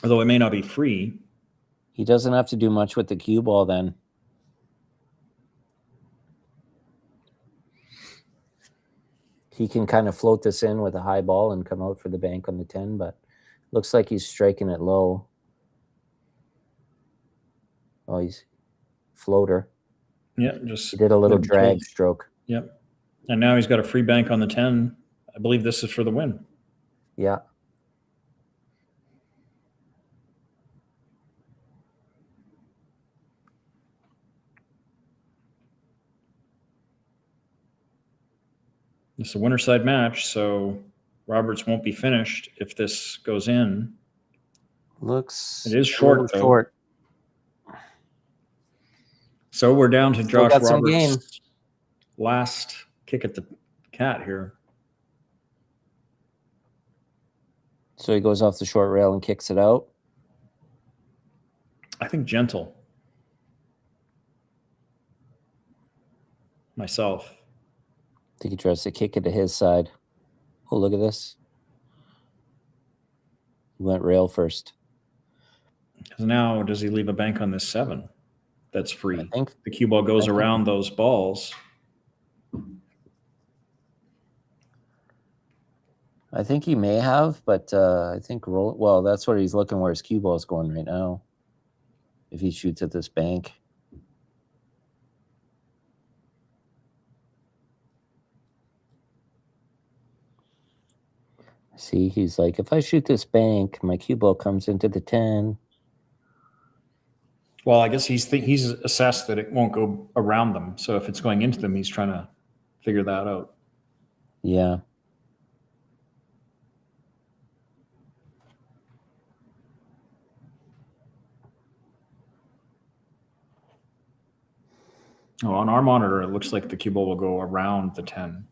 Although it may not be free.
He doesn't have to do much with the cue ball then. He can kind of float this in with a high ball and come out for the bank on the 10, but looks like he's striking it low. Oh, he's floater.
Yeah, just
he did a little drag stroke.
Yep. And now he's got a free bank on the 10. I believe this is for the win.
Yeah.
It's a winner side match, so Roberts won't be finished if this goes in.
Looks
it is short, though.
Short.
So we're down to
Still
Josh
got some game.
Roberts' last kick at the cat here.
So he goes off the short rail and kicks it out.
I think gentle. Myself.
I think he tries to kick it to his side. Oh, look at this. He went rail first.
Because now, does he leave a bank on this 7? That's free.
I think
the cue ball goes around those balls.
I think he may have, but I think well, that's what he's looking where his cue ball is going right now. If he shoots at this bank. See, he's like, if I shoot this bank, my cue ball comes into the 10.
Well, I guess he's assessed that it won't go around them. So if it's going into them, he's trying to figure that out.
Yeah.
Oh, on our monitor, it looks like the cue ball will go around the 10.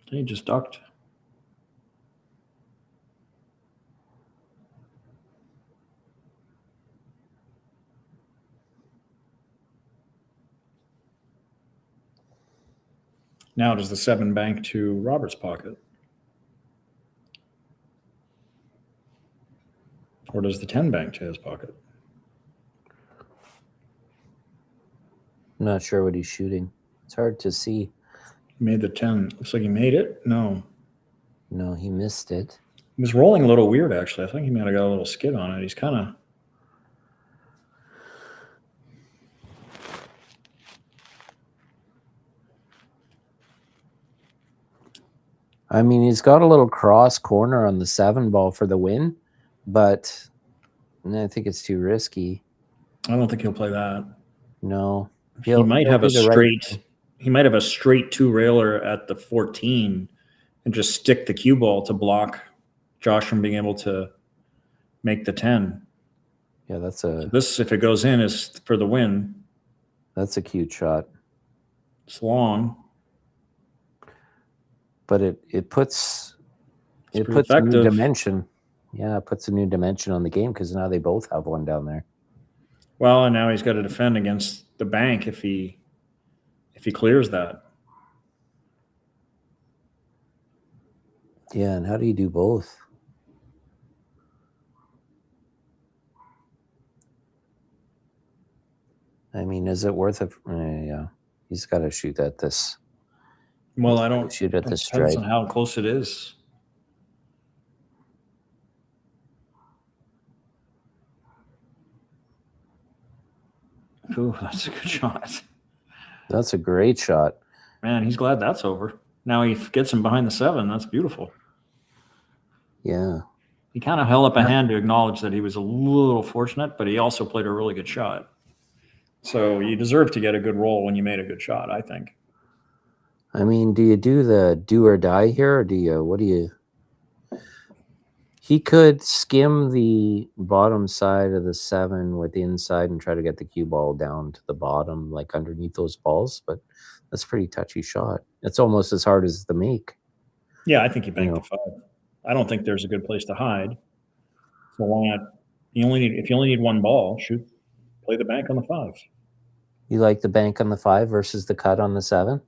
He just ducked. Now does the 7 bank to Robert's pocket? Or does the 10 bank to his pocket?
I'm not sure what he's shooting. It's hard to see.
He made the 10. Looks like he made it. No.
No, he missed it.
He was rolling a little weird, actually. I think he might have got a little skid on it. He's kind of...
I mean, he's got a little cross corner on the 7 ball for the win, but I think it's too risky.
I don't think he'll play that.
No.
He might have
do
a
the right
straight...
thing.
He might have a straight 2-railer at the 14 and just stick the cue ball to block Josh from being able to make the 10.
Yeah, that's a
This, if it goes in, is for the win.
that's a cute shot.
It's long.
But it puts
It's pretty
a new
effective.
dimension. Yeah, it puts a new dimension on the game because now they both have one down there.
Well, and now he's got to defend against the bank if he clears that.
Yeah, and how do you do both? I mean, is it worth it? Yeah, he's got to shoot at this.
Well, I don't...
Shoot at the
Depends
strike.
on how close it is. Ooh, that's a good shot.
That's a great shot.
Man, he's glad that's over. Now he gets him behind the 7. That's beautiful.
Yeah.
He kind of held up a hand to acknowledge that he was a little fortunate, but he also played a really good shot. So you deserve to get a good roll when you made a good shot, I think.
I mean, do you do the do or die here, or what do you... He could skim the bottom side of the 7 with the inside and try to get the cue ball down to the bottom, like underneath those balls, but that's a pretty touchy shot. It's almost as hard as the make.
Yeah, I think you banked the 5. I don't think there's a good place to hide. So why not? If you only need one ball, play the bank on the 5.
You like the bank on the 5 versus the cut on the 7?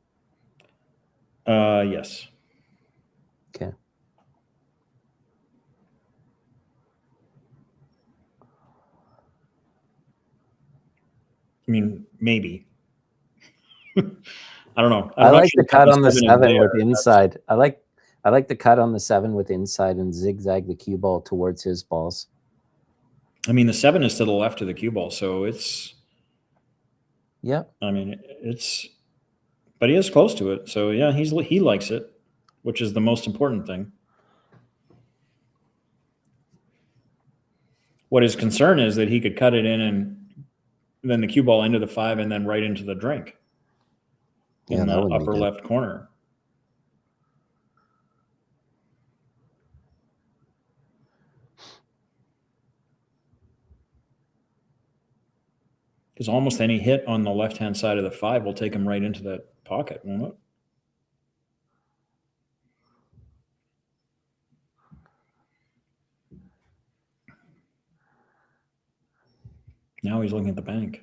Yes.
Okay.
I mean, maybe. I don't know.
I like the cut on the 7
there.
with inside. I like the cut on the 7 with inside and zigzag the cue ball towards his balls.
I mean, the 7 is to the left of the cue ball, so it's...
Yeah.
I mean, but he is close to it. So yeah, he likes it, which is the most important thing. What his concern is that he could cut it in and then the cue ball into the 5 and then right into the drink in the upper left corner. Because almost any hit on the left-hand side of the 5 will take him right into that pocket, won't it? Now he's looking at the bank.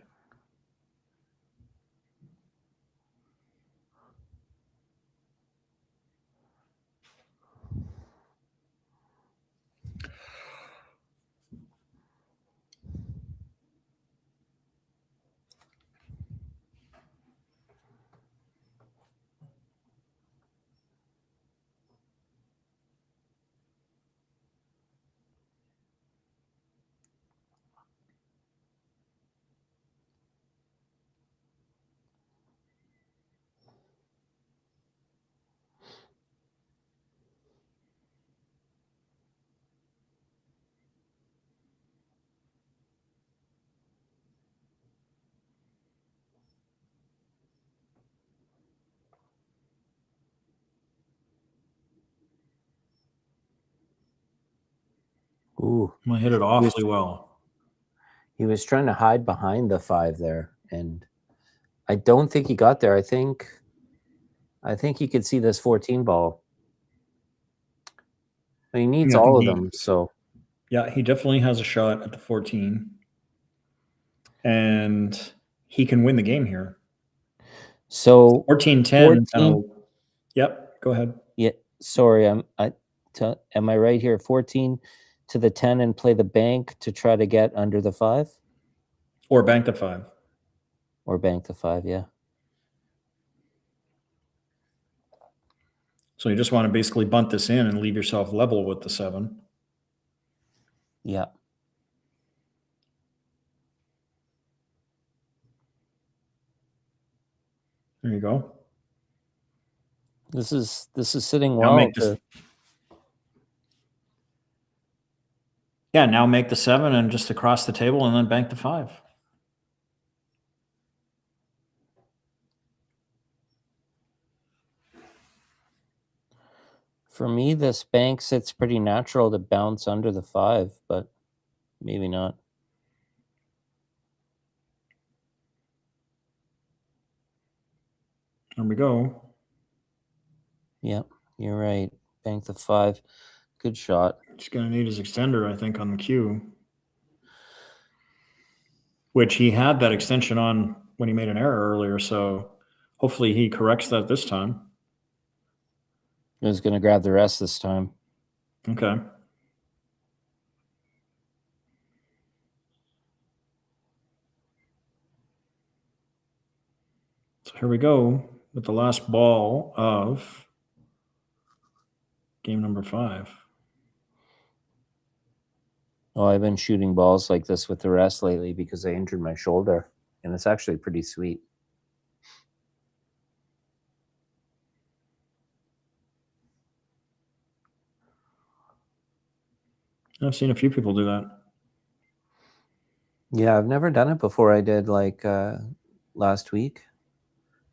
Ooh.
I hit it awfully well.
He was trying to hide behind the 5 there, and I don't think he got there. I think he could see this 14 ball. But he needs all of them, so...
Yeah, he definitely has a shot at the 14. And he can win the game here.
So
14-10. Yep, go ahead.
Yeah, sorry, am I right here? 14 to the 10 and play the bank to try to get under the 5?
Or bank the 5.
Or bank the 5, yeah.
So you just want to basically bunt this in and leave yourself level with the 7.
Yeah.
There you go.
This is sitting
Now
well.
make this. Yeah, now make the 7 and just across the table and then bank the 5.
For me, this bank sits pretty natural to bounce under the 5, but maybe not.
There we go.
Yep, you're right. Bank the 5. Good shot.
He's going to need his extender, I think, on the cue. Which he had that extension on when he made an error earlier, so hopefully he corrects that this time.
He was going to grab the rest this time.
Okay. So here we go with the last ball of game number 5.
Oh, I've been shooting balls like this with the rest lately because I injured my shoulder, and it's actually pretty sweet.
I've seen a few people do that.
Yeah, I've never done it before. I did like last week,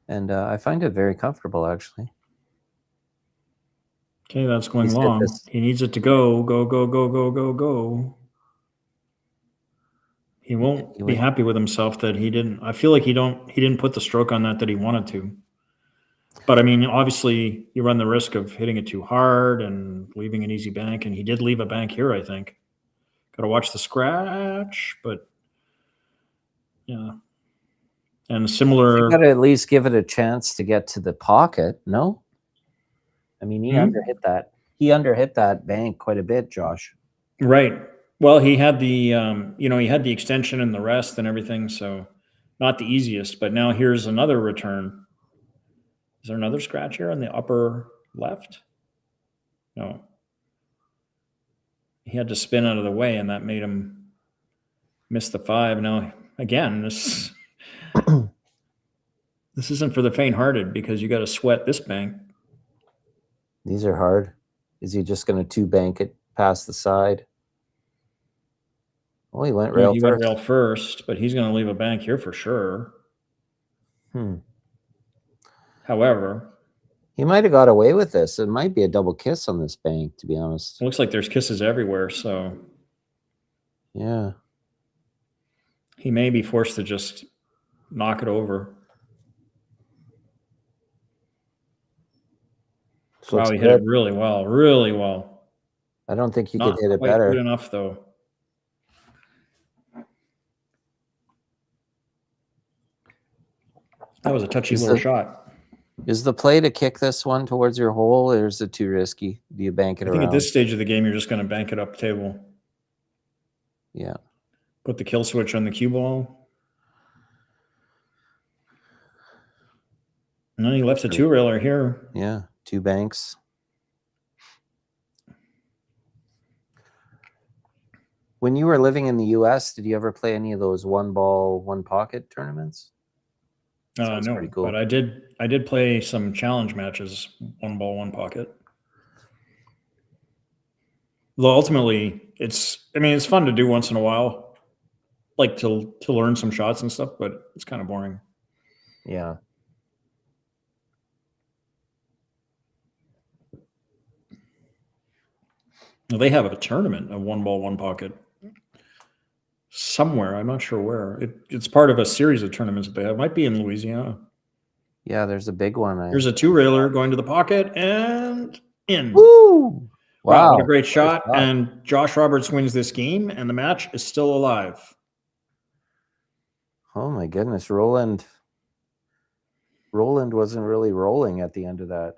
and I find it very comfortable, actually.
Okay, that's going
He's hit
long.
this.
He needs it to go, go, go, go, go, go, go. He won't
He
be
went-
happy with himself that he didn't. I feel like he didn't put the stroke on that he wanted to. But I mean, obviously, you run the risk of hitting it too hard and leaving an easy bank, and he did leave a bank here, I think. Got to watch the scratch, but yeah. And similar.
You got to at least give it a chance to get to the pocket, no? I mean, he underhit that. He underhit that bank quite a bit, Josh.
Right. Well, he had the he had the extension and the rest and everything, so not the easiest. But now here's another return. Is there another scratch here on the upper left? No. He had to spin out of the way, and that made him miss the 5. Now, again, this isn't for the faint-hearted because you got to sweat this bank.
These are hard. Is he just going to 2-bank it past the side? Oh, he went rail
He
first.
went rail first, but he's going to leave a bank here for sure. However,
he might have got away with this. It might be a double kiss on this bank, to be honest.
it looks like there's kisses everywhere, so
Yeah.
he may be forced to just knock it over. Wow, he hit it really well, really well.
I don't think you
Not
could hit it
quite
better.
good enough, though. That was a touchy little shot.
Is the play to kick this one towards your hole, or is it too risky? Do you bank it
I think
around?
at this stage of the game, you're just going to bank it up table.
Yeah.
Put the kill switch on the cue ball. And then he left a 2-railer here.
Yeah, 2 banks. When you were living in the US, did you ever play any of those 1-ball, 1-pocket tournaments?
No,
pretty cool.
but I did play some challenge matches, 1-ball, 1-pocket. Though ultimately, it's fun to do once in a while, like to learn some shots and stuff, but it's kind of boring.
Yeah.
Now, they have a tournament of 1-ball, 1-pocket somewhere. I'm not sure where. It's part of a series of tournaments that they have. It might be in Louisiana.
Yeah, there's a big one.
Here's a 2-railer going to the pocket and in.
Woo!
Wow, what a great shot. And Josh Roberts wins this game, and the match is still alive.
Oh my goodness, Roland wasn't really rolling at the end of that.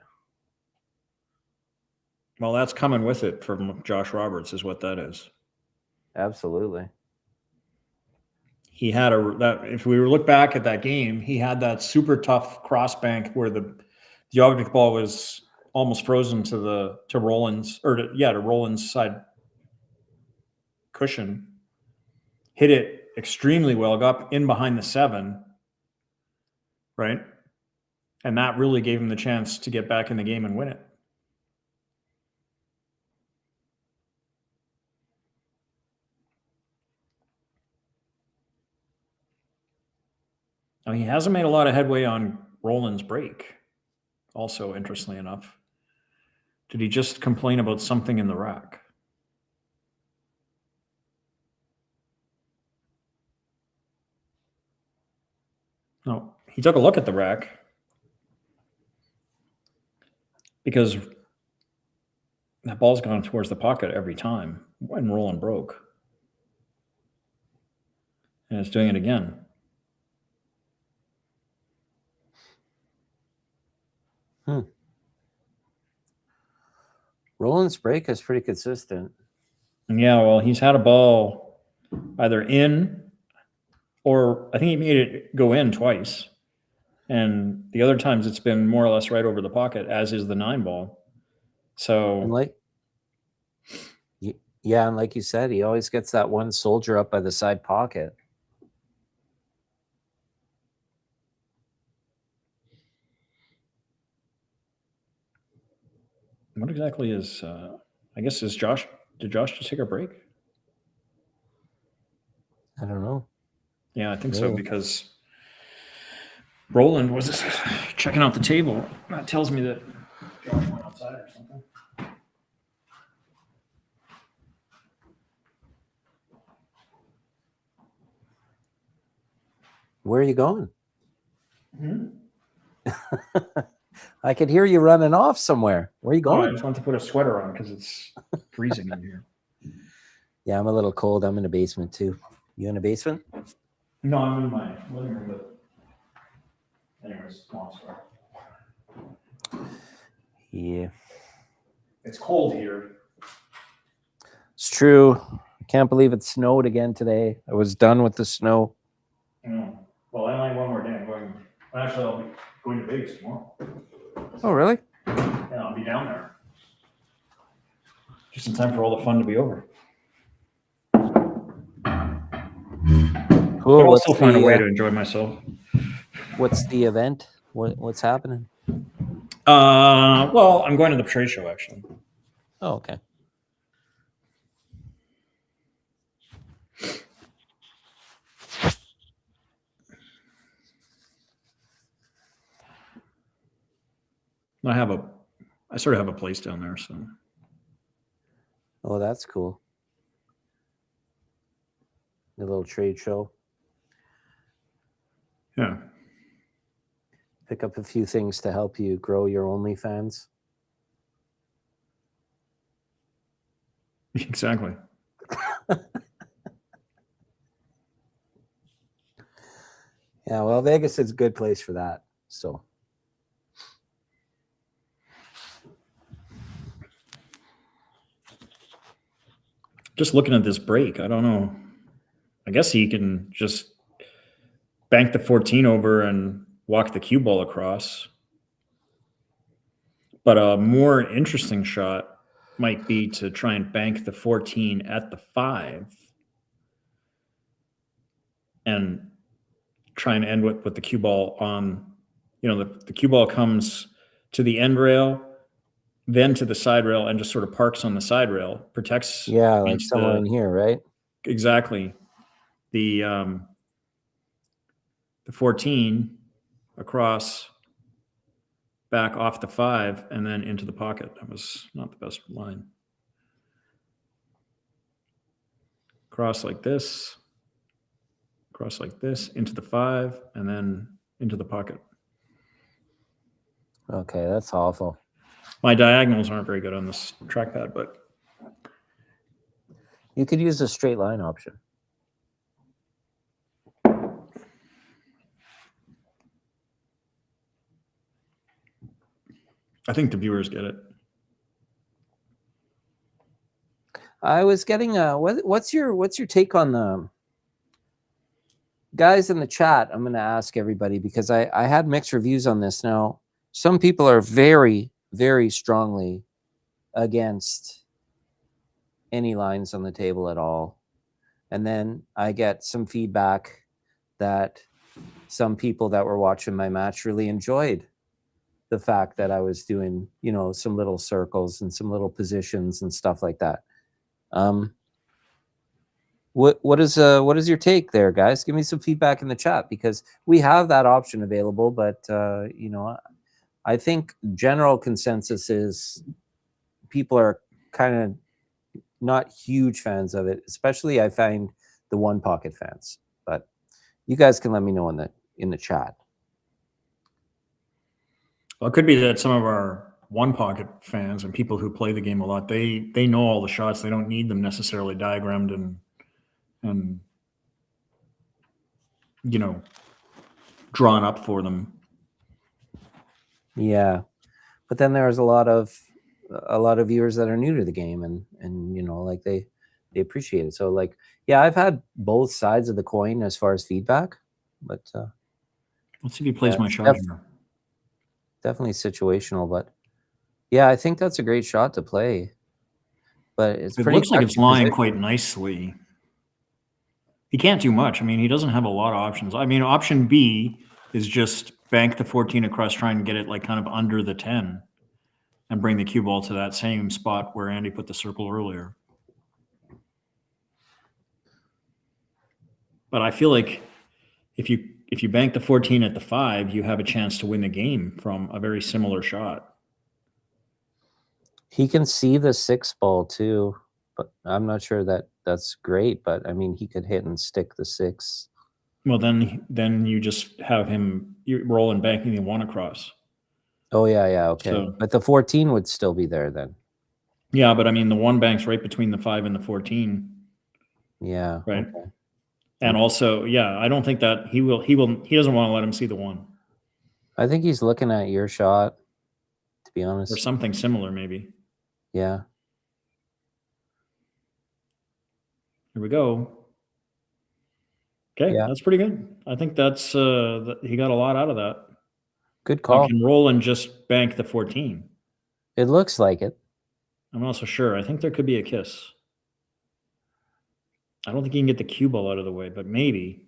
Well, that's coming with it from Josh Roberts, is what that is.
Absolutely.
He had if we look back at that game, he had that super tough cross bank where the object ball was almost frozen to Roland's to Roland's side cushion. Hit it extremely well, got in behind the 7, right? And that really gave him the chance to get back in the game and win it. Now, he hasn't made a lot of headway on Roland's break. Also, interestingly enough, did he just complain about something in the rack? No, he took a look at the rack because that ball's gone towards the pocket every time when Roland broke. And it's doing it again.
Roland's break is pretty consistent.
Yeah, well, he's had a ball either in or I think he made it go in twice. And the other times it's been more or less right over the pocket, as is the 9 ball. So,
And like you said, he always gets that one soldier up by the side pocket.
what exactly is, I guess, did Josh just take a break?
I don't know.
Yeah, I think so,
Really?
because Roland was checking out the table. That tells me that Josh went outside or something.
Where are you going?
Hmm?
I could hear you running off somewhere. Where are you
Oh, I
going?
just want to put a sweater on because it's freezing in here.
Yeah, I'm a little cold. I'm in the basement too. You in the basement?
No, I'm in my living room, but anyways, long story.
Yeah.
It's cold here.
It's true. I can't believe it snowed again today. I was done with the snow.
Well, I only have one more day. Actually, I'll be going to Vegas tomorrow.
Oh, really?
Yeah, I'll be down there. Just in time for all the fun to be over.
Cool.
But I'll
What's
still find a way
the,
to enjoy myself.
what's the event? What's happening?
Well, I'm going to the trade show, actually.
Oh, okay.
I sort of have a place down there, so.
Oh, that's cool. A little trade show.
Yeah.
Pick up a few things to help you grow your OnlyFans.
Exactly.
Yeah, well, Vegas is a good place for that. So.
Just looking at this break, I don't know. I guess he can just bank the 14 over and walk the cue ball across. But a more interesting shot might be to try and bank the 14 at the 5 and try and end with the cue ball on, the cue ball comes to the end rail, then to the side rail, and just sort of parks on the side rail, protects.
Yeah, like somewhere in here, right?
Exactly. The 14 across, back off the 5, and then into the pocket. That was not the best line. Cross like this, into the 5, and then into the pocket.
Okay, that's awful.
My diagonals aren't very good on this trackpad, but
You could use a straight line option.
I think the viewers get it.
I was getting what's your take on the guys in the chat? I'm going to ask everybody because I had mixed reviews on this. Now, some people are very very strongly against any lines on the table at all. And then I get some feedback that some people that were watching my match really enjoyed the fact that I was doing, you know, some little circles and some little positions and stuff like that. What is your take there, guys? Give me some feedback in the chat, because we have that option available, but you know, I think general consensus is people are kind of not huge fans of it, especially I find the one pocket fans. But you guys can let me know in the chat.
Well, it could be that some of our one pocket fans and people who play the game a lot, they know all the shots. They don't need them necessarily diagrammed and you know, drawn up for them.
Yeah, but then there's a lot of viewers that are new to the game, and you know, like they appreciate it. So like, yeah, I've had both sides of the coin as far as feedback, but
let's see if he plays my shot here.
Definitely situational, but yeah, I think that's a great shot to play. But it
looks like it's lying quite nicely. He can't do much. I mean, he doesn't have a lot of options. I mean, option B is just bank the 14 across, try and get it like kind of under the 10 and bring the cue ball to that same spot where Andy put the circle earlier. But I feel like if you bank the 14 at the 5, you have a chance to win the game from a very similar shot.
He can see the 6 ball too, but I'm not sure that that's great. But I mean, he could hit and stick the 6.
Well, then you just have him roll and banking the 1 across.
Oh yeah, okay. So, but the 14 would still be there then.
Yeah, but I mean, the 1 banks right between the 5 and the 14.
Yeah.
Right. Okay. And also, yeah, I don't think that he doesn't want to let him see the 1.
I think he's looking at your shot, to be honest.
Or something similar, maybe.
Yeah.
Here we go. Okay, yeah. That's pretty good. I think that's he got a lot out of that.
Good call.
I can roll and just bank the 14.
It looks like it.
I'm not so sure. I think there could be a kiss. I don't think he can get the cue ball out of the way, but maybe.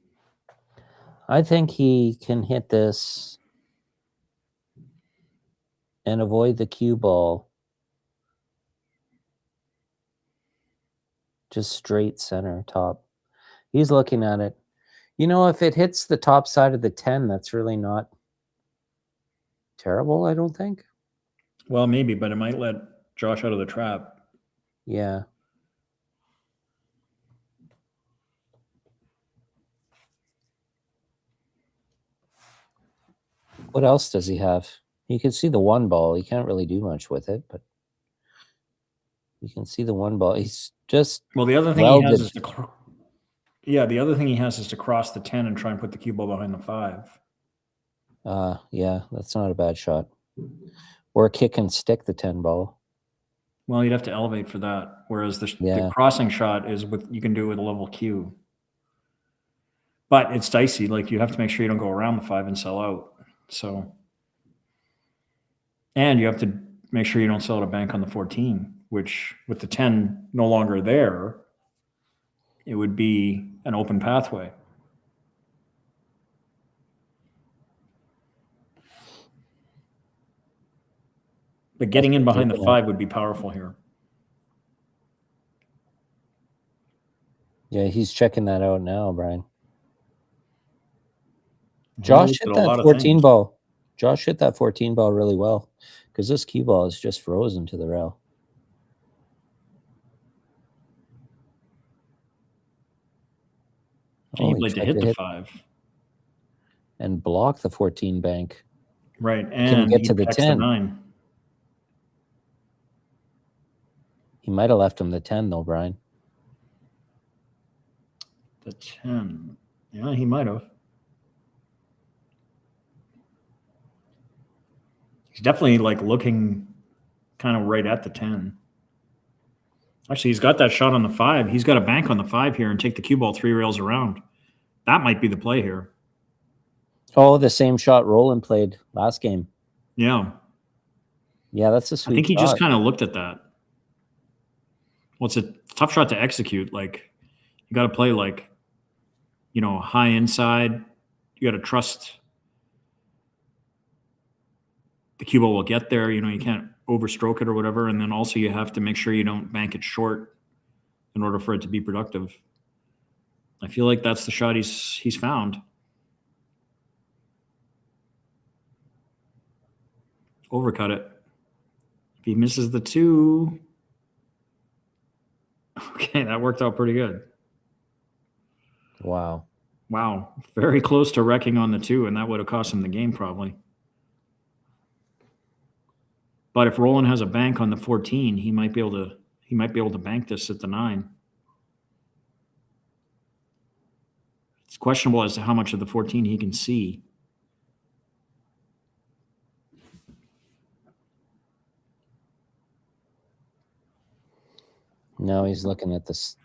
I think he can hit this and avoid the cue ball. Just straight center top. He's looking at it. You know, if it hits the top side of the 10, that's really not terrible, I don't think.
Well, maybe, but it might let Josh out of the trap.
Yeah. What else does he have? You can see the 1 ball. He can't really do much with it, but you can see the 1 ball. He's just
the other thing he has is the other thing he has is to cross the 10 and try and put the cue ball behind the 5.
Yeah, that's not a bad shot. Or kick and stick the 10 ball.
Well, you'd have to elevate for that. Whereas the crossing shot is you can do it with a level cue. But it's dicey. Like, you have to make sure you don't go around the 5 and sell out. So, and you have to make sure you don't sell out a bank on the 14, which with the 10 no longer there, it would be an open pathway. But getting in behind the 5 would be powerful here.
Yeah, he's checking that out now, Brian. Josh hit that 14 ball. Josh hit that 14 ball really well, because this cue ball is just frozen to the rail.
He played to hit the 5
and block the 14 bank.
Right,
can
and
get to the 10.
9.
He might have left him the 10 though, Brian.
The 10. Yeah, he might have. He's definitely like looking kind of right at the 10. Actually, he's got that shot on the 5. He's got a bank on the 5 here and take the cue ball 3 rails around. That might be the play here.
Oh, the same shot Roland played last game.
Yeah.
Yeah, that's a
I
sweet
think he just
shot.
kind of looked at that. Well, it's a tough shot to execute. Like, you got to play like, high inside. You got to trust the cue ball will get there. You can't overstroke it or whatever. And then also you have to make sure you don't bank it short in order for it to be productive. I feel like that's the shot he's found. Overcut it. If he misses the 2, okay, that worked out pretty good.
Wow.
Wow, very close to wrecking on the 2, and that would have cost him the game probably. But if Roland has a bank on the 14, he might be able to bank this at the 9. It's questionable as to how much of the 14 he can see.
No, he's looking at this.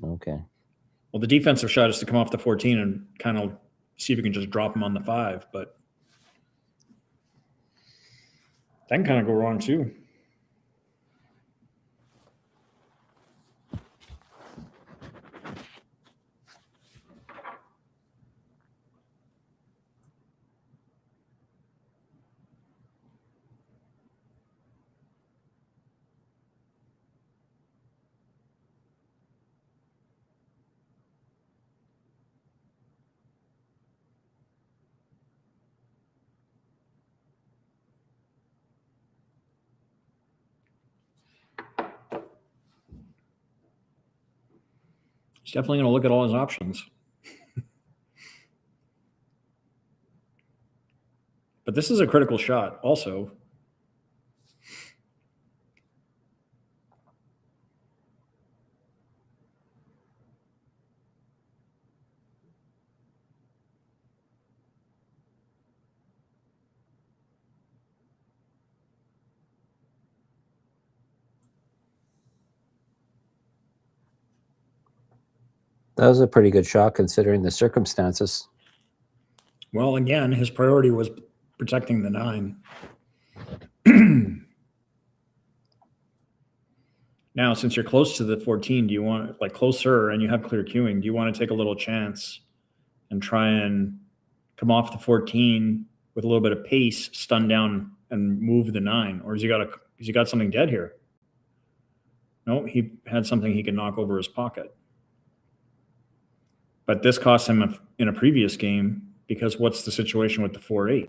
Okay.
Well, the defensive shot is to come off the 14 and kind of see if you can just drop him on the 5, but that can kind of go wrong too. He's definitely going to look at all his options. But this is a critical shot also.
That was a pretty good shot considering the circumstances.
Well, again, his priority was protecting the 9. Now, since you're close to the 14, do you want, like closer and you have clear queuing, do you want to take a little chance and try and come off the 14 with a little bit of pace, stun down and move the 9? Or has he got something dead here? No, he had something he could knock over his pocket. But this cost him in a previous game because what's the situation with the 4-8?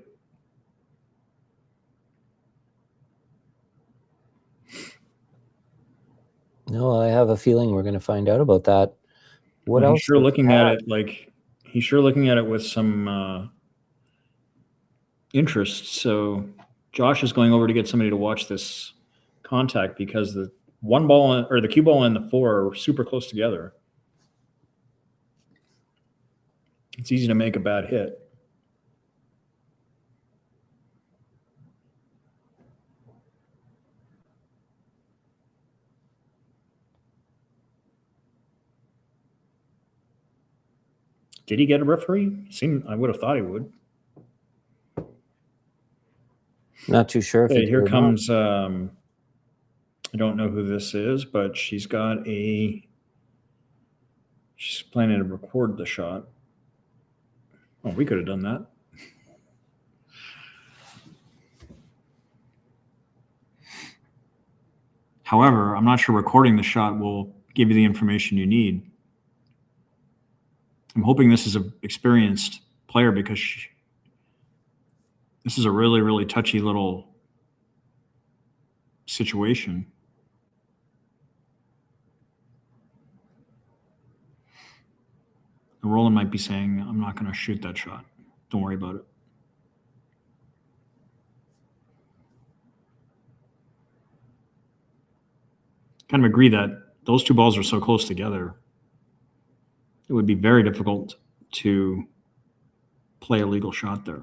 No, I have a feeling we're going to find out about that. What else?
He's sure looking at it like he's sure looking at it with some interest. So Josh is going over to get somebody to watch this contact because the 1 ball or the cue ball and the 4 are super close together. It's easy to make a bad hit. Did he get a referee? I would have thought he would.
Not too sure if
Hey, here comes, I don't know who this is, but she's planning to record the shot. Oh, we could have done that. However, I'm not sure recording the shot will give you the information you need. I'm hoping this is an experienced player because this is a really, really touchy little situation. And Roland might be saying, I'm not going to shoot that shot. Don't worry about it. Kind of agree that those 2 balls are so close together. It would be very difficult to play a legal shot there.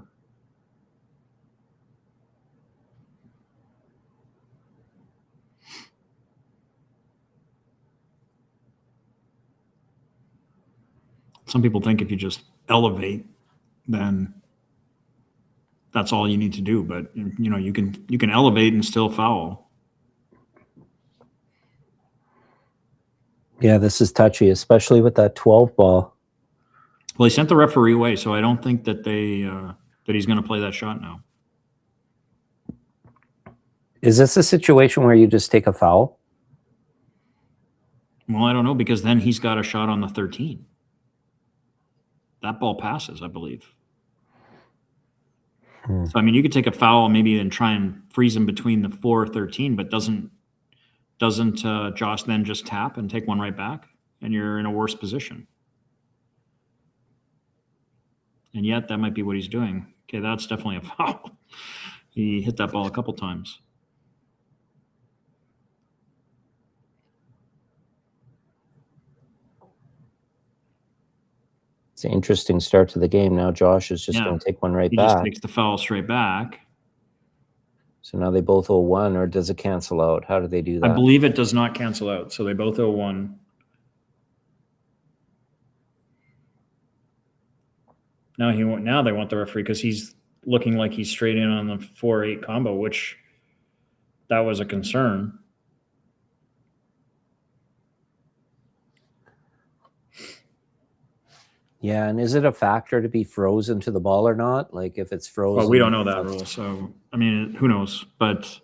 Some people think if you just elevate, then that's all you need to do. But you can elevate and still foul.
Yeah, this is touchy, especially with that 12 ball.
Well, he sent the referee away, so I don't think that that he's going to play that shot now.
Is this a situation where you just take a foul?
Well, I don't know, because then he's got a shot on the 13. That ball passes, I believe. So, I mean, you could take a foul maybe and try and freeze him between the 4 or 13, but doesn't Josh then just tap and take one right back, and you're in a worse position? And yet that might be what he's doing. Okay, that's definitely a foul. He hit that ball a couple times.
It's an interesting start to the game. Now Josh is just going to take one right
He
back.
just takes the foul straight back.
So now they both owe 1, or does it cancel out? How do they do that?
I believe it does not cancel out, so they both owe 1. Now they want the referee, because he's looking like he's straight in on the 4-8 combo, which that was a concern.
Yeah, and is it a factor to be frozen to the ball or not? Like if it's frozen.
Well, we don't know that rule, so I mean, who knows? But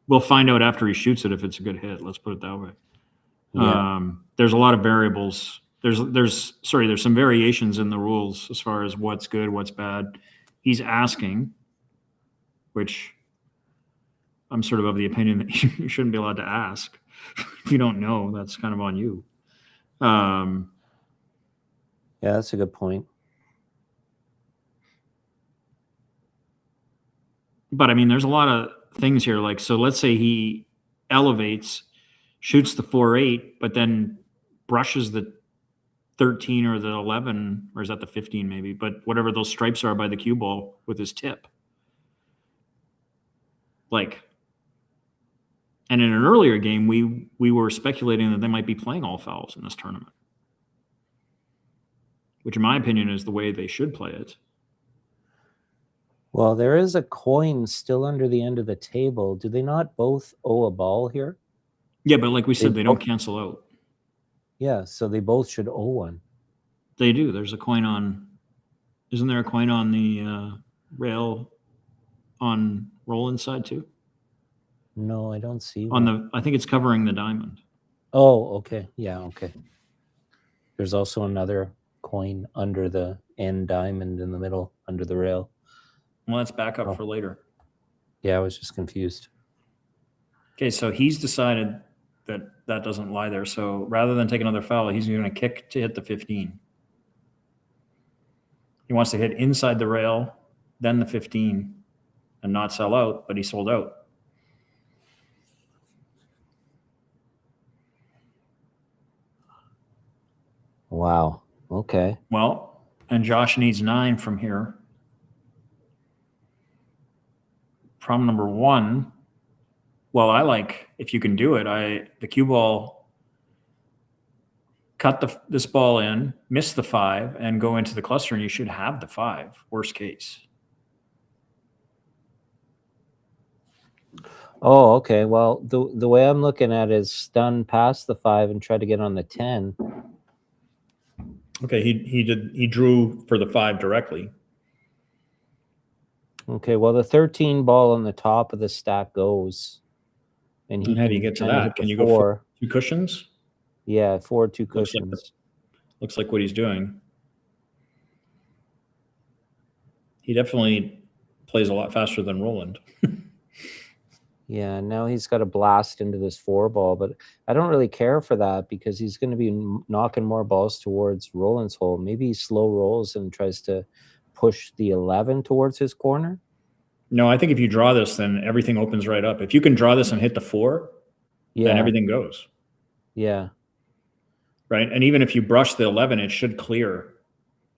we'll find out after he shoots it if it's a good hit. Let's put it that way.
Yeah.
There's a lot of variables. There's some variations in the rules as far as what's good, what's bad. He's asking, which I'm sort of the opinion that you shouldn't be allowed to ask. If you don't know, that's kind of on you.
Yeah, that's a good point.
But I mean, there's a lot of things here. Like, so let's say he elevates, shoots the 4-8, but then brushes the 13 or the 11, or is that the 15 maybe? But whatever those stripes are by the cue ball with his tip. Like, and in an earlier game, we were speculating that they might be playing all fouls in this tournament, which in my opinion is the way they should play it.
Well, there is a coin still under the end of the table. Do they not both owe a ball here?
Yeah, but like we said, they don't cancel out.
Yeah, so they both should owe 1.
They do. There's a coin on, isn't there a coin on the rail on Roland's side too?
No, I don't see
On
one.
I think it's covering the diamond.
Oh, okay. Yeah, okay. There's also another coin under the end diamond in the middle, under the rail.
Well, that's back up for later.
Yeah, I was just confused.
Okay, so he's decided that doesn't lie there. So rather than take another foul, he's going to kick to hit the 15. He wants to hit inside the rail, then the 15, and not sell out, but he sold out.
Wow. Okay.
Well, and Josh needs 9 from here. Problem number 1. Well, I like, if you can do it, the cue ball, cut this ball in, miss the 5, and go into the cluster, and you should have the 5, worst case.
Oh, okay. Well, the way I'm looking at it is stun past the 5 and try to get on the 10.
Okay, he drew for the 5 directly.
Okay, well, the 13 ball on the top of the stack goes. And
how do you get to that? Can you go for 2 cushions?
Yeah, 4 2 cushions.
Looks like what he's doing. He definitely plays a lot faster than Roland.
Yeah, now he's got to blast into this 4 ball, but I don't really care for that because he's going to be knocking more balls towards Roland's hole. Maybe he slow rolls and tries to push the 11 towards his corner.
No, I think if you draw this, then everything opens right up. If you can draw this and hit the 4, then everything goes.
Yeah.
Right? And even if you brush the 11, it should clear,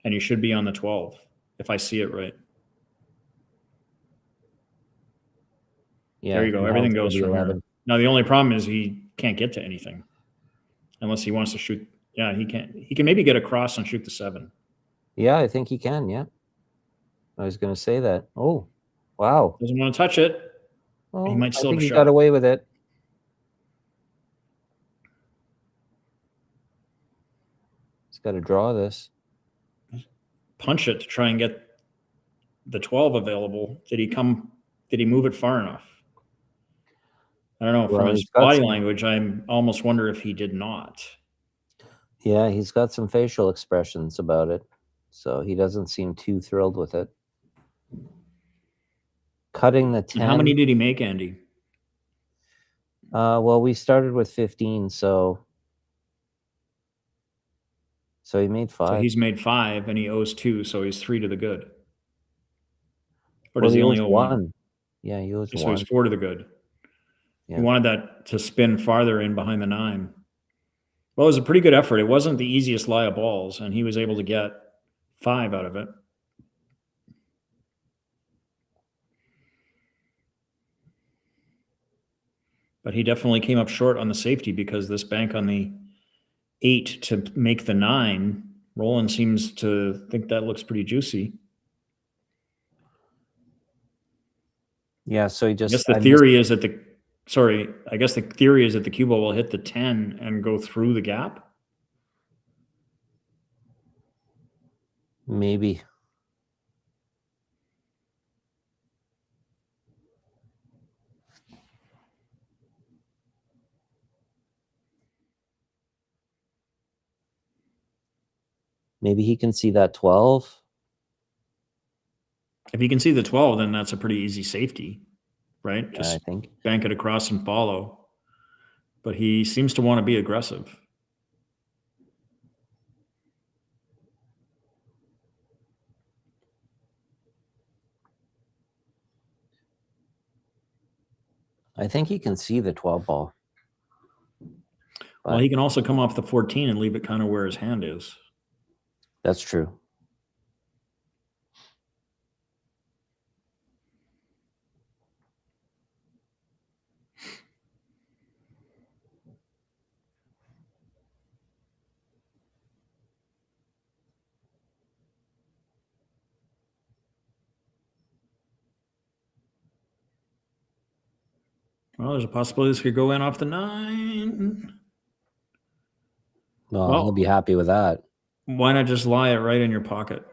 and you should be on the 12, if I see it right.
Yeah,
there you go. Everything goes from 11. Now, the only problem is he can't get to anything unless he wants to shoot. Yeah, he can't. He can maybe get across and shoot the 7.
Yeah, I think he can, yeah. I was going to say that. Oh, wow.
Doesn't want to touch it.
Oh,
He might
I
still
think
have a
he got
shot.
away with it. He's got to draw this.
Punch it to try and get the 12 available. Did he move it far enough? I don't know. From
Well,
his
he's got
body
some,
language, I almost wonder if he did not.
yeah, he's got some facial expressions about it. So he doesn't seem too thrilled with it. Cutting the 10.
And how many did he make, Andy?
Well, we started with 15, so he made 5.
So he's made 5 and he owes 2, so he's 3 to the good. Or
well,
does he only
owes
owe 1?
1. Yeah, he owes
So
1.
he's 4 to the good.
Yeah.
He wanted that to spin farther in behind the 9. Well, it was a pretty good effort. It wasn't the easiest lie of balls, and he was able to get 5 out of it. But he definitely came up short on the safety because this bank on the 8 to make the 9, Roland seems to think that looks pretty juicy.
Yeah, so he just.
I guess the theory is that the cue ball will hit the 10 and go through the gap.
Maybe. Maybe he can see that 12.
If he can see the 12, then that's a pretty easy safety, right?
Yeah,
Just
I think.
bank it across and follow. But he seems to want to be aggressive.
I think he can see the 12 ball.
Well, he can also come off the 14 and leave it kind of where his hand is.
That's true.
Well, there's a possibility this could go in off the 9.
Well, he'll be happy with that.
Why not just lie it right in your pocket?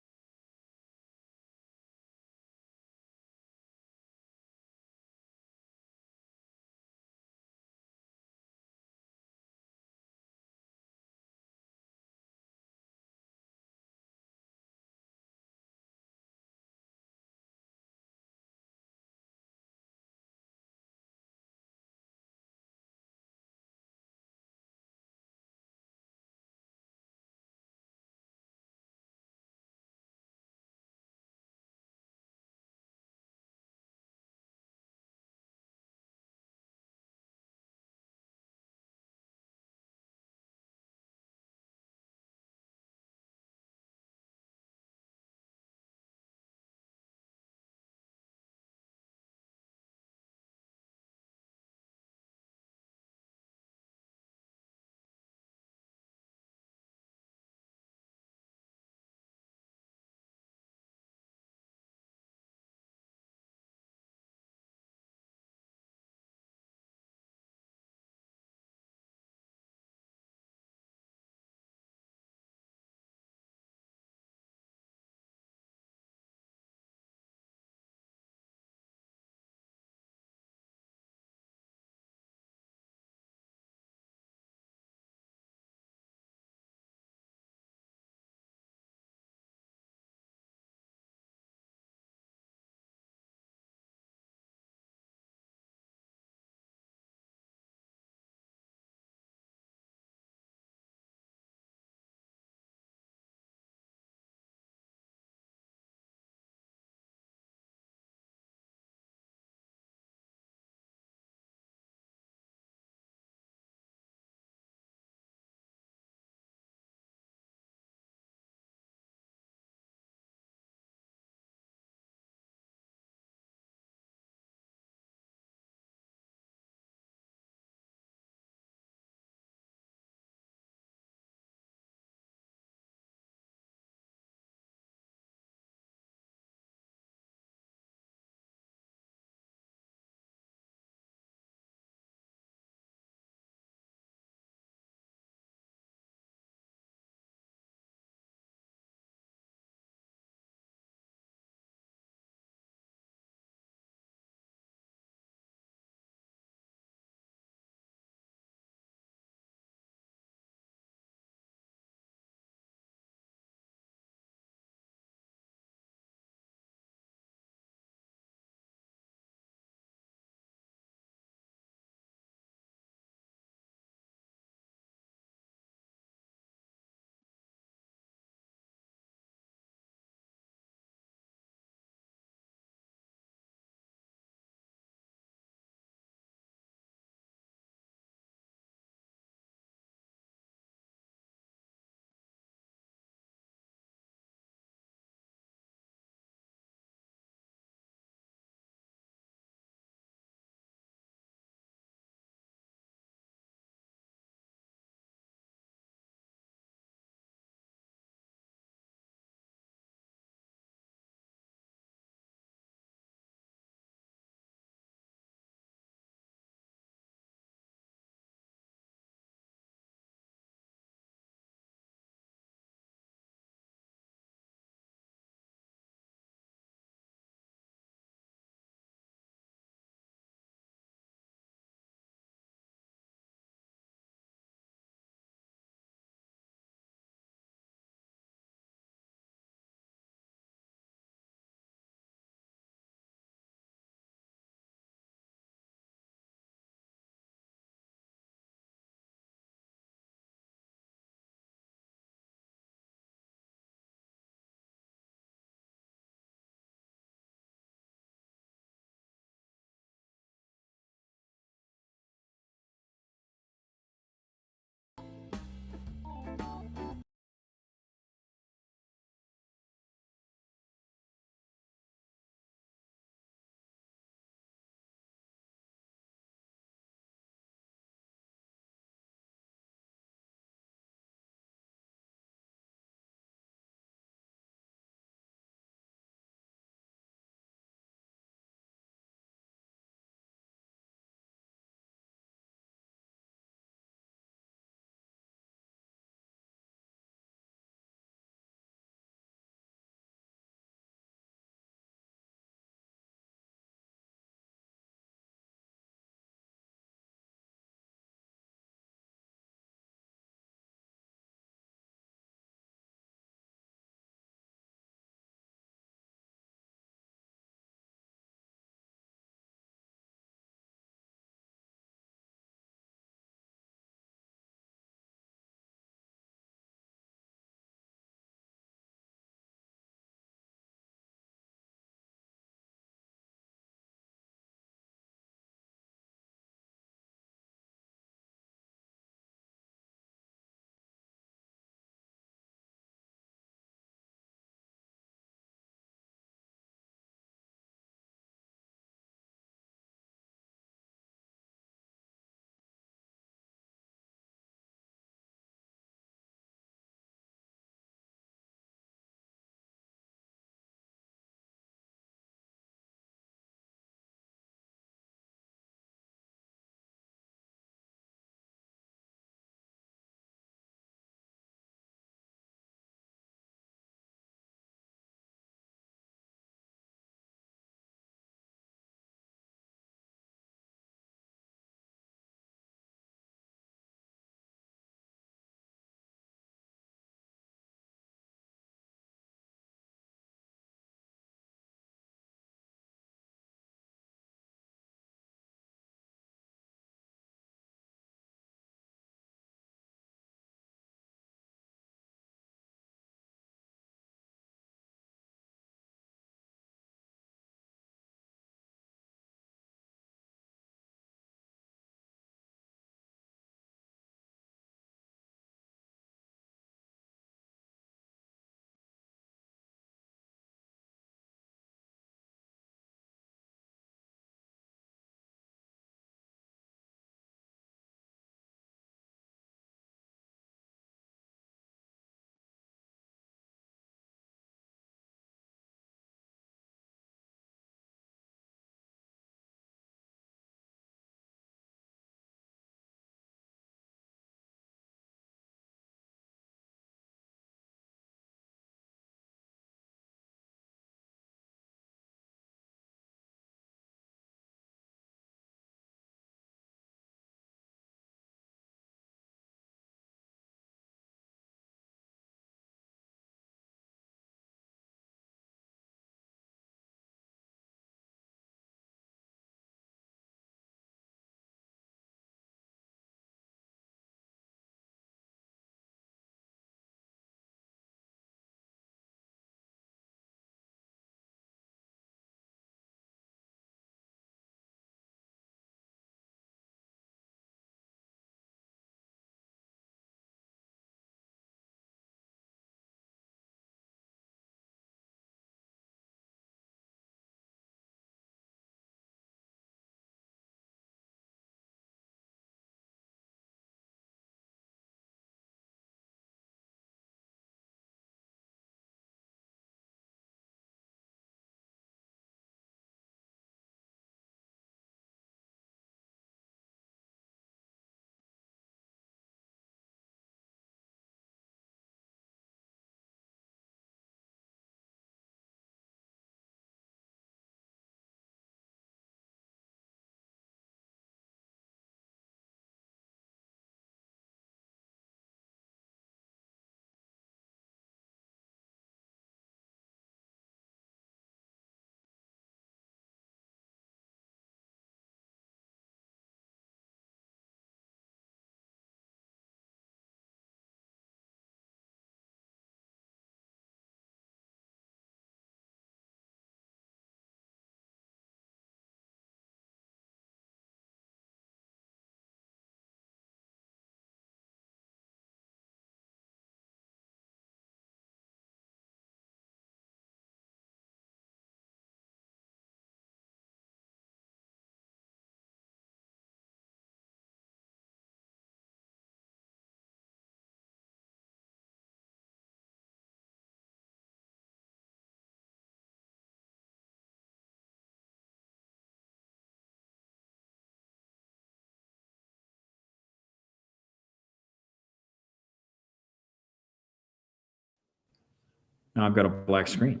Now I've got a black screen.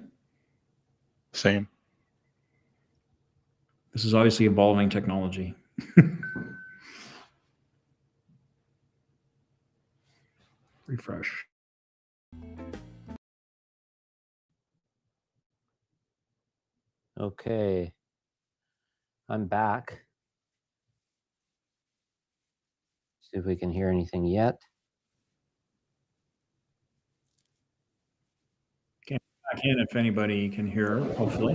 Same.
This is obviously evolving technology. Refresh.
Okay. I'm back. See if we can hear anything yet.
Back in if anybody can hear, hopefully.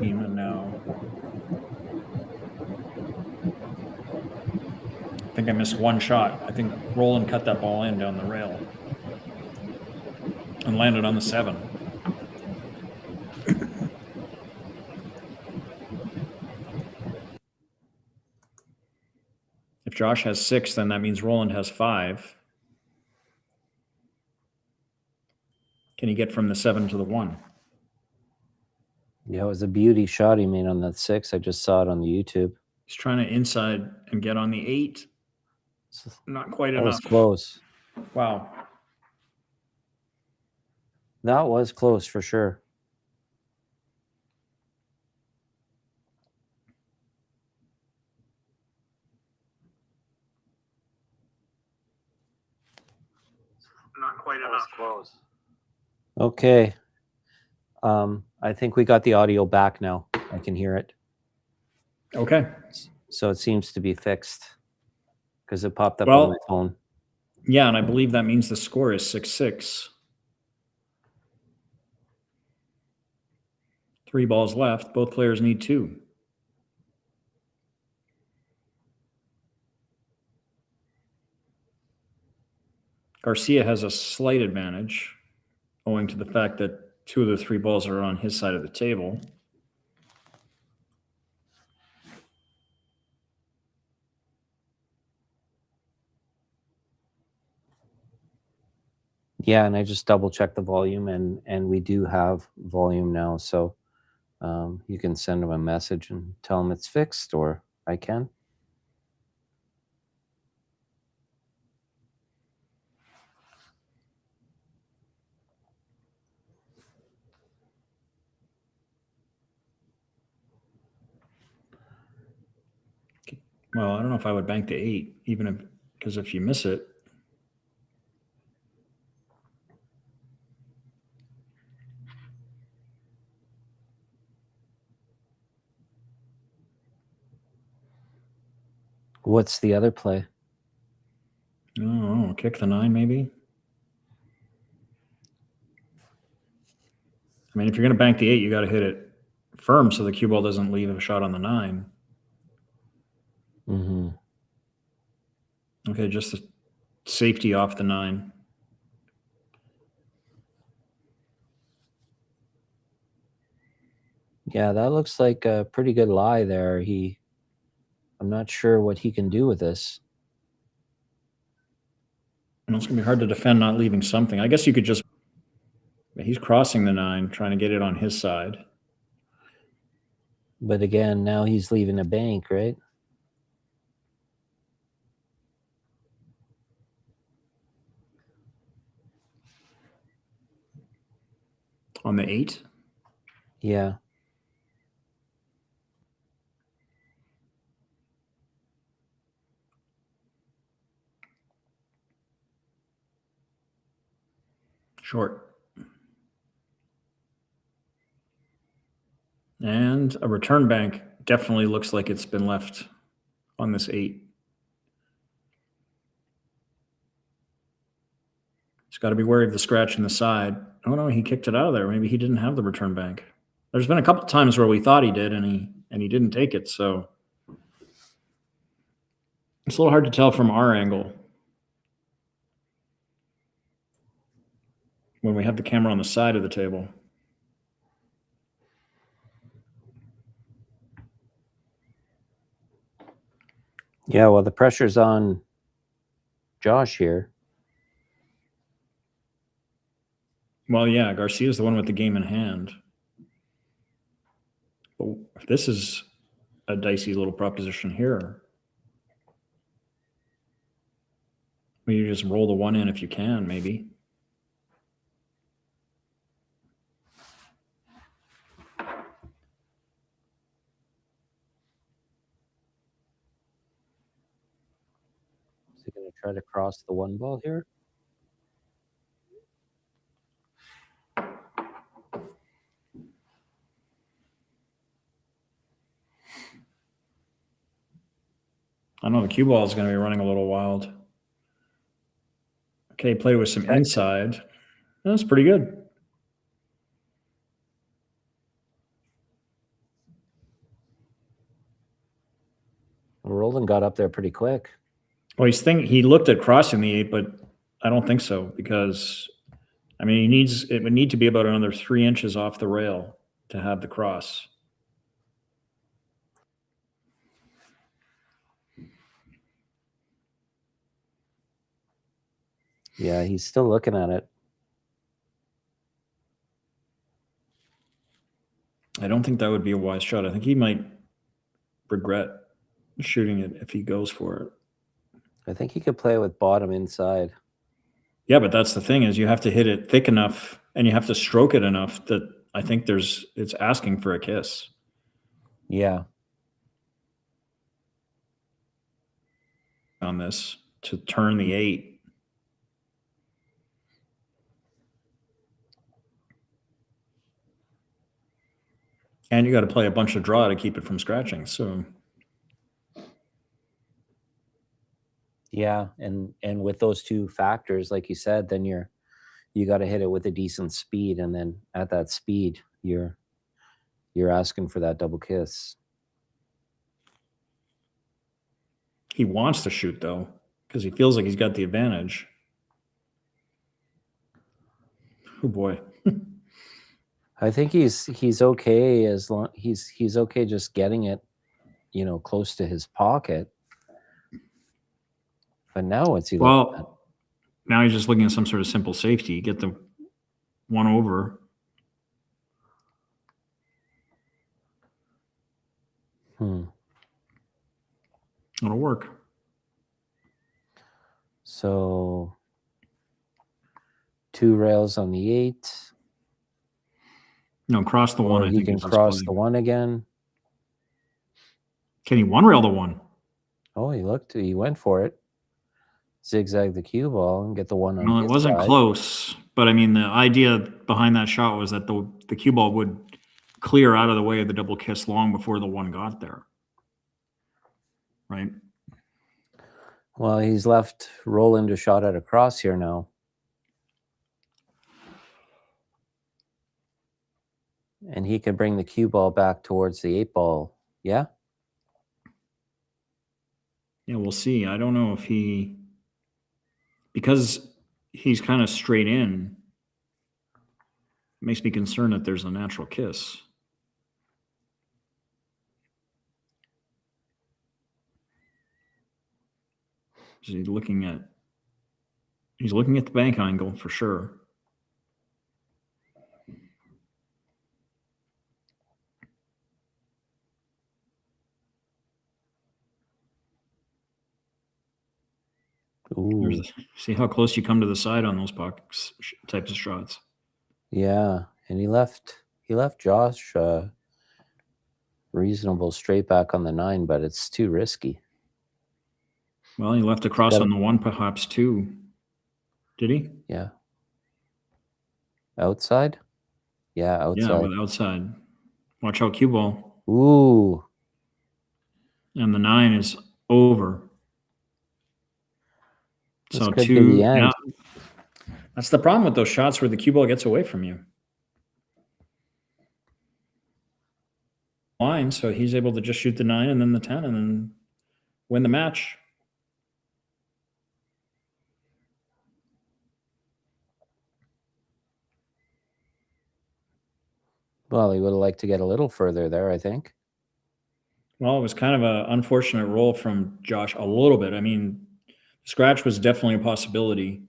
Even now. I think I missed one shot. I think Roland cut that ball in down the rail and landed on the 7. If Josh has 6, then that means Roland has 5. Can he get from the 7 to the 1?
Yeah, it was a beauty shot he made on that 6. I just saw it on the YouTube.
He's trying to inside and get on the 8. Not quite
That
enough.
was close.
Wow.
That was close for sure.
Not quite enough.
Close. Okay. I think we got the audio back now. I can hear it.
Okay.
So it seems to be fixed because it popped up
Well,
on my phone.
Yeah, and I believe that means the score is 6-6. 3 balls left. Both players need 2. Garcia has a slight advantage owing to the fact that 2 of the 3 balls are on his side of the table.
Yeah, and I just double checked the volume, and we do have volume now. So you can send them a message and tell them it's fixed, or I can.
Well, I don't know if I would bank the 8, even if, because if you miss it,
What's the other play?
I don't know, kick the 9 maybe. I mean, if you're going to bank the 8, you got to hit it firm so the cue ball doesn't leave a shot on the 9.
Mm-hmm.
Okay, just the safety off the 9.
Yeah, that looks like a pretty good lie there. I'm not sure what he can do with this.
And it's going to be hard to defend not leaving something. I guess you could just... He's crossing the 9, trying to get it on his side.
But again, now he's leaving a bank, right?
On the 8?
Yeah.
Short. And a return bank definitely looks like it's been left on this 8. He's got to be wary of the scratch in the side. Oh no, he kicked it out of there. Maybe he didn't have the return bank. There's been a couple times where we thought he did, and he didn't take it. So it's a little hard to tell from our angle when we have the camera on the side of the table.
Yeah, well, the pressure's on Josh here.
Well, yeah, Garcia's the one with the game in hand. But this is a dicey little proposition here. Well, you just roll the 1 in if you can, maybe.
Is he going to try to cross the 1 ball here?
I know the cue ball is going to be running a little wild. Okay, play with some inside. That's pretty good.
Roland got up there pretty quick.
Well, he looked at crossing the 8, but I don't think so, because I mean it would need to be about another 3 inches off the rail to have the cross.
Yeah, he's still looking at it.
I don't think that would be a wise shot. I think he might regret shooting it if he goes for it.
I think he could play with bottom inside.
Yeah, but that's the thing, is you have to hit it thick enough and you have to stroke it enough that I think it's asking for a kiss.
Yeah.
On this to turn the 8. And you got to play a bunch of draw to keep it from scratching. So
Yeah, and with those 2 factors, like you said, then you got to hit it with a decent speed, and then at that speed, you're asking for that double kiss.
he wants to shoot, though, because he feels like he's got the advantage. Oh boy.
I think he's okay as long he's okay just getting it, close to his pocket. But now what's he looking at?
Well, now he's just looking at some sort of simple safety. Get the 1 over. It'll work.
So 2 rails on the 8.
No, cross the 1.
Or
I
he
think
can
is his
cross
play.
the 1 again.
Can he 1 rail the 1?
Oh, he went for it. Zigzag the cue ball and get the 1 on
Well, it
his
wasn't
side.
close, but I mean, the idea behind that shot was that the cue ball would clear out of the way of the double kiss long before the 1 got there. Right?
Well, he's left Roland a shot at a cross here now. And he can bring the cue ball back towards the 8 ball. Yeah?
Yeah, we'll see. I don't know if because he's kind of straight in, it makes me concerned that there's a natural kiss. He's looking at the bank angle for sure.
Ooh.
See how close you come to the side on those types of shots.
Yeah, and he left Josh reasonable straight back on the 9, but it's too risky.
Well, he left a cross on the 1 perhaps too. Did he?
Yeah. Outside? Yeah, outside.
Yeah, with outside. Watch out, cue ball.
Ooh.
And the 9 is over.
This
So
could
2.
be the end.
Yeah. That's the problem with those shots where the cue ball gets away from you. Line, so he's able to just shoot the 9 and then the 10 and then win the match.
Well, he would have liked to get a little further there, I think.
Well, it was kind of an unfortunate roll from Josh a little bit. I mean, scratch was definitely a possibility.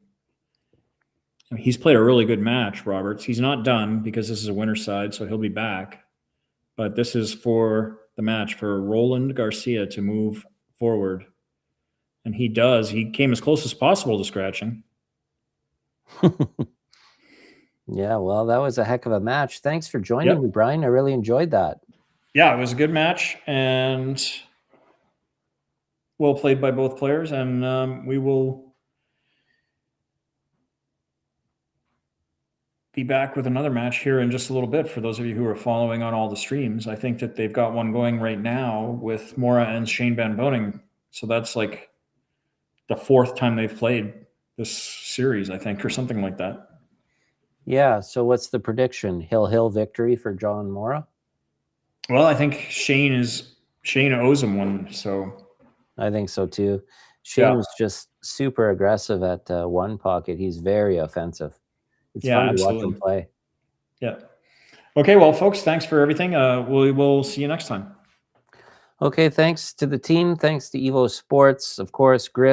I mean, he's played a really good match, Roberts. He's not done because this is a winner's side, so he'll be back. But this is for the match for Roland Garcia to move forward And he does. He came as close as possible to scratching.
Yeah, well, that was a heck of a match. Thanks for joining
Yep.
me, Brian. I really enjoyed that.
Yeah, it was a good match and well played by both players. And we will be back with another match here in just a little bit. For those of you who are following on all the streams, I think that they've got one going right now with Mora and Shane Van Boning. So that's like the 4th time they've played this series, I think, or something like that.
Yeah, so what's the prediction? Hill victory for John Mora?
Well, I think Shane owes him one, so
I think so too. Shane was just super aggressive at one pocket. He's very offensive. It's fun to watch him play.
Yeah. Okay, well, folks, thanks for everything. We will see you next time.
Okay, thanks to the team. Thanks to EvoSports, of course, Griff.